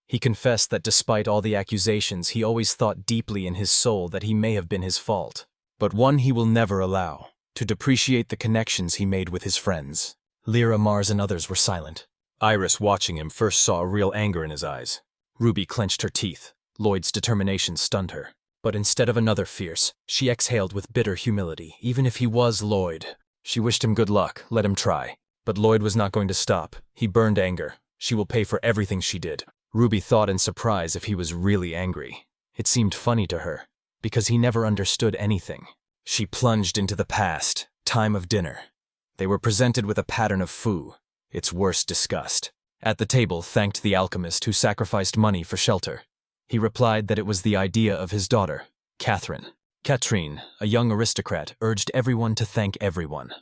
He confessed that despite all the accusations, he always thought deeply in his soul that he may have been his fault. But one he will never allow, to depreciate the connections he made with his friends. Lyra, Mars, and others were silent. Iris, watching him, first saw a real anger in his eyes. Ruby clenched her teeth. Lloyd's determination stunned her. But instead of another fierce, she exhaled with bitter humility, even if he was Lloyd. She wished him good luck, let him try. But Lloyd was not going to stop. He burned anger. She will pay for everything she did. Ruby thought in surprise if he was really angry. It seemed funny to her, because he never understood anything. She plunged into the past, time of dinner. They were presented with a pattern of foo, its worst disgust. At the table, thanked the alchemist who sacrificed money for shelter. He replied that it was the idea of his daughter, Catherine. Katrine, a young aristocrat, urged everyone to thank everyone.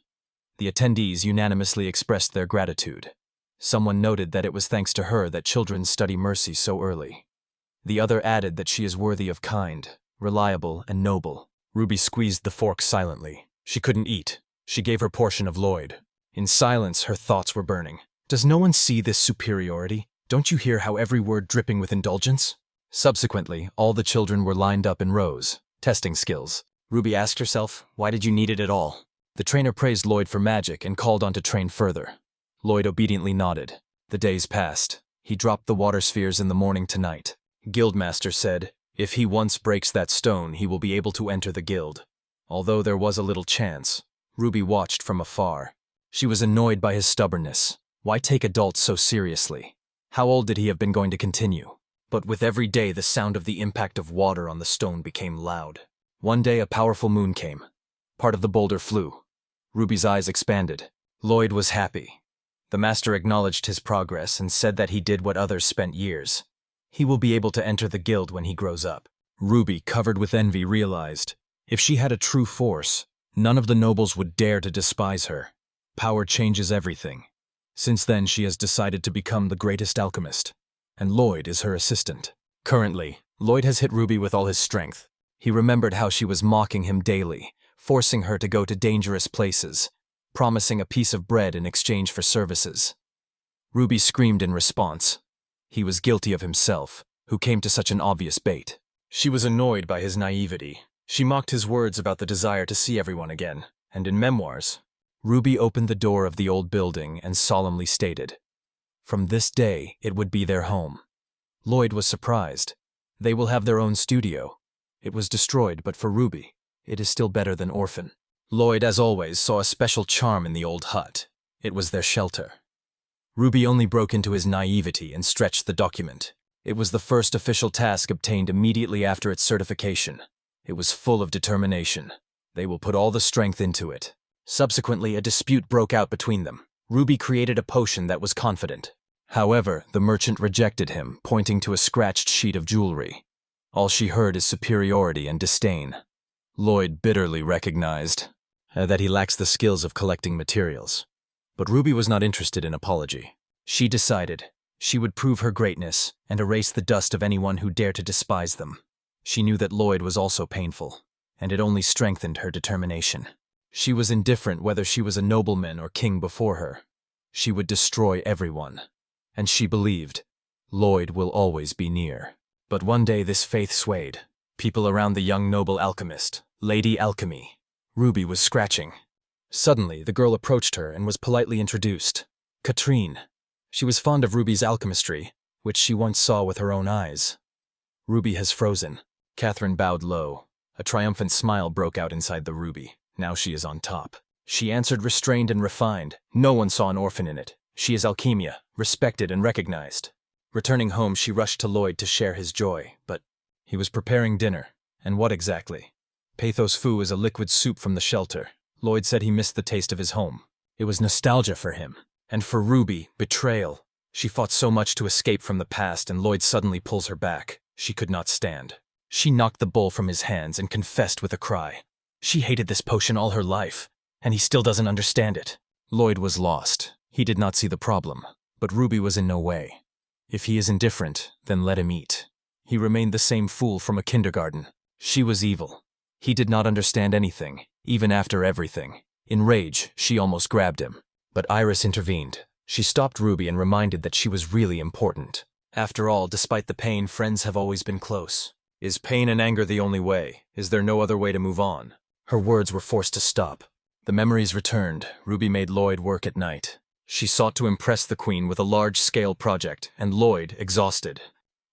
The attendees unanimously expressed their gratitude. Someone noted that it was thanks to her that children study mercy so early. The other added that she is worthy of kind, reliable, and noble. Ruby squeezed the fork silently. She couldn't eat. She gave her portion of Lloyd. In silence, her thoughts were burning. Does no one see this superiority? Don't you hear how every word dripping with indulgence? Subsequently, all the children were lined up in rows, testing skills. Ruby asked herself, why did you need it at all? The trainer praised Lloyd for magic and called on to train further. Lloyd obediently nodded. The days passed. He dropped the water spheres in the morning to night. Guildmaster said, if he once breaks that stone, he will be able to enter the guild. Although there was a little chance, Ruby watched from afar. She was annoyed by his stubbornness. Why take adults so seriously? How old did he have been going to continue? But with every day, the sound of the impact of water on the stone became loud. One day, a powerful moon came. Part of the boulder flew. Ruby's eyes expanded. Lloyd was happy. The master acknowledged his progress and said that he did what others spent years. He will be able to enter the guild when he grows up. Ruby, covered with envy, realized, if she had a true force, none of the nobles would dare to despise her. Power changes everything. Since then, she has decided to become the greatest alchemist, and Lloyd is her assistant. Currently, Lloyd has hit Ruby with all his strength. He remembered how she was mocking him daily, forcing her to go to dangerous places, promising a piece of bread in exchange for services. Ruby screamed in response. He was guilty of himself, who came to such an obvious bait. She was annoyed by his naivety. She mocked his words about the desire to see everyone again, and in memoirs, Ruby opened the door of the old building and solemnly stated, from this day, it would be their home. Lloyd was surprised. They will have their own studio. It was destroyed, but for Ruby, it is still better than orphan. Lloyd, as always, saw a special charm in the old hut. It was their shelter. Ruby only broke into his naivety and stretched the document. It was the first official task obtained immediately after its certification. It was full of determination. They will put all the strength into it. Subsequently, a dispute broke out between them. Ruby created a potion that was confident. However, the merchant rejected him, pointing to a scratched sheet of jewelry. All she heard is superiority and disdain. Lloyd bitterly recognized that he lacks the skills of collecting materials. But Ruby was not interested in apology. She decided she would prove her greatness and erase the dust of anyone who dared to despise them. She knew that Lloyd was also painful, and it only strengthened her determination. She was indifferent whether she was a nobleman or king before her. She would destroy everyone. And she believed, Lloyd will always be near. But one day this faith swayed. People around the young noble alchemist, Lady Alchemy. Ruby was scratching. Suddenly, the girl approached her and was politely introduced. Katrine. She was fond of Ruby's alchemistry, which she once saw with her own eyes. Ruby has frozen. Catherine bowed low. A triumphant smile broke out inside the Ruby. Now she is on top. She answered restrained and refined. No one saw an orphan in it. She is Alchemia, respected and recognized. Returning home, she rushed to Lloyd to share his joy, but he was preparing dinner. And what exactly? Pathos Fu is a liquid soup from the shelter. Lloyd said he missed the taste of his home. It was nostalgia for him. And for Ruby, betrayal. She fought so much to escape from the past, and Lloyd suddenly pulls her back. She could not stand. She knocked the bowl from his hands and confessed with a cry. She hated this potion all her life, and he still doesn't understand it. Lloyd was lost. He did not see the problem, but Ruby was in no way. If he is indifferent, then let him eat. He remained the same fool from a kindergarten. She was evil. He did not understand anything, even after everything. In rage, she almost grabbed him. But Iris intervened. She stopped Ruby and reminded that she was really important. After all, despite the pain, friends have always been close. Is pain and anger the only way? Is there no other way to move on? Her words were forced to stop. The memories returned. Ruby made Lloyd work at night. She sought to impress the queen with a large-scale project, and Lloyd, exhausted.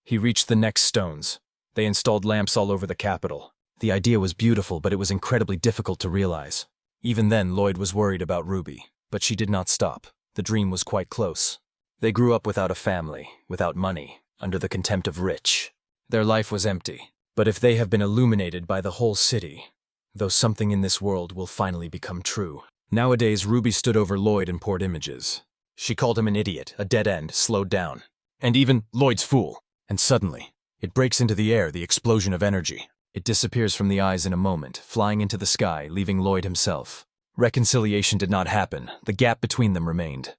He reached the next stones. They installed lamps all over the capital. The idea was beautiful, but it was incredibly difficult to realize. Even then, Lloyd was worried about Ruby. But she did not stop. The dream was quite close. They grew up without a family, without money, under the contempt of rich. Their life was empty. But if they have been illuminated by the whole city, though something in this world will finally become true. Nowadays, Ruby stood over Lloyd and poured images. She called him an idiot, a dead end, slowed down. And even Lloyd's fool. And suddenly, it breaks into the air, the explosion of energy. It disappears from the eyes in a moment, flying into the sky, leaving Lloyd himself. Reconciliation did not happen. The gap between them remained.